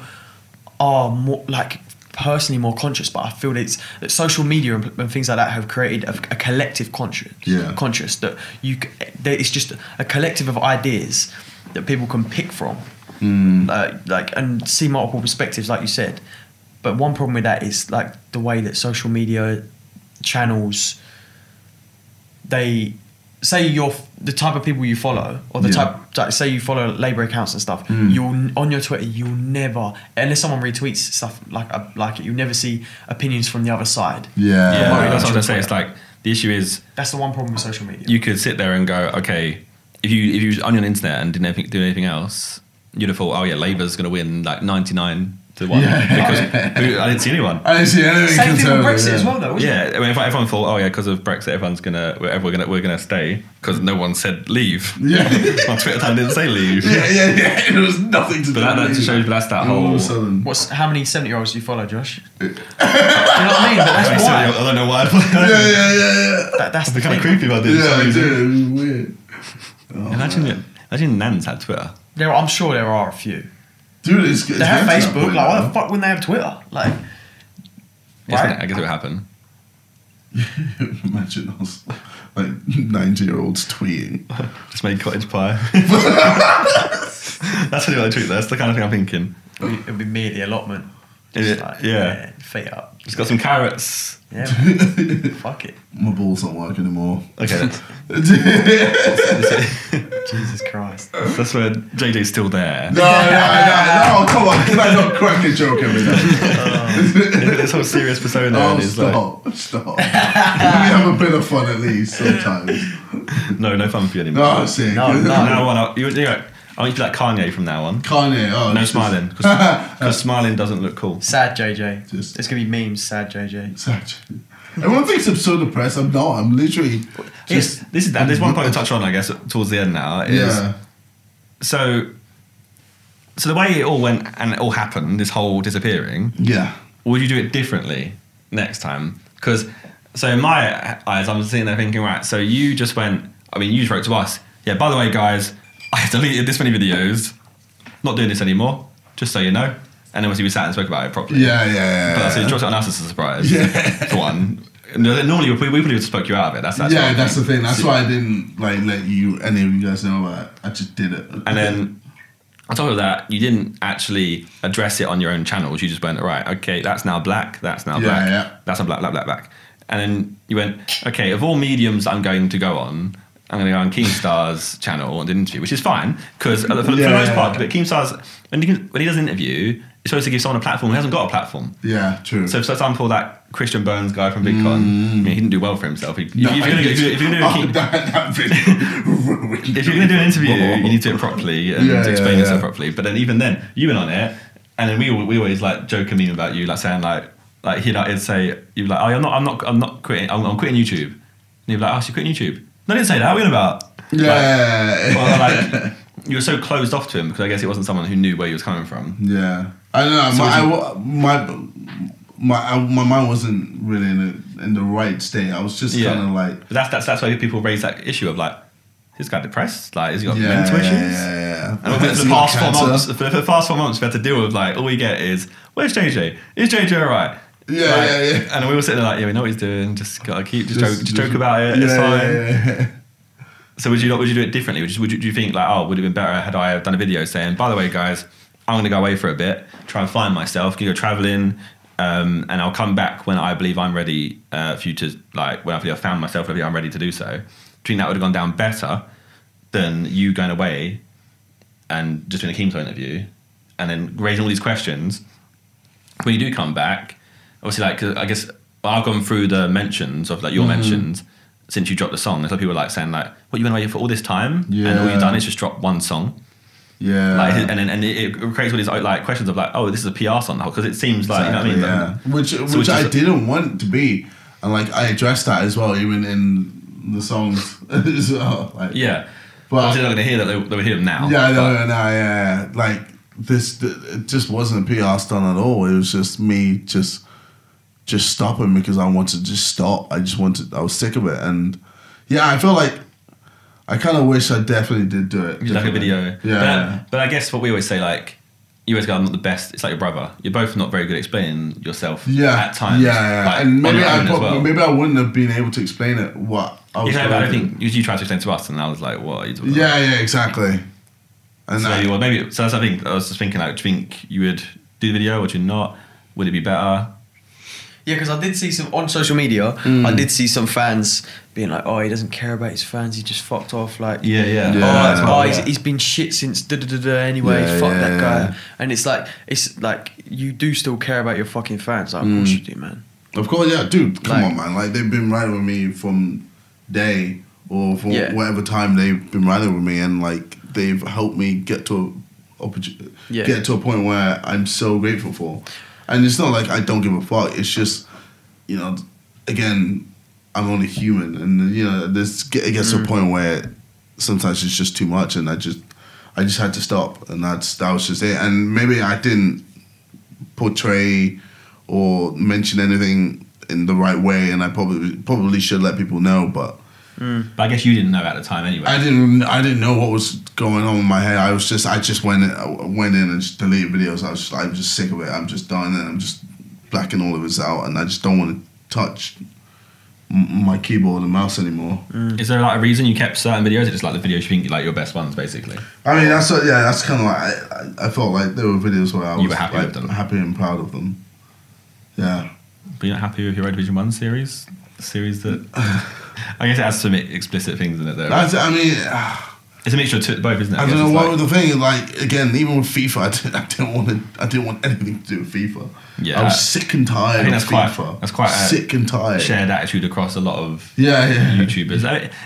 are more like personally more conscious, but I feel that social media and things like that have created a collective conscious. Yeah. Conscious that that it's just a collective of ideas that people can pick from, like and see multiple perspectives, like you said. But one problem with that is like the way that social media channels. They say you're the type of people you follow, or the type. Say you follow Labour accounts and stuff. You'll on your Twitter, you'll never, unless someone retweets stuff like it, you'll never see opinions from the other side. yeah. Yeah, Well, that's what I'm that's saying. It's like the issue is That's the one problem with social media. you could sit there and go, okay, if you was on your internet and didn't do anything else, you'd have thought, oh yeah, Labour's going to win like 99-1 because I didn't see anyone. I didn't see anything. Same thing with concerning, Brexit yeah. as well, though. Wasn't Yeah, it? I mean, if everyone thought, oh yeah, because of Brexit, we're gonna stay because no one said leave. Yeah. My Twitter time didn't say leave. Yeah. It was nothing to do. But that just shows. But that's that all of whole. a sudden. How many 70-year-olds do you follow, Josh? Do you know what I mean? But that's why. I don't know why. Yeah. That's It'd the be kind of thing. creepy if I did. Yeah, for it some did. reason. It was weird. Oh, Imagine Nans had Twitter. I'm sure there are a few. dude, it's They have getting to that Facebook. point Like, why now. the fuck wouldn't they have Twitter? Like, Right. I guess it would happen. Imagine us, like 90-year-olds tweeting. Just make cottage pie. That's really what I tweet. That's the kind of thing I'm thinking. it'd be me at the allotment. Just like, Yeah. feet up. It's got some carrots. Yeah, man. Fuck it. My balls don't work anymore. Okay. Jesus Christ. That's where JJ's still there. No, come on. Can I not crack a joke every day? This whole serious persona. Oh, is stop. Let me have a bit of fun at least sometimes. No fun for you anymore. No, sick. No. From now on, I want you to be like Kanye from now on. Kanye, No smiling. Because smiling doesn't look cool. Sad JJ. Just- It's going to be memes, sad JJ. Everyone thinks I'm so depressed. I'm not. I'm literally just... There's one point to touch on, I guess, towards the end now. So the way it all went and it all happened, this whole disappearing, Yeah. would you do it differently next time? Because, so in my eyes, I'm sitting there thinking, right, so you just went, I mean, you just wrote to us, yeah, by the way, guys, I deleted this many videos, not doing this anymore, just so you know. And obviously we sat and spoke about it properly. Yeah. But so you dropped it on us as a surprise, Yeah. for one. Normally we probably would have spoke you out of it. That's That's the thing. That's why I didn't like let any of you guys know about it. I just did it. And then on top of that, you didn't actually address it on your own channels. You just went, right, okay, that's now black, that's now black, that's now black. And then you went, okay, of all mediums I'm going to go on, I'm going to go on Keemstar's channel and do an interview, which is fine, because for the most part, but Keemstar's, when he does an interview, he's supposed to give someone a platform who hasn't got a platform. Yeah, true. So for example, that Christian Burns guy from VidCon, I mean, he didn't do well for himself. If you're going to do an interview, you need to do it properly and to explain yourself properly. But then even then, you went on it, and then we always like joke and meme about you, like saying like he'd say, you'd be like, oh, I'm not quitting, I'm quitting YouTube. And you'd be like, oh, so you're quitting YouTube? No, I didn't say that. What are you on about? Like, you were so closed off to him because I guess it wasn't someone who knew where he was coming from. Yeah, I don't know. So my mind wasn't really in the right state. I was just kind of like. But that's why people raise that issue of like, is this guy depressed? Like, has he got mental issues? Yeah. And for the past 4 months, we had to deal with like all we get is, where's JJ? Is JJ alright? Yeah. And we were sitting there like, yeah, we know what he's doing. Just gotta joke about it. It's fine. Yeah. So would you do it differently? Do you think like, oh, would it have been better had I done a video saying, by the way, guys, I'm going to go away for a bit, try and find myself, go traveling, and I'll come back when I believe I'm ready for you to, like, when I believe I found myself, maybe I'm ready to do so. Do you think that would have gone down better than you going away and just doing a Keemstar interview and then raising all these questions? When you do come back, obviously, like, 'cause I guess I've gone through the mentions of like your mentions since you dropped the song. There's a lot of people like saying like, what, you went away for all this time and all you've done is just drop one song. Yeah. Like, and it creates all these like questions of like, oh, this is a PR song now, because it seems like, exactly, you know what I mean? Yeah. Which I didn't want to be, and like I addressed that as well, even in the songs as well. Like, yeah. But obviously they're not going to hear that. They would hear them now. Yeah, no. Like it just wasn't a PR stunt at all. It was just me just stopping because I wanted to just stop. I was sick of it, and yeah, I feel like I kind of wish I definitely did do it. Like a video. Yeah. But I guess what we always say, like, you always go, I'm not the best. It's like your brother. You're both not very good at explaining yourself at times. Yeah. Like, and maybe maybe I wouldn't have been able to explain it what I was doing. I think you tried to explain to us, and I was like, what are you talking about? Yeah, exactly. And so that's I think I was just thinking, like, do you think you would do the video or do you not? Would it be better? Yeah, because I did see some on social media. I did see some fans being like, "Oh, he doesn't care about his fans. He just fucked off." Like, he's been shit since anyway. Fuck that guy. And it's like you do still care about your fucking fans. Like, of course you do, man. Of course, yeah, dude. Come on, man. Like, they've been riding with me from day or from whatever time they've been riding with me, and like they've helped me get to a point where I'm so grateful for. And it's not like I don't give a fuck. It's just, you know, again, I'm only human, and you know, it gets to a point where sometimes it's just too much, and I just had to stop, and that was just it. And maybe I didn't portray or mention anything in the right way, and I probably should let people know, but. But I guess you didn't know at the time anyway. I didn't know what was going on in my head. I just went in and just deleted videos. I'm just sick of it. I'm just done, and I'm just blacking all of this out, and I just don't want to touch my keyboard and mouse anymore. Is there like a reason you kept certain videos? Is it just like the videos you think like your best ones, basically? I mean, that's kind of like I felt like there were videos where I was happy like, with them, happy and proud of them. Yeah. But you're not happy with your Road Division 1 series? The series that I guess it has some explicit things in it though. Right? I mean, it's a mixture of both, isn't it? I don't know what was the thing. Like again, even with FIFA, I didn't want anything to do with FIFA. Yeah, I was sick and tired of FIFA. That's quite sick and tired. Shared attitude across a lot of YouTubers.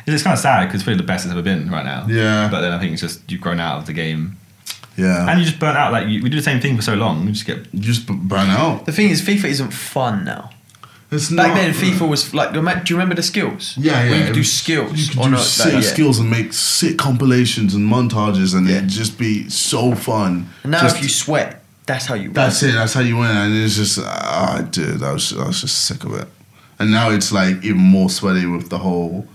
It's kind of sad because it's probably the best it's ever been right now. Yeah, but then I think it's just you've grown out of the game. Yeah, and you just burn out. Like we do the same thing for so long, you just burn out. The thing is, FIFA isn't fun now. It's Back then, FIFA was like. Do you remember the skills? Yeah, yeah. Where you could do skills. You could do sick skills and make sick compilations and montages, and it'd just be so fun. And now, if you sweat, that's how you win. That's it. That's how you win. And it's just, dude, I was just sick of it. And now it's like even more sweaty with the whole,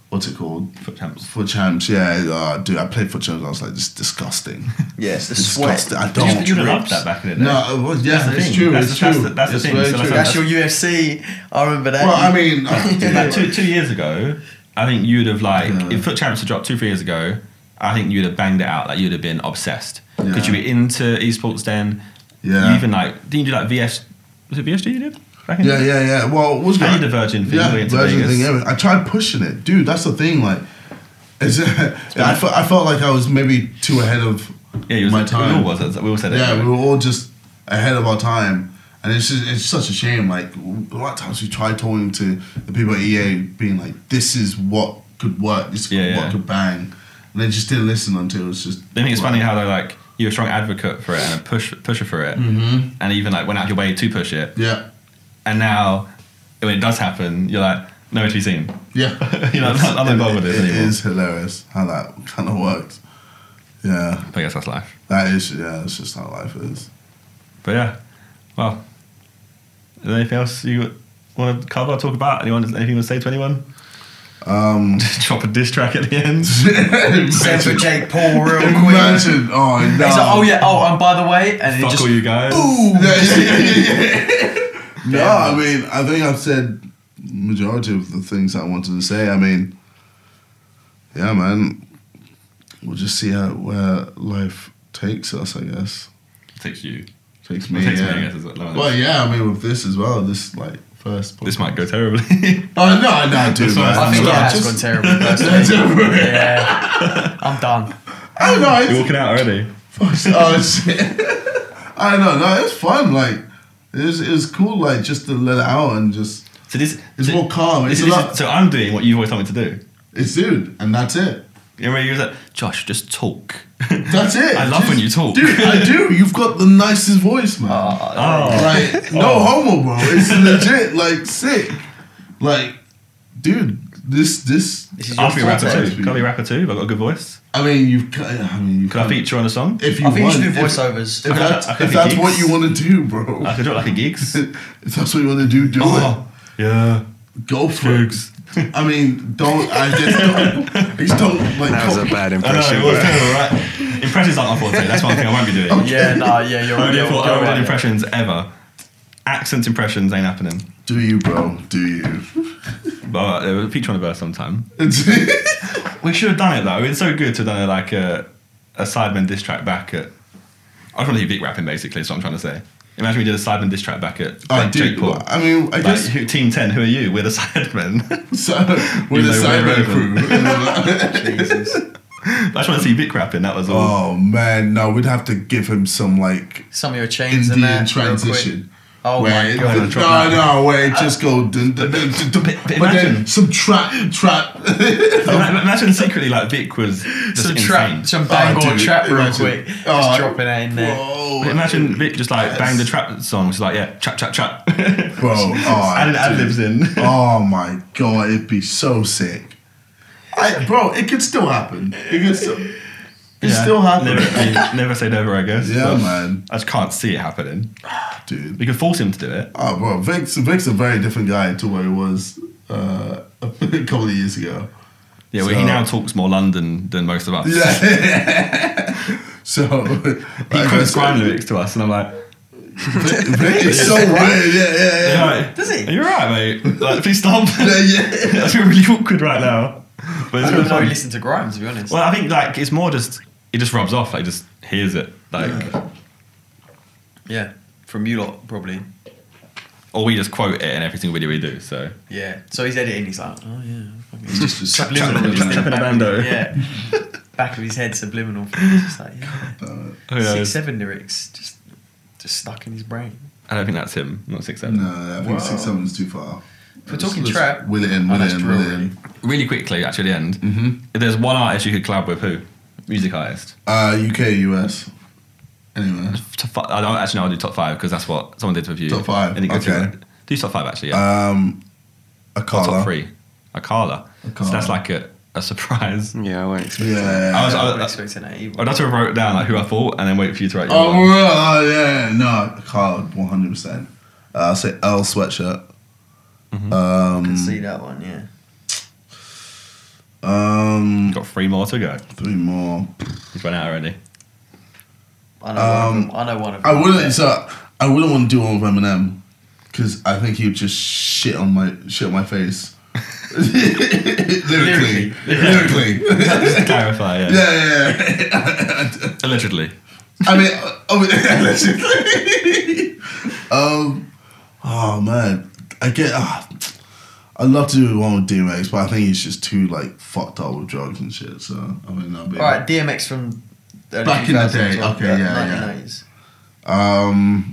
what's it called? Foot champs. Foot champs, yeah. Dude, I played foot champs. I was like, this is disgusting. Yes, the sweat. I don't. You'd have loved that back in the day. No, well, yeah, it's true. That's the thing. That's your UFC. I remember that. Well, I mean, like 2 years ago, I think you'd have like if foot champs had dropped 2-3 years ago, I think you'd have banged it out. Like you'd have been obsessed because you were into esports then. Yeah. You even like didn't you do like VS? Was it VSG you did? Yeah. Well, was I did the Virgin thing. Yeah, Virgin thing. Yeah. I tried pushing it, dude. That's the thing. Like, I felt like I was maybe too ahead of my time. We all said it. Yeah, we were all just ahead of our time, and it's such a shame. Like a lot of times we try talking to the people at EA, being like, "This is what could work. This is what could bang," and they just didn't listen until it was just. I think it's funny how they're like you're a strong advocate for it and a pusher for it, and even like went out of your way to push it. Yeah. And now, when it does happen, you're like, nowhere to be seen. Yeah. I'm not involved with this anymore. It is hilarious how that kind of works. Yeah. I guess that's life. That is, that's just how life is. But yeah, well, is there anything else you want to cover or talk about? Anything you want to say to anyone? Drop a diss track at the end. Send for Jake Paul real quick. Imagine, oh no. He's like, and by the way, and fuck all you guys. No, I mean, I think I've said majority of the things I wanted to say. I mean, yeah, man, we'll just see where life takes us, I guess. Takes you. Takes me, me, I guess. Well, yeah, I mean, with this as well, this, like, first podcast. This might go terribly. No, dude. I think it has gone terribly, personally. Yeah. I'm done. I know. You're walking out already? Oh, shit. I don't know. It's fun, like, it was cool, like, just to let it out and just... So it's more calm. So I'm doing what you've always told me to do. It's dude, and that's it. You know, you're like, Josh, just talk. That's it. I love when you talk. Dude, I do. You've got the nicest voice, man. Like, no homo, bro. It's legit, like, sick. Like, dude, this is I'll be a rapper too. Can I be a rapper too? I've got a good voice. I mean, can I feature on a song? If you I think want, you should do voiceovers. If that's what you want to do, bro. I could do it like a gigs. If that's what you want to do, do it. Yeah. Go for it. I mean, don't. Just don't. Like, that was a bad impression. I know, it was terrible, right? Impressions aren't my forte. That's one thing I won't be doing. Okay. You're already impressions ever. Accent impressions ain't happening. Do you, bro? Do you? But we'll feature on a verse sometime. We should have done it though. It's so good to have done like a Sidemen diss track back at. I just want to do Vic rapping basically. That's what I'm trying to say. Imagine we did a Sidemen diss track back at Jake Paul. I mean, I guess Team 10. Who are you? We're the Sidemen. So we're the Sidemen crew. Jesus. I just want to see Vic rapping. That was all. Oh man, no, we'd have to give him some like some of your chains Indian in there, transition. Oh my god! No, where it just go but then some trap. Imagine secretly like Vic was just insane. Some bang trap real quick. Just dropping it in there. But imagine Vic just like banged the trap song. It's like trap. Bro, added ad-libs in. Oh my god, it'd be so sick. Bro, it could still happen. It could still happen. Never say never, I guess. Yeah, man. I just can't see it happening. Dude. We could force him to do it. Oh, bro. Vic's a very different guy to what he was a couple of years ago. Yeah, well, he now talks more London than most of us. Yeah. So... he quotes grime lyrics to us, and I'm like... It's so weird. Yeah. Right. Does he? Are you alright, mate? Like, please stop. Yeah. I feel really awkward right now. But I it's don't really know. fun. Listen to Grime, to be honest. Well, I think like it's more just it just rubs off. Like just hears it. Like Yeah, from you lot probably. or we just quote it in every single video we do. So Yeah. So he's editing. He's like, oh yeah. fucking- It's just subliminal. chat- Step in a bando. Yeah. Back of his head, subliminal. It's just like, yeah. who knows? 6-7 lyrics just stuck in his brain. I don't think that's him. Not 6-7. No, I think Wow. 6-7 is too far. If we're talking Let's trap, will it in, will that's it in, drill, will it really. in. Really quickly, actually, at the end. If there's one artist you could collab with, who? Music artist. UK, US. Anyway. I don't actually know. I'll do top 5 because that's what someone did with you. Top 5, And you go okay. through it. Do top 5 actually. Yeah. Or Akala. top 3. Akala. So Akala. that's like a surprise. Yeah, I won't expect Yeah. I was I'm not expecting that either. I'd have to have wrote down like who I thought and then wait for you to write your Oh, one. yeah. No, Akala, 100%. I'll say L Sweatshirt. I can see that one, yeah. Got 3 more to go. 3 more. He's run out already. I know one of them. I wouldn't want to do one with Eminem because I think he'd just shit on my face. Lyrically. Just to clarify, yeah. Yeah. Allegedly. I mean, allegedly. Oh man, I'd love to do one with DMX, but I think he's just too like fucked up with drugs and shit. So I mean, that'd be Alright, DMX from the Back in the 2000s, day, well, okay, yeah. 1990s.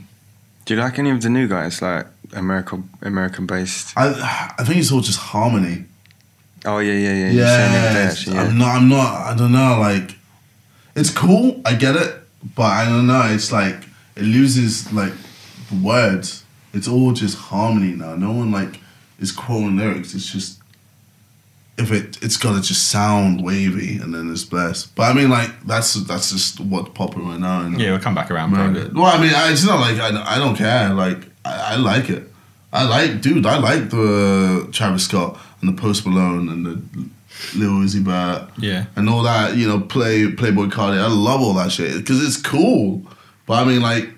Do you like any of the new guys, like American based? I think it's all just harmony. Oh yeah. You were saying the other day, actually, yeah. I'm not. I don't know. Like, it's cool. I get it, but I don't know. It's like it loses like the words. It's all just harmony now. No one like is quoting lyrics. It's just it's gotta just sound wavy and then it's blessed. But I mean, like that's just what's popular right now. And Yeah, we'll come back around. Probably. well, I mean, it's not like I don't care. Like I like it. I like the Travis Scott and the Post Malone and the Lil Uzi Vert. Yeah. And all that, Playboy Cardi. I love all that shit because it's cool. But I mean, like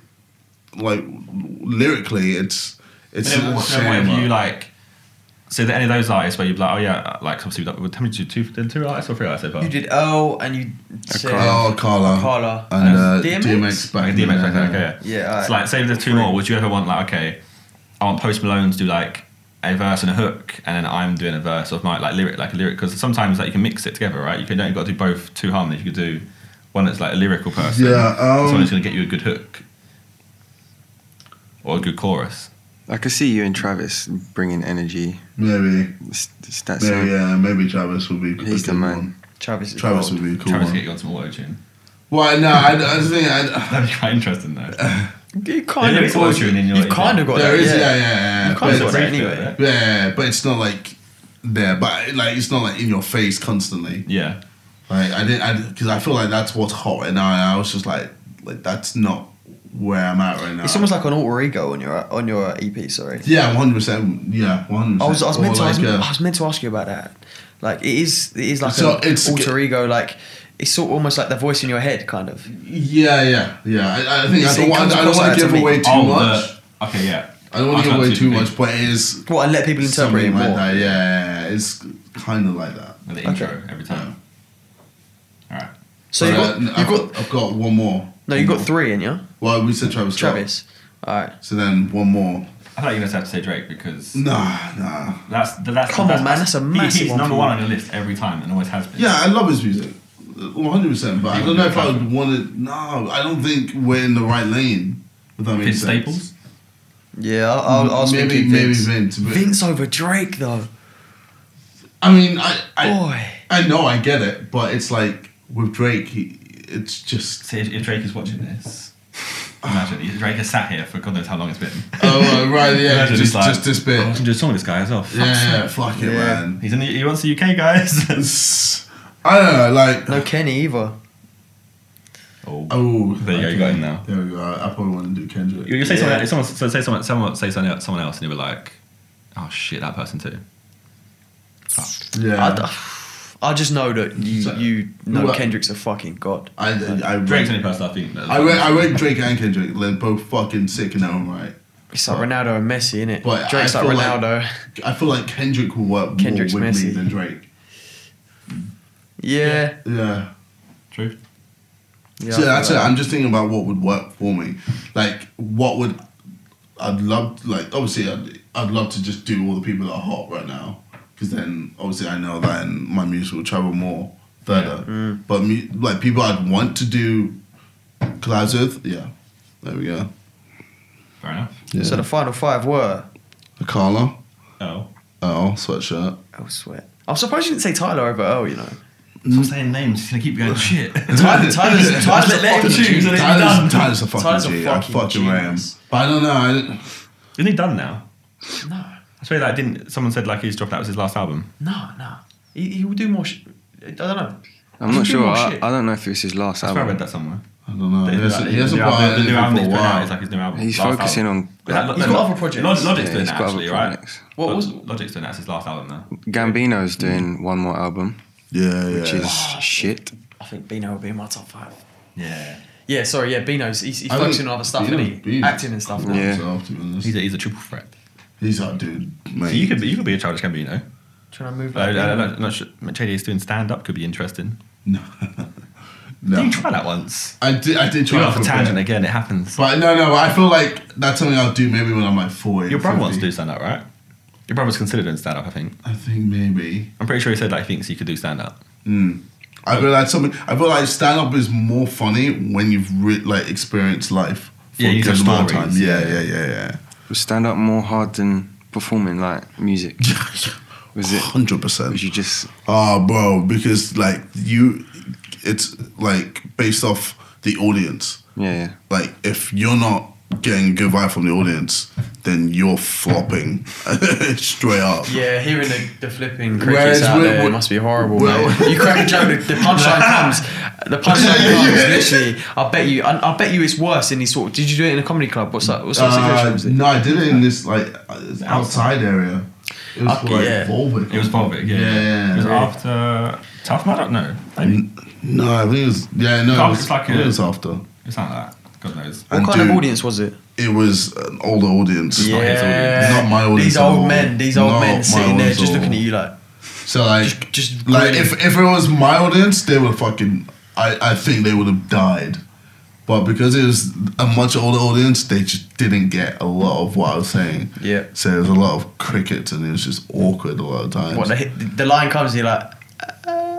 lyrically, it's. What if you like? So any of those artists where you'd be like, oh yeah, like obviously, how many did you do? 2 artists or 3 artists so far? You did L and you said Carla. and And DMX? DMX back in DMX the back day. then, okay, yeah. Yeah, alright. So like, say there's 2 more. Would you ever want like, okay, I want Post Malone to do like a verse and a hook, and then I'm doing a verse of my like a lyric, because sometimes like you can mix it together, right? You don't got to do both 2 harmonies. You could do one that's like a lyrical person, Yeah, someone who's going to get you a good hook or a good chorus. I could see you and Travis bringing energy. Maybe. It's that Maybe, song. yeah, maybe Travis would be He's a the good man. one. Travis is Travis gold. would be a cool Travis one. get you on some auto tune. Well, no, I just think That'd be quite interesting though. You kind There is of auto-tune in your- You've kind of got there that. is, yeah. yeah. You kind of But got that Brief anyway. bit, yeah, but it's not like there. But like, it's not like in your face constantly. Yeah. Like because I feel like that's what's hot right now. And I was just like that's not where I'm at right now. It's almost like an alter ego on your EP. Sorry. Yeah, 100%. Yeah, 100%. I was meant to. Or like, I was meant to ask you about that. Like it is like So an it's- alter ego. Like it's sort of almost like the voice in your head, kind of. Yeah. I think See, I it comes don't across want that to to give me. away too much. Okay, yeah. I don't want to give can't away see too the much, thing. but it is What, and let people interpret it something more. like that. Yeah, it's kind of like that. With the intro every time. All right. So I've got one more. No, you got 3 in you. Well, we said Travis Scott. Travis. All right. So then one more. I thought you were going to have to say Drake because Nah. that's Come on, man, that's a massive He's one number for 1 me. on your list every time and always has been. Yeah, I love his music, 100%. But I don't know if I would want it. No, I don't think we're in the right lane. If that makes Vince sense. Staples. Yeah, I was thinking maybe Vince. Vince. but- Vince over Drake though. I mean, Boy. I know, I get it, but it's like with Drake, it's just. See, if Drake is watching this, imagine if Drake has sat here for God knows how long it's been. Oh right, yeah, Imagine he's like, just this bit. Oh, I can do a song with this guy as well. Yeah, fuck it, Yeah. man. He wants the UK guys. I don't know, like. No Kenny either. Oh, There you go, you got him now. There we go. I probably want to do Kendrick. You say Yeah. someone say someone else, and you were like, "Oh shit, that person too." Fuck. Yeah. I I just know that you know Well, Kendrick's a fucking god. Drake's the only person I think. I rate Drake and Kendrick. They're both fucking sick in their own right. It's like Ronaldo and Messi, innit? But Drake's I like feel Ronaldo. I feel like Kendrick will work Kendrick's more with me Messi. than Drake. Yeah. Yeah. True. Yeah, So I that's feel it. that. I'm just thinking about what would work for me. Like, what would I'd love? Like, obviously, I'd love to just do all the people that are hot right now, because then obviously I know that and my music will travel more further. Mm. But like people I'd want to do collabs with, yeah, there we go. Fair enough. Yeah. So the final 5 were Akala, Oh. Sweatshirt. Earl Sweat. I'm surprised you didn't say Tyler over Earl, you know. Stop saying names. He's gonna keep going shit. Tyler's a fucking choose, genius. and then- Tyler's a fucking Tyler's a G. I fucking fucking rate him. genius. But I don't know. Isn't he done now? No. I swear that didn't. Someone said like he's dropped out. Was his last album? No. He will do more shit. I don't know. I'm He'll not do sure. more I shit. don't know if it's his last I swear I album. read that somewhere. I don't know. He hasn't the put out new album anything he's for a putting out while. is like his new album. He's Last focusing album. on He's got other projects. Logic's Yeah, doing he's that got other actually, right? projects. What was- Logic's doing that? It's his last album now. Gambino's doing one more album, Yeah, which is shit. I think Bino will be in my top 5. Yeah. Yeah, sorry, yeah, Bino's he's I focusing think on other stuff, Bino- isn't he? Bino- Acting and stuff now. Yeah. So, to be honest. He's a triple threat. He's that dude, mate. So you could be a Childish Gambino. Trying to move like Not sure. JD's doing stand up could be interesting. No. Did you try that once? I did You try got it off for a a tangent bit. again. It happens. But no, I feel like that's something I'll do maybe when I'm like 40. Your brother wants to 50. do stand up, right? Your brother's considered doing stand up. I think. I think maybe. I'm pretty sure he said like he thinks he could do stand up. I feel like stand up is more funny when you've experienced life for Yeah, a you good got amount of time. stories, Yeah. Was stand up more hard than performing like music? Was it? 100%. Was you just? Oh, bro, because like it's like based off the audience. Yeah. Like if you're not getting a good vibe from the audience, then you're flopping straight up. Yeah, hearing the flipping Whereas crickets out we're- there we're- must be horrible, well- mate. You crack a joke, the punchline comes. The punchline comes, literally. I bet you it's worse in these sort of... Did you do it in a comedy club? What sort of situation was it? No, I did it in this outside area. It was for yeah. Volvic. It was Volvic, yeah. Yeah. It was after Tough Mud? No. Maybe. No, I think it was. Yeah, no, Oh, it was, it's like it was after. It's not that. God knows. What And kind of dude, audience was it? It was an older audience. not his audience. Not my audience. These at old all. men Not sitting my there audience just at looking all. at you like... So like, Just like grinning. if it was my audience, they would fucking. I think they would have died. But because it was a much older audience, they just didn't get a lot of what I was saying. Yeah. So there was a lot of crickets, and it was just awkward a lot of times. What, the line comes and you're like...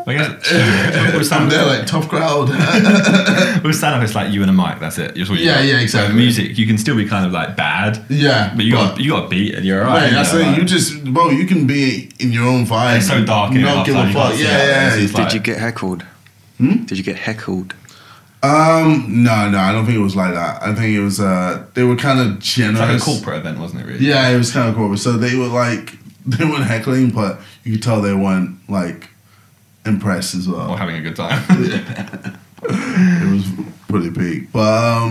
I guess with I'm stand there up, like tough crowd. it's like you and a mic. That's it. You're Yeah, yeah, exactly. Where music, you can still be kind of like bad. Yeah, But you got a beat and you're Right, alright. that's you know, it. like- You just, bro, you can be in your own vibe. It's so dark in Not it give a outside, you fuck. can't see Yeah, it. yeah. It's just like- Did you get heckled? Did you get heckled? No, I don't think it was like that. I think it was, they were kind of It's generous. like a corporate event, wasn't it? Really? Yeah, it was kind of corporate. So they were like, they weren't heckling, but you could tell they weren't like impressed as well. Or having a good time. It was pretty peak. But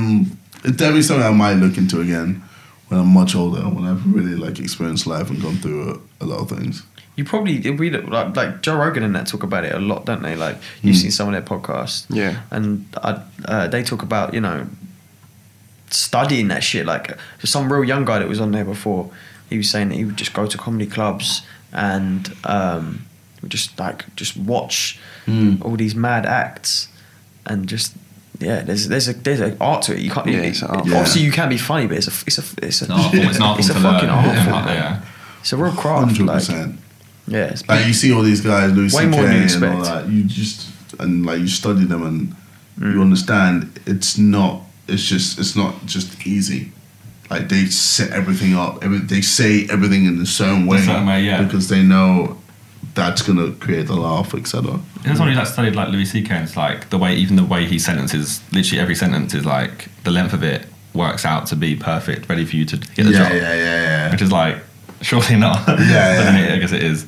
it's definitely something I might look into again when I'm much older, when I've really like experienced life and gone through a lot of things. You probably read it like Joe Rogan and that talk about it a lot, don't they? Like you've seen some of their podcasts, Yeah. and they talk about studying that shit. Like some real young guy that was on there before, he was saying that he would just go to comedy clubs and would just watch all these mad acts and just. Yeah, there's an art to it. You can't. Yeah, it's an art form. Obviously, you can be funny, but it's a It's an art form. It's an art it's a form to fucking learn. art Yeah, form. yeah. It's a real craft. 100%. Yeah, it's Like you see all these guys, Louis Way C.K. more than you and all expect. that. You just you study them and you understand it's not just easy. Like they set everything up. They say everything in a certain way, yeah. because they know that's gonna create the laugh, etc. There's someone who studied like Louis C.K. and it's like the way he sentences, literally every sentence is like the length of it works out to be perfect, ready for you to get the job. Yeah. Which is like, surely not. Yeah, But then yeah. I guess it is.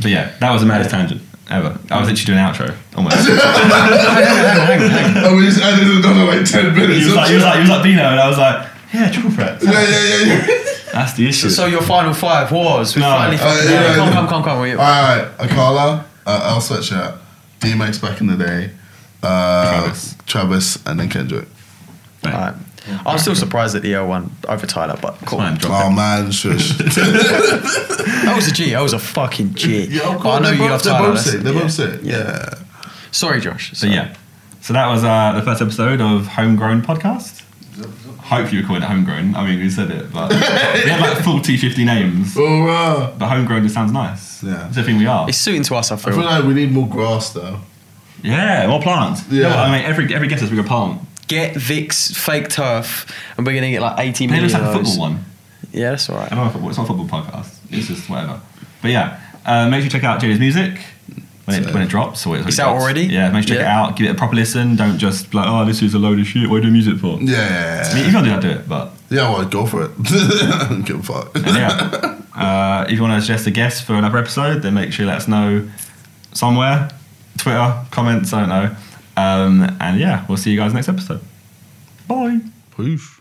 But yeah, that was the maddest tangent ever. I was literally doing an outro almost. hang on. Oh, we just added another like 10 minutes. He was like Bino, and I was like, yeah, triple threat. Yeah. That's the issue. So your final five was... No. Finally fucking yeah. Come. Alright, Akala, I'll sweatshirt. DMX back in the day. Travis, and then Kendrick. All right. I'm still surprised that the L1 over Tyler, but cool. Oh man, shush. That was a G. That was a fucking G. Yeah, of But I know you love Tyler. They're both sick. Yeah. Sorry, Josh. So yeah. So that was the first episode of Homegrown podcast. Hope you were calling it Homegrown. I mean, we said it, but we had like 40, 50 names. Oh, wow. But Homegrown just sounds nice. Yeah. It's the thing we are. It's suiting to us, I I feel. feel like we need more grass though. Yeah, more plants. Yeah. You know what, I mean, every guest has a plant. Get Vic's fake turf, and we're going to get like 80 It million. looks like a of those. football one. Yeah, that's all right. I know it's not a football podcast. It's just whatever. But yeah, make sure you check out Jada's music when it drops. Or It's out already? Yeah, make sure you check it out. Give it a proper listen. Don't just be like, oh, this is a load of shit. What are you doing music for? Yeah. I mean, if you want to do that, do it. But Yeah, well, go for it. I don't give a fuck. and yeah, if you want to suggest a guest for another episode, then make sure you let us know somewhere. Twitter, comments, I don't know. And yeah, we'll see you guys next episode. Bye. Peace.